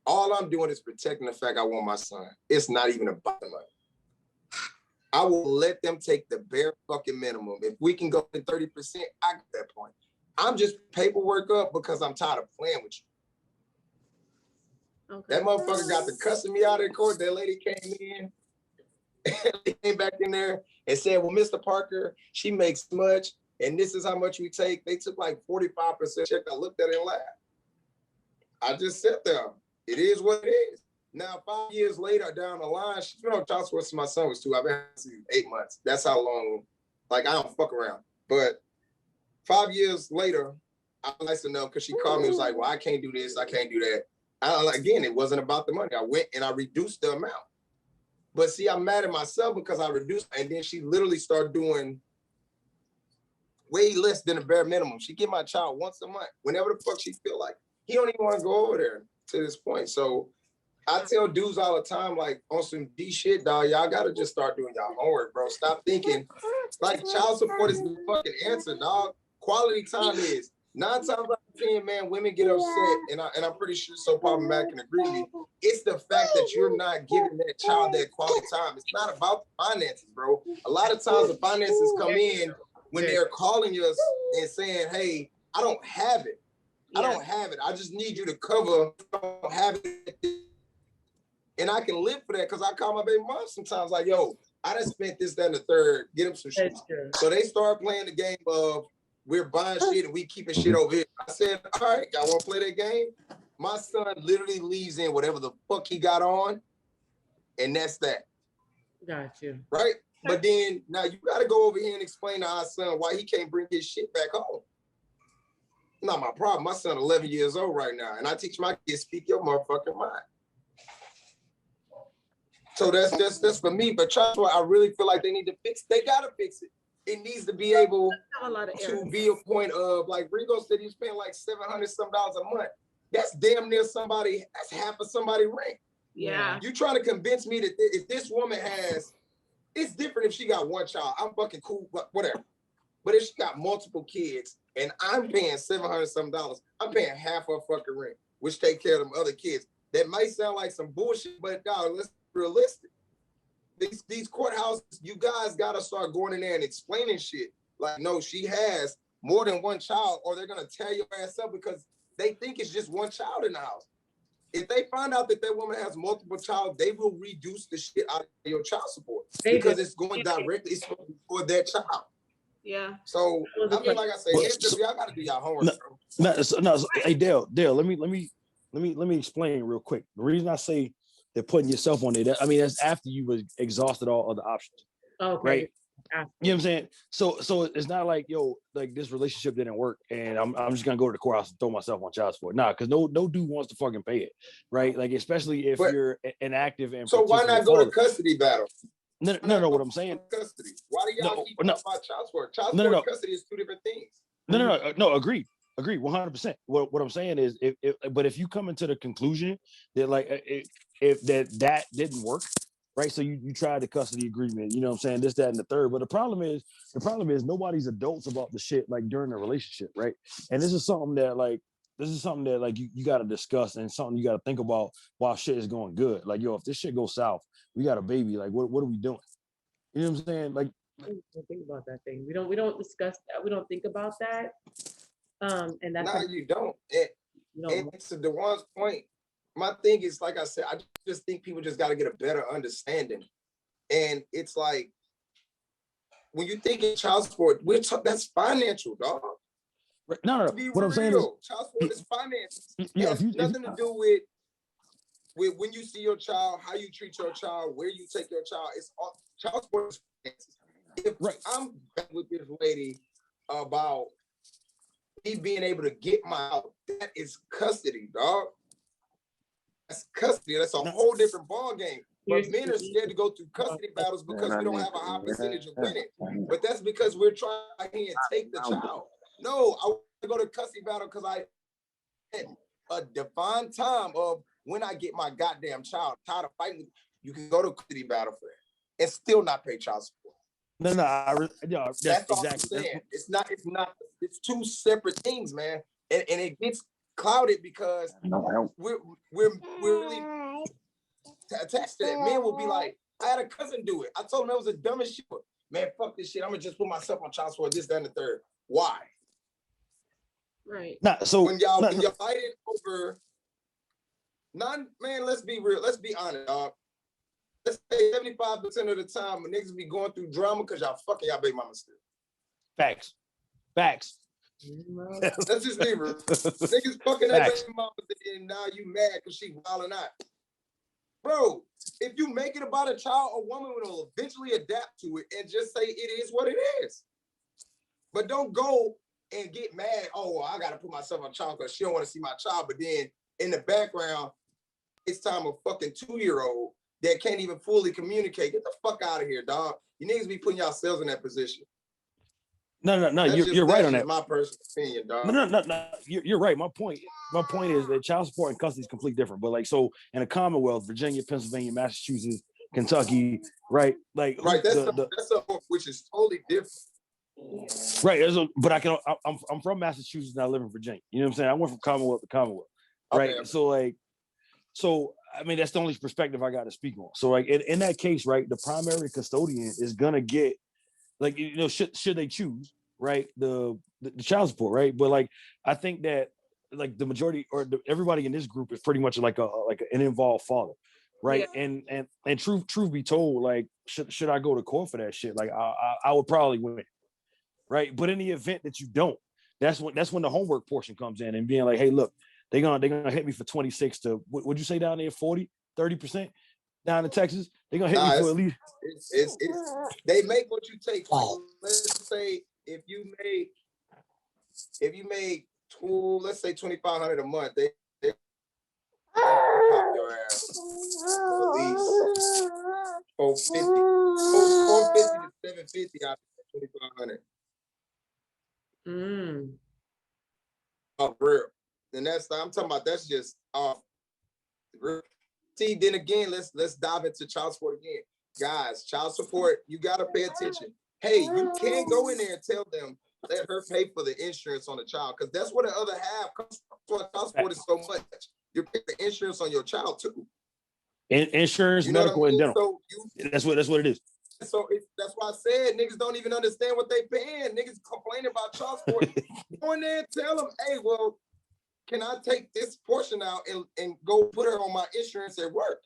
all I'm doing is protecting the fact I want my son. It's not even about the money. I will let them take the bare fucking minimum. If we can go to 30%, I get that point. I'm just paperwork up because I'm tired of playing with you. Okay. That motherfucker got the cussing me out in court. That lady came in, came back in there and said, well, Mr. Parker, she makes much, and this is how much we take. They took like 45% check. I looked at it and laughed. I just sat there. It is what it is. Now, 5 years later down the line, she's been on child support since my son was 2. I've been on 8 months. That's how long, like, I don't fuck around. But 5 years later, I was nice enough because she called me and was like, well, I can't do this. I can't do that. Again, it wasn't about the money. I went and I reduced the amount. But see, I'm mad at myself because I reduced, and then she literally started doing way less than the bare minimum. She get my child once a month, whenever the fuck she feel like. He don't even want to go over there to this point. So I tell dudes all the time, like, on some D shit, dog, y'all got to just start doing y'all homework, bro. Stop thinking, like, child support is the fucking answer, dog. Quality time is. 9 times out of 10, man, women get upset, and I'm pretty sure so Papa Mac can agree with me. It's the fact that you're not giving that child that quality time. It's not about the finances, bro. A lot of times the finances come in when they're calling us and saying, hey, I don't have it. I don't have it. I just need you to cover. I don't have it. And I can live for that because I call my baby mom sometimes like, yo, I done spent this, that, and the third. Get them some shit. So they start playing the game of we're buying shit and we keeping shit over here. I said, all right, y'all want to play that game? My son literally leaves in whatever the fuck he got on, and that's that. Got you. Right? But then, now you got to go over here and explain to our son why he can't bring his shit back home. Not my problem. My son 11 years old right now, and I teach my kids, speak your motherfucking mind. So that's for me. But trust me, I really feel like they need to fix. They gotta fix it. It needs to be able to be a point of, like Rigo said, he's paying like $700 some a month. That's damn near somebody. That's half of somebody's rent. Yeah. You trying to convince me that if this woman has, it's different if she got one child. I'm fucking cool, but whatever. But if she got multiple kids and I'm paying $700 some, I'm paying half her fucking rent, which take care of them other kids. That might sound like some bullshit, but dog, let's be realistic. These courthouses, you guys gotta start going in there and explaining shit. Like, no, she has more than one child, or they're gonna tear your ass up because they think it's just one child in the house. If they find out that that woman has multiple child, they will reduce the shit out of your child support because it's going directly for that child. Yeah. So I mean, like I say, y'all gotta do y'all homework. No, hey Dale, let me explain real quick. The reason I say they're putting yourself on there, I mean, that's after you exhausted all other options. Okay. Right? You know what I'm saying? So it's not like, yo, like this relationship didn't work and I'm just gonna go to the courthouse and throw myself on child support. Nah, because no dude wants to fucking pay it, right? Like especially if you're inactive and so why not go to custody battle? No, what I'm saying. Custody. Why do y'all keep talking about child support? Child support and custody is two different things. No, agreed, 100%. What I'm saying is, if you come into the conclusion that like if that didn't work, right? So you tried the custody agreement, you know what I'm saying, this, that, and the third. But the problem is nobody's adults about the shit like during the relationship, right? And this is something that you got to discuss and something you got to think about while shit is going good. Like, yo, if this shit goes south, we got a baby. Like, what are we doing? You know what I'm saying? Like, don't think about that thing. We don't discuss that. We don't think about that. And that's you don't. And to DeJuan's point, my thing is, like I said, I just think people just got to get a better understanding. And it's like, when you think in child support, that's financial, dog. No. What I'm saying is, child support is finances. It has nothing to do with when you see your child, how you treat your child, where you take your child. It's all child support is finances. If I'm with this lady about me being able to get my out, that is custody, dog. That's custody. That's a whole different ball game. But men are scared to go through custody battles because we don't have a high percentage of winning. But that's because we're trying to take the child. No, I want to go to custody battle because I had a defined time of when I get my goddamn child. Tired of fighting. You can go to custody battle for that and still not pay child support. No, that's all I'm saying. It's not. It's two separate things, man. And it gets clouded because we're really attached to that. Men will be like, I had a cousin do it. I told him that was the dumbest shit. Man, fuck this shit. I'm gonna just put myself on child support, this, that, and the third. Why? Right. When y'all fighting over man, let's be real. Let's be honest, dog. Let's say 75% of the time when niggas be going through drama because y'all fucking y'all baby mama still. Facts. Let's just be real. Niggas fucking that baby mama and now you mad because she wilding out. Bro, if you make it about a child, a woman will eventually adapt to it and just say it is what it is. But don't go and get mad, oh, well, I got to put myself on child because she don't want to see my child. But then in the background, it's time a fucking 2-year-old that can't even fully communicate. Get the fuck out of here, dog. You niggas be putting yourselves in that position. No. You're right on that. My personal opinion, dog. No. You're right. My point is that child support and custody is completely different. But like, so in a Commonwealth, Virginia, Pennsylvania, Massachusetts, Kentucky, right? Like, right. That's which is totally different. Right. I'm from Massachusetts and I live in Virginia. You know what I'm saying? I went from Commonwealth to Commonwealth. Right. Okay. So I mean, that's the only perspective I got to speak on. So like in that case, right, the primary custodian is gonna get, like, you know, should they choose, right, the child support, right? But like, I think that like the majority or everybody in this group is pretty much like an involved father, right? Yeah. And truth be told, like, should I go to court for that shit? Like, I would probably win, right? But in the event that you don't, that's when the homework portion comes in and being like, hey, look, they're gonna hit me for 26 to would you say down there 40-30% down in Texas? They're gonna hit me for at least. It's they make what you take. Let's say if you make let's say $2,500 a month, they pop your ass at least 450 to 750 out of 2,500. Oh, real. And I'm talking about that's just off. See, then again, let's dive into child support again. Guys, child support, you gotta pay attention. Hey, you can't go in there and tell them, let her pay for the insurance on the child, because that's what the other half comes from. Child support is so much. You're paying the insurance on your child too. Insurance, medical, and dental. So that's what it is. So that's why I said niggas don't even understand what they paying. Niggas complaining about child support. Go in there and tell them, hey, well, can I take this portion out and go put her on my insurance at work?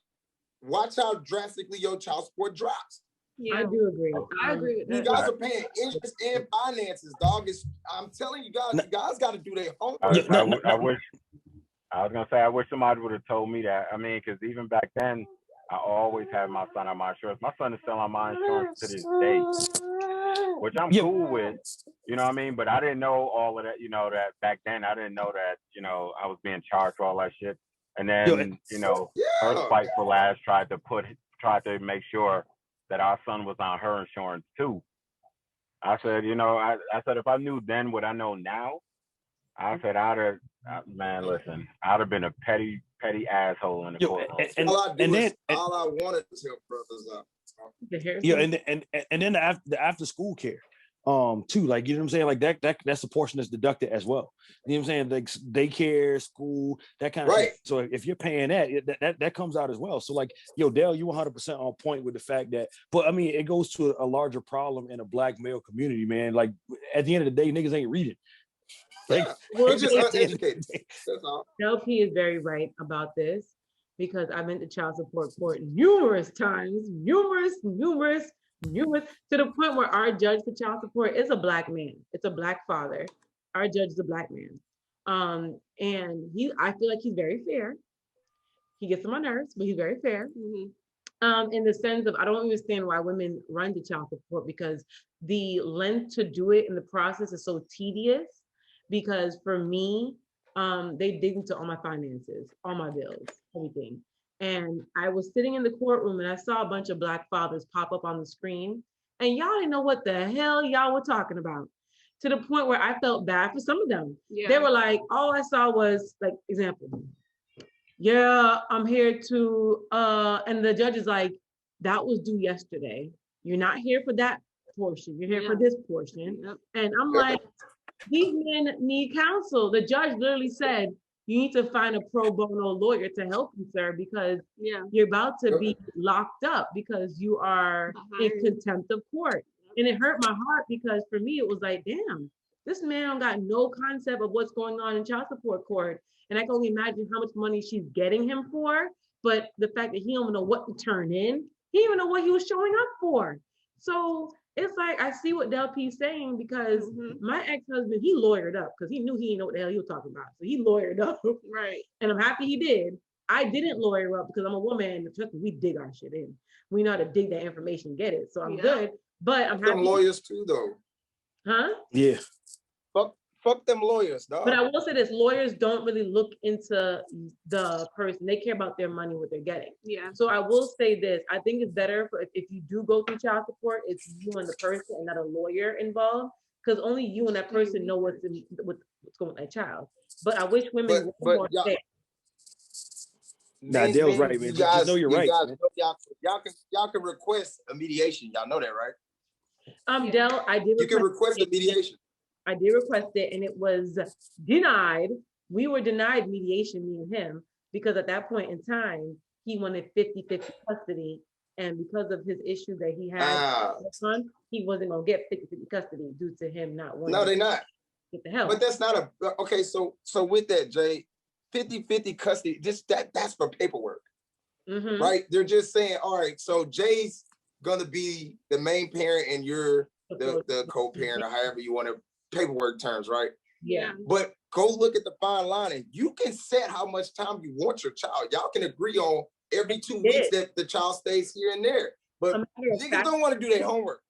Watch how drastically your child support drops. Yeah, I do agree. I agree with that. You guys are paying interest and finances, dog. I'm telling you guys, you guys got to do their homework. I wish somebody would have told me that. I mean, because even back then, I always have my son on my insurance. My son is still on my insurance to this day, which I'm cool with. You know what I mean? But I didn't know all of that. You know that back then I didn't know that. You know I was being charged for all that shit. And then you know her spiteful ass tried to make sure that our son was on her insurance too. I said, you know, I said if I knew then what I know now, I said I'd have, man, listen, I'd have been a petty asshole in the courtroom. All I wanted to tell brothers up. And then the after school care, too, like, you know what I'm saying, like that's a portion that's deducted as well. You know what I'm saying, like daycare, school, that kind of thing. So if you're paying that comes out as well. So like, yo, Dale, you 100% on point with the fact that, but I mean, it goes to a larger problem in a Black male community, man. Like at the end of the day, niggas ain't reading. Like, we're just uneducated. That's all. LP is very right about this, because I've been to child support court numerous times, numerous, to the point where our judge for child support is a Black man. It's a Black father. Our judge is a Black man. And I feel like he's very fair. He gets on my nerves, but he's very fair. In the sense of, I don't understand why women run to child support, because the length to do it in the process is so tedious. Because for me, they dig into all my finances, all my bills, everything. And I was sitting in the courtroom and I saw a bunch of Black fathers pop up on the screen, and y'all didn't know what the hell y'all were talking about, to the point where I felt bad for some of them. They were like, all I saw was, like, example, I'm here to, and the judge is like, that was due yesterday. You're not here for that portion. You're here for this portion. And I'm like, these men need counsel. The judge literally said, you need to find a pro bono lawyer to help you, sir, because you're about to be locked up because you are in contempt of court. And it hurt my heart, because for me, it was like, damn, this man got no concept of what's going on in child support court. And I can only imagine how much money she's getting him for. But the fact that he don't know what to turn in, he didn't even know what he was showing up for. So it's like, I see what Del P's saying, because my ex-husband, he lawyered up because he knew he didn't know what the hell he was talking about. So he lawyered up. Right. And I'm happy he did. I didn't lawyer up because I'm a woman, and we dig our shit in. We know how to dig that information, get it. So I'm good. But I'm happy. Some lawyers too, though. Huh? Yeah. Fuck them lawyers, dog. But I will say this, lawyers don't really look into the person. They care about their money, what they're getting. Yeah. So I will say this, I think it's better if you do go through child support, it's you and the person and not a lawyer involved, because only you and that person know what's going with that child. But I wish women were more fair. Nah, Dale's right, man. Just know you're right. Y'all can request a mediation. Y'all know that, right? Dale, I did. You can request a mediation. I did request it, and it was denied. We were denied mediation, me and him, because at that point in time, he wanted 50-50 custody. And because of his issue that he had with his son, he wasn't going to get 50-50 custody due to him not wanting. No, they're not. Get the help. But that's not okay. So with that, Jay, 50-50 custody, that's for paperwork, right? They're just saying, all right, so Jay's going to be the main parent and you're the co-parent, or however you want to paperwork terms, right? Yeah. But go look at the fine line, and you can set how much time you want your child. Y'all can agree on every 2 weeks that the child stays here and there. But niggas don't want to do their homework.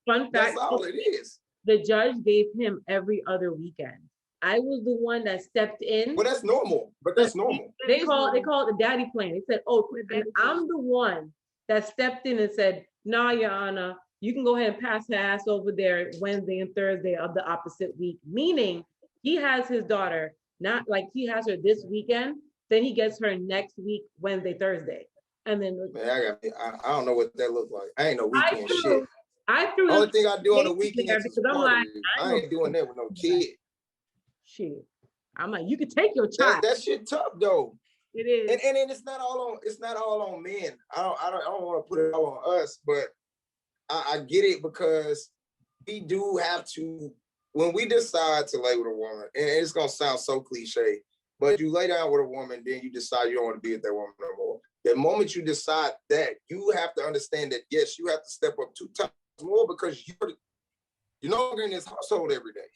Fun fact, that's all it is. The judge gave him every other weekend. I was the one that stepped in. Well, that's normal. But that's normal. They call it the daddy plan. They said, and I'm the one that stepped in and said, nah, Your Honor, you can go ahead and pass her ass over there Wednesday and Thursday of the opposite week. Meaning he has his daughter, not like he has her this weekend, then he gets her next week, Wednesday, Thursday. And then man, I don't know what that looked like. I ain't no weekend shit. I threw the only thing I do on the weekend because I'm like, I ain't doing that with no kid. Shit. I'm like, you can take your child. That shit tough though. It is. And it's not all on men. I don't want to put it all on us, but I get it, because we do have to, when we decide to lay with a woman, and it's gonna sound so cliche, but you lay down with a woman, then you decide you don't want to be with that woman no more. The moment you decide that, you have to understand that, yes, you have to step up 2 times more, because you're no longer in this household every day.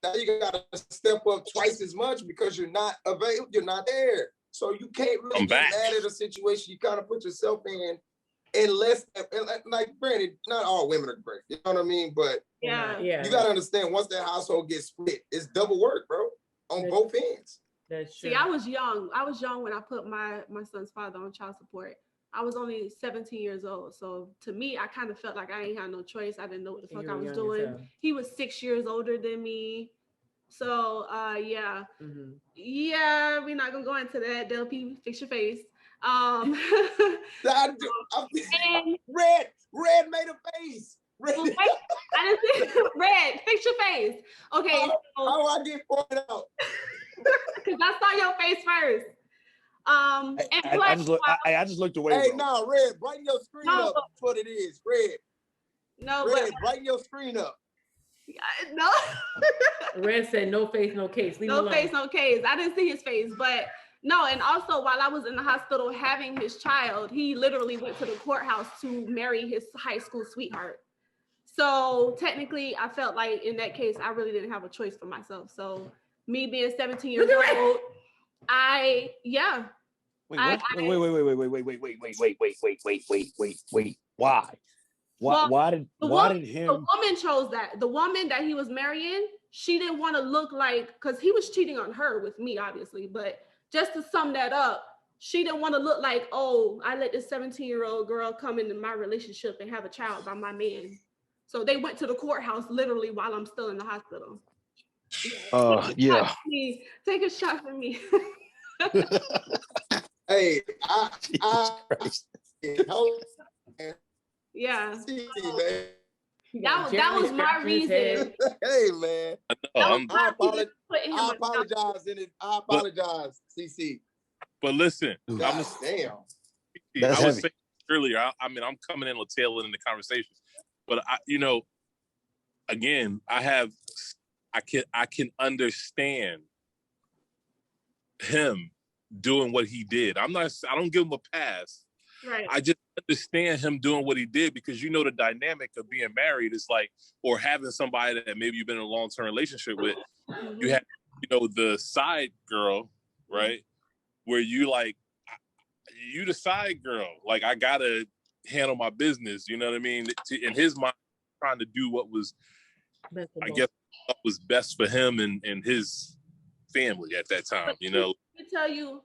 Now you gotta step up twice as much because you're not available, you're not there. So you can't really get mad at a situation you kind of put yourself in, unless, like, granted, not all women are great. You know what I mean? But Yeah. You got to understand, once that household gets split, it's double work, bro, on both ends. That's true. See, I was young. I was young when I put my son's father on child support. I was only 17 years old. So to me, I kind of felt like I ain't had no choice. I didn't know what the fuck I was doing. He was 6 years older than me. So yeah. Mm-hmm. Yeah, we're not gonna go into that. Delpy, fix your face. And Red made a face. Red. I didn't see Red, fix your face. Okay. How do I get pointed out? Because I saw your face first. I just looked away. Hey, bro. no, Red, brighten your screen up. That's what it is, Red. No, Red, brighten your screen up. No. Red said no face, no case. Leave no face, no case. I didn't see his face, but no. And also, while I was in the hospital having his child, he literally went to the courthouse to marry his high school sweetheart. So technically, I felt like in that case, I really didn't have a choice for myself. So me being 17 years old, Wait. Why? Why did him? The woman chose that. The woman that he was marrying, she didn't want to look like, because he was cheating on her with me, obviously. But just to sum that up, she didn't want to look like, oh, I let this 17-year-old girl come into my relationship and have a child by my man. So they went to the courthouse literally while I'm still in the hospital. Yeah. Take a shot for me. Hey, yeah. Man. That was my reason. Hey, man. I apologize. I apologize, CC. But listen, damn. I was saying earlier, I mean, I'm coming in on the tail end of the conversation, but again, I can understand him doing what he did. I don't give him a pass. Right. I just understand him doing what he did, because the dynamic of being married is like, or having somebody that maybe you've been in a long-term relationship with. Mm-hmm. You have, the side girl, right? Where you the side girl. Like, I gotta handle my business. You know what I mean? In his mind, trying to do what was, I guess, what was best for him and his family at that time. Let me tell you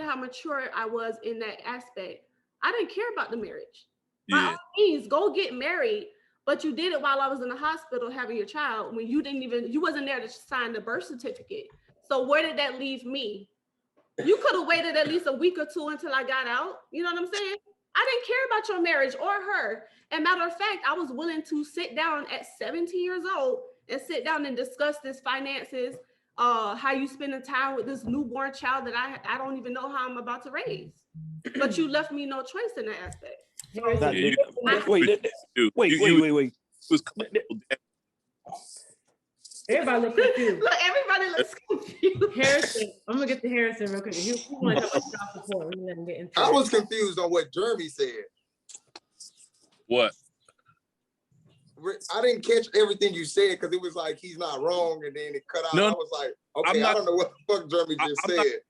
how mature I was in that aspect. I didn't care about the marriage. Yeah. By all means, go get married, but you did it while I was in the hospital having your child, when you wasn't there to sign the birth certificate. So where did that leave me? You could have waited at least a week or two until I got out. You know what I'm saying? I didn't care about your marriage or her. And matter of fact, I was willing to sit down at 17 years old and sit down and discuss this finances, how you spending time with this newborn child that I don't even know how I'm about to raise. But you left me no choice in that aspect. Wait. Everybody looks confused. Look, everybody looks confused. Harrison, I'm gonna get to Harrison real quick. He want to talk about child support. Let him get into I was confused on what Jeremy said. What? I didn't catch everything you said, because it was like he's not wrong, and then it cut out. No, I was like, okay, I don't know what the fuck Jeremy just said.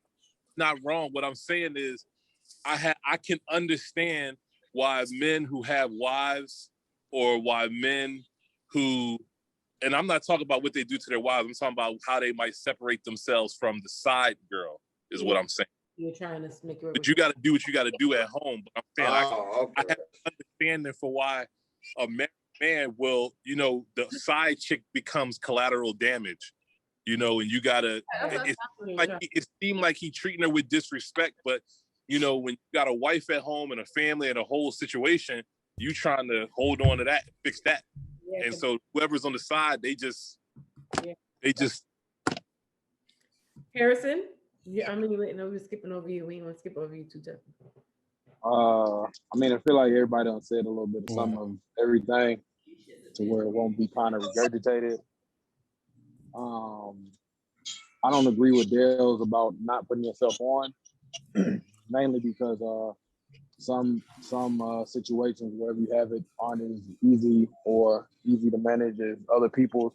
Not wrong. What I'm saying is, I can understand why men who have wives, or why men who, and I'm not talking about what they do to their wives, I'm talking about how they might separate themselves from the side girl, is what I'm saying. You're trying to make it. But you got to do what you got to do at home. But I'm saying I have an understanding for why a man will, the side chick becomes collateral damage, and you gotta. It seemed like he treating her with disrespect, but when you got a wife at home and a family and a whole situation, you trying to hold on to that, fix that. Yeah, and so whoever's on the side, they just. Harrison, I mean, we're skipping over you. We ain't want to skip over you too tough. I mean, I feel like everybody done said a little bit of some of everything, to where it won't be kind of regurgitated. I don't agree with Dale's about not putting yourself on, mainly because some situations, wherever you have it, aren't as easy to manage as other people's.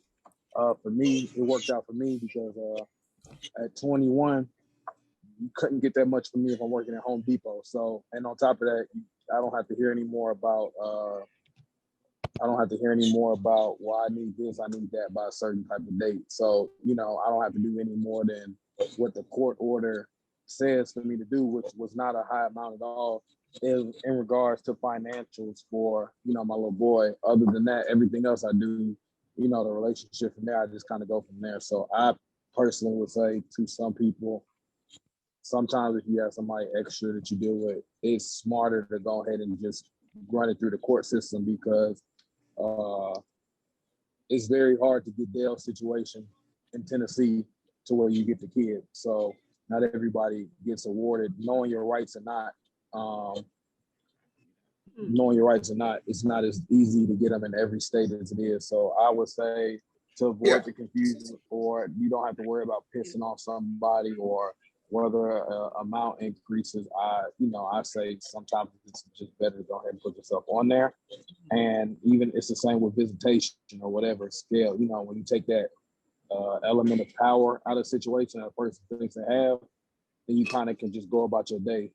For me, it worked out for me because at 21, you couldn't get that much from me if I'm working at Home Depot. So, and on top of that, I don't have to hear any more about why I need this, I need that by a certain type of date. So, you know, I don't have to do any more than what the court order says for me to do, which was not a high amount at all in regards to financials for, you know, my little boy. Other than that, everything else I do, you know, the relationship from there, I just kind of go from there. So I personally would say to some people, sometimes if you have somebody extra that you deal with, it's smarter to go ahead and just run it through the court system, because it's very hard to get Dale's situation in Tennessee to where you get the kid. So not everybody gets awarded. Knowing your rights or not, it's not as easy to get them in every state as it is. So I would say, to avoid the confusion, or you don't have to worry about pissing off somebody or whether amount increases, I say sometimes it's just better to go ahead and put yourself on there. And even it's the same with visitation or whatever scale. You know, when you take that element of power out of the situation that a person thinks they have, then you kind of can just go about your day.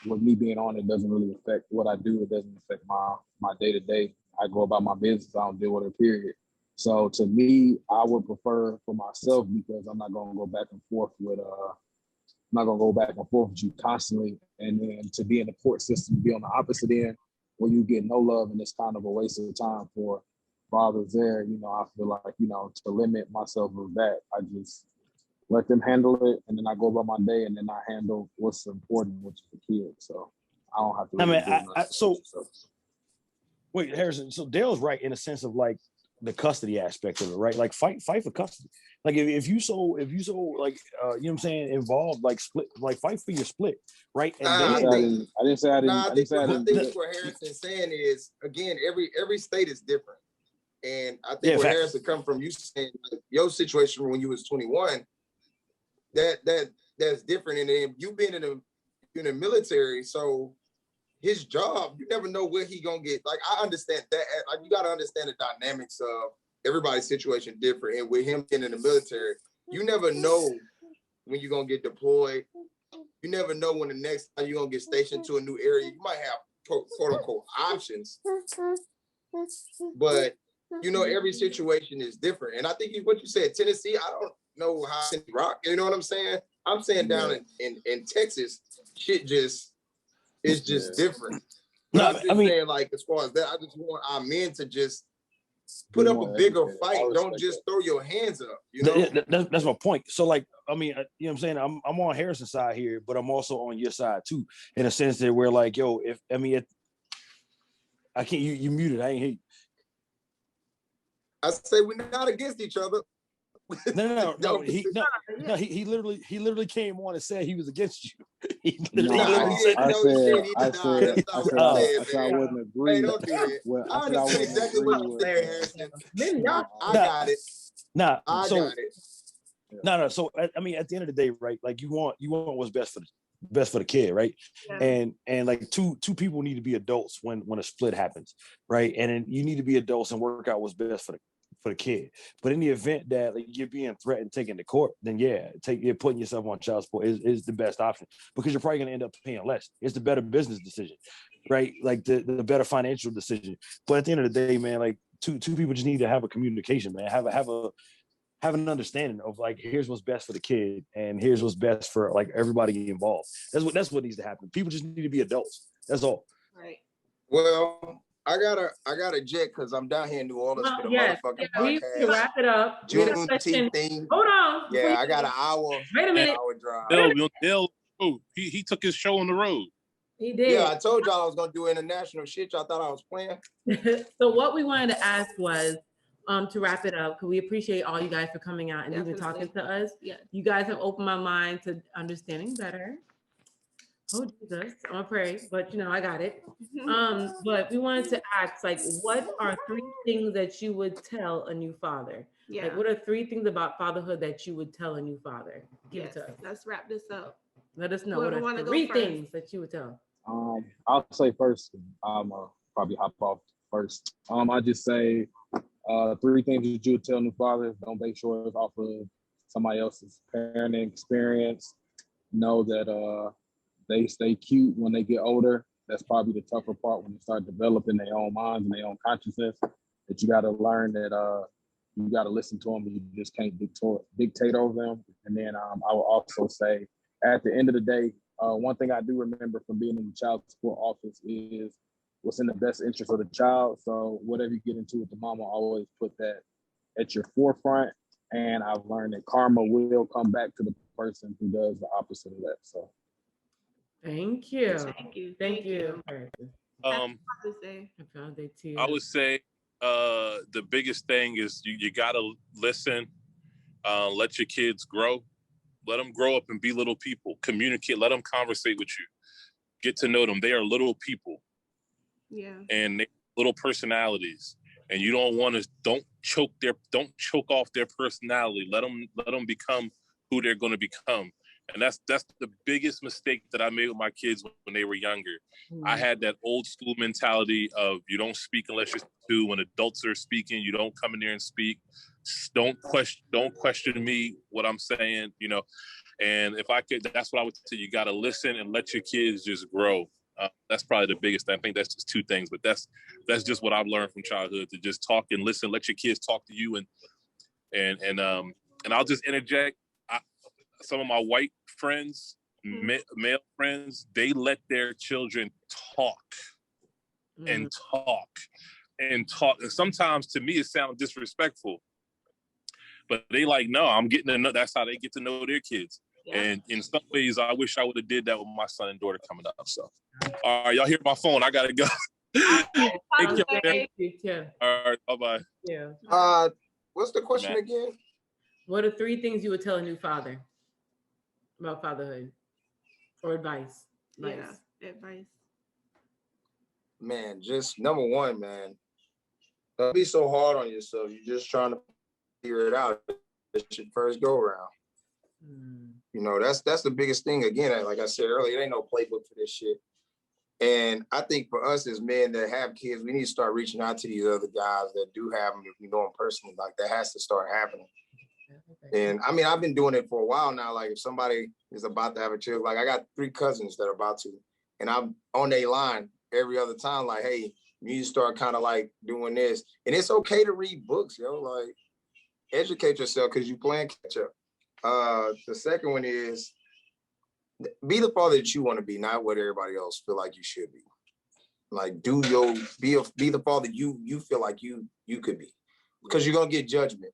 With me being on, it doesn't really affect what I do. It doesn't affect my day to day. I go about my business. I don't deal with it, period. So to me, I would prefer for myself, because I'm not going to go back and forth with you constantly. And then to be in the court system, be on the opposite end where you get no love, and it's kind of a waste of time for fathers there. You know, I feel like, you know, to limit myself with that, I just let them handle it, and then I go about my day, and then I handle what's important, which is the kid. So I don't have to. Wait, Harrison. So Dale's right in a sense of like the custody aspect of it, right? Like fight for custody. Like if you so like you know what I'm saying, involved, like split, like fight for your split, right? And I then think what Harrison's saying is, again, every state is different. And I think where Harrison come from, you saying like, your situation when you was 21, that's different. And then you been in the military, so his job, you never know where he gonna get. Like, I understand that. Like, you gotta understand the dynamics of everybody's situation different. And with him being in the military, you never know when you're gonna get deployed. You never know when the next time you're gonna get stationed to a new area. You might have quote unquote options, but you know, every situation is different. And I think what you said, Tennessee, I don't know how in rock, you know what I'm saying? I'm saying down in Texas, shit just is just different. But I'm just saying, like, as far as that, I just want our men to just put up a bigger fight. Don't just throw your hands up, you know? That's my point. So, like, I mean, you know what I'm saying? I'm on Harrison's side here, but I'm also on your side too, in a sense that we're like, yo, I can't, you muted, I ain't hear you. I say we're not against each other. No. He literally came on and said he was against you. He literally said, I wouldn't agree. Hey, don't do that. Well, I understand exactly what you're saying, Harrison. I got it. I got it. No. So I mean, at the end of the day, right? Like you want what's best for the kid, right? Yeah. And like two people need to be adults when a split happens, right? And then you need to be adults and work out what's best for the kid. But in the event that like you're being threatened, taken to court, then you're putting yourself on child support is the best option, because you're probably going to end up paying less. It's the better business decision, right? Like the better financial decision. But at the end of the day, man, like two people just need to have a communication, man. Have an understanding of like, here's what's best for the kid and here's what's best for like everybody involved. That's what needs to happen. People just need to be adults. That's all. Right. Well, I gotta jet because I'm down here in New Orleans for the motherfucking podcast. We wrap it up. Juneteenth thing. Hold on. Yeah, I got an hour. Wait a minute. Hour drive. Bill, he took his show on the road. He did. Yeah, I told y'all I was gonna do international shit. Y'all thought I was playing. So what we wanted to ask was, to wrap it up, because we appreciate all you guys for coming out and even talking to us. Yeah. You guys have opened my mind to understanding better. Oh Jesus, I'm gonna pray, but you know, I got it. But we wanted to ask, like, what are 3 things that you would tell a new father? Yeah. Like, what are 3 things about fatherhood that you would tell a new father? Give it to us. Let's wrap this up. Let us know what are 3 things that you would tell. I'll say first. I'm probably hop off first. I just say 3 things that you would tell new fathers. Don't make sure it's off of somebody else's parenting experience. know that they stay cute when they get older. That's probably the tougher part when they start developing their own minds and their own consciousness. That you got to learn that you got to listen to them, and you just can't dictate over them. And then I will also say, at the end of the day, one thing I do remember from being in the child support office is what's in the best interest of the child. So whatever you get into with the mama, always put that at your forefront. And I've learned that karma will come back to the person who does the opposite of that. So Thank you. Thank you. Thank you. I would say the biggest thing is you gotta listen, let your kids grow, let them grow up and be little people, communicate, let them conversate with you, get to know them. They are little people. Yeah. And they little personalities. And you don't choke off their personality. Let them become who they're going to become. And that's the biggest mistake that I made with my kids when they were younger. Mm-hmm. I had that old school mentality of you don't speak unless you're two. When adults are speaking, you don't come in there and speak. Don't question me what I'm saying, you know. And if I could, that's what I would say. You got to listen and let your kids just grow. That's probably the biggest thing. I think that's just two things, but that's just what I've learned from childhood, to just talk and listen, let your kids talk to you. And I'll just interject. Some of my white friends, male friends, they let their children talk and talk and talk. And sometimes to me, it sounds disrespectful, but they like, no, I'm getting to know. That's how they get to know their kids. Yeah. And in some ways, I wish I would have did that with my son and daughter coming up. So, all right, y'all hear my phone? I gotta go. Thank you. All right, bye-bye. Yeah. What's the question again? What are 3 things you would tell a new father about fatherhood, or advice? Yeah, advice. Man, just number one, man, don't be so hard on yourself. You're just trying to figure it out. It's your first go around. You know, that's the biggest thing. Again, like I said earlier, there ain't no playbook for this shit. And I think for us as men that have kids, we need to start reaching out to these other guys that do have them. If we know them personally, like that has to start happening. And I mean, I've been doing it for a while now. Like if somebody is about to have a child, like I got 3 cousins that are about to, and I'm on their line every other time, like, hey, you need to start kind of like doing this. And it's okay to read books, yo, like educate yourself because you playing catch up. The second one is be the father that you want to be, not what everybody else feel like you should be. Like be the father you feel like you could be, because you're gonna get judgment.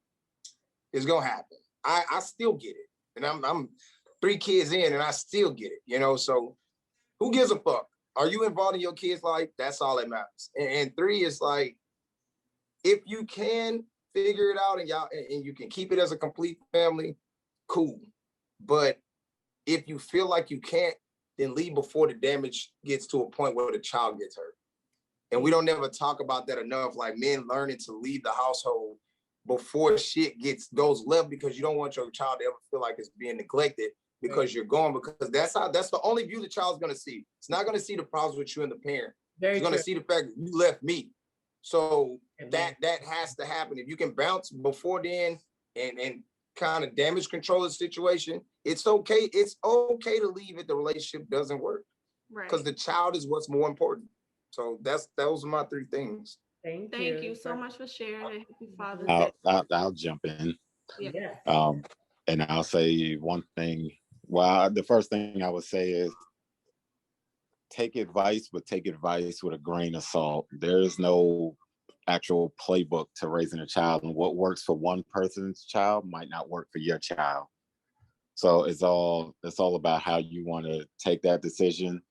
It's gonna happen. I still get it, and I'm 3 kids in, and I still get it. You know, so who gives a fuck? Are you involved in your kids' life? That's all that matters. And 3 is like, if you can figure it out and you can keep it as a complete family, cool. But if you feel like you can't, then leave before the damage gets to a point where the child gets hurt. And we don't never talk about that enough, like men learning to leave the household before shit goes left, because you don't want your child to ever feel like it's being neglected because you're gone, because that's the only view the child's gonna see. It's not gonna see the problems with you and the parent. It's gonna see the fact that you left me. So that has to happen. If you can bounce before then and kind of damage control the situation, it's okay. It's okay to leave if the relationship doesn't work. Right. Because the child is what's more important. So those are my 3 things. Thank you so much for sharing. Happy Father's Day. I'll jump in. Yeah. And I'll say one thing. Well, the first thing I would say is take advice, but take advice with a grain of salt. There is no actual playbook to raising a child, and what works for one person's child might not work for your child. So it's all about how you want to take that decision,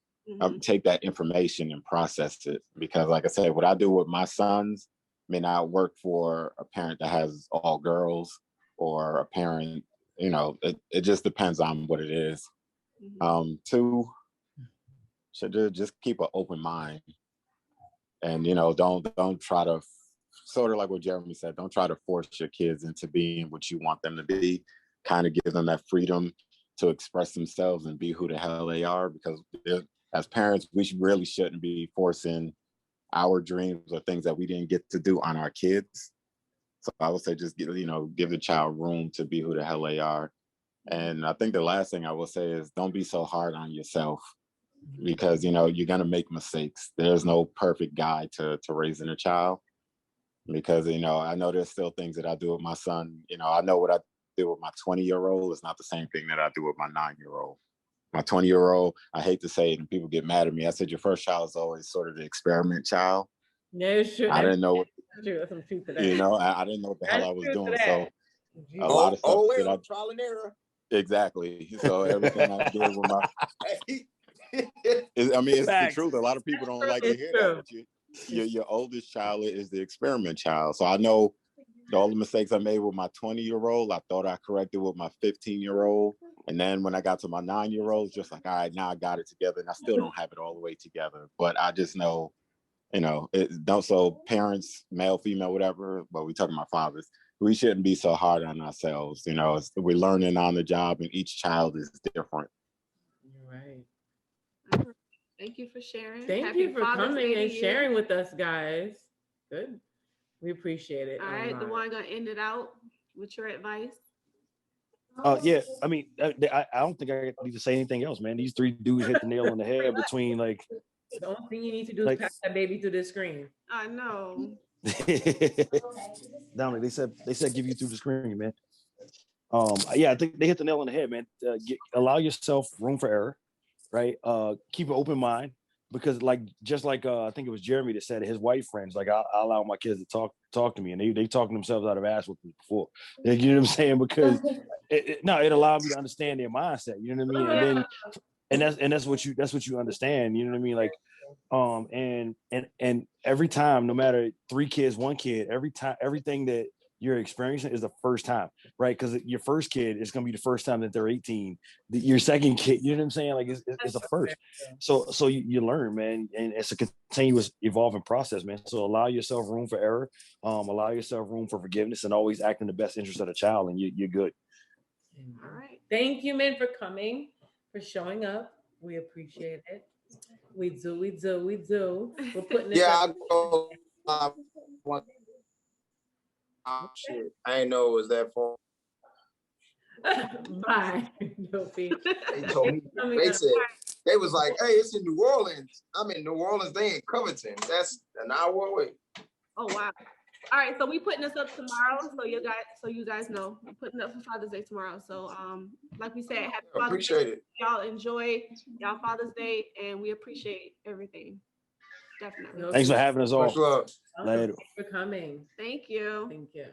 take that information and process it. Because like I said, what I do with my sons may not work for a parent that has all girls, or a parent, you know, it just depends on what it is. 2, should just keep an open mind. And, you know, don't try to, sort of like what Jeremy said, don't try to force your kids into being what you want them to be. Kind of give them that freedom to express themselves and be who the hell they are. Because as parents, we really shouldn't be forcing our dreams or things that we didn't get to do on our kids. So I would say just give the child room to be who the hell they are. And I think the last thing I will say is don't be so hard on yourself, because, you know, you're going to make mistakes. There's no perfect guide to raising a child, because, you know, I know there's still things that I do with my son. You know, I know what I do with my 20-year-old is not the same thing that I do with my 9-year-old. My 20-year-old, I hate to say it and people get mad at me. I said, your first child is always sort of the experiment child. Yeah, sure. I didn't know, That's some truth to that. you know, I didn't know what the hell I was doing. So a Oh, lot of stuff that I, trial and error. exactly. So everything I did with my, I mean, it's the truth. A lot of people don't like to hear that, but your oldest child is the experiment child. So I know all the mistakes I made with my 20-year-old, I thought I corrected with my 15-year-old. And then when I got to my 9-year-old, just like, all right, now I got it together. And I still don't have it all the way together. But I just know, you know, so parents, male, female, whatever, but we talking about fathers, we shouldn't be so hard on ourselves. You know, we're learning on the job and each child is different. You're right. Thank you for sharing. Thank you for coming and sharing with us, guys. Good. We appreciate it. All right, the one gonna end it out with your advice. Yeah, I mean, I don't think I need to say anything else, man. These three dudes hit the nail on the head between like. The only thing you need to do is pass that baby through the screen. I know. Down they said give you through the screen, man. Yeah, I think they hit the nail on the head, man. Allow yourself room for error, right? Keep an open mind, because just like I think it was Jeremy that said his white friends, like I allow my kids to talk to me, and they talking themselves out of ass with me before. You know what I'm saying? Because it allowed me to understand their mindset. You know what I mean? And then that's what you understand. You know what I mean? Like, and every time, no matter 3 kids, 1 kid, every time, everything that you're experiencing is the first time, right? Because your first kid is going to be the first time that they're 18. Your second kid, you know what I'm saying? Like it's a first. So you learn, man, and it's a continuous evolving process, man. So allow yourself room for error, allow yourself room for forgiveness, and always act in the best interest of the child, and you're good. All right. Thank you, men, for coming, for showing up. We appreciate it. We do. We're putting this up. Shit. I didn't know it was that far. Bye, Dopey. They told me, they said, they was like, hey, it's in New Orleans. I'm in New Orleans, they in Covington. That's an hour away. Oh, wow. All right, so we putting this up tomorrow, so you guys know we're putting up for Father's Day tomorrow. So like we said, happy Father's Day. Appreciate it. Y'all enjoy y'all Father's Day, and we appreciate everything. Definitely. Thanks for having us all. Much love. Later. Thanks for coming. Thank you. Thank you.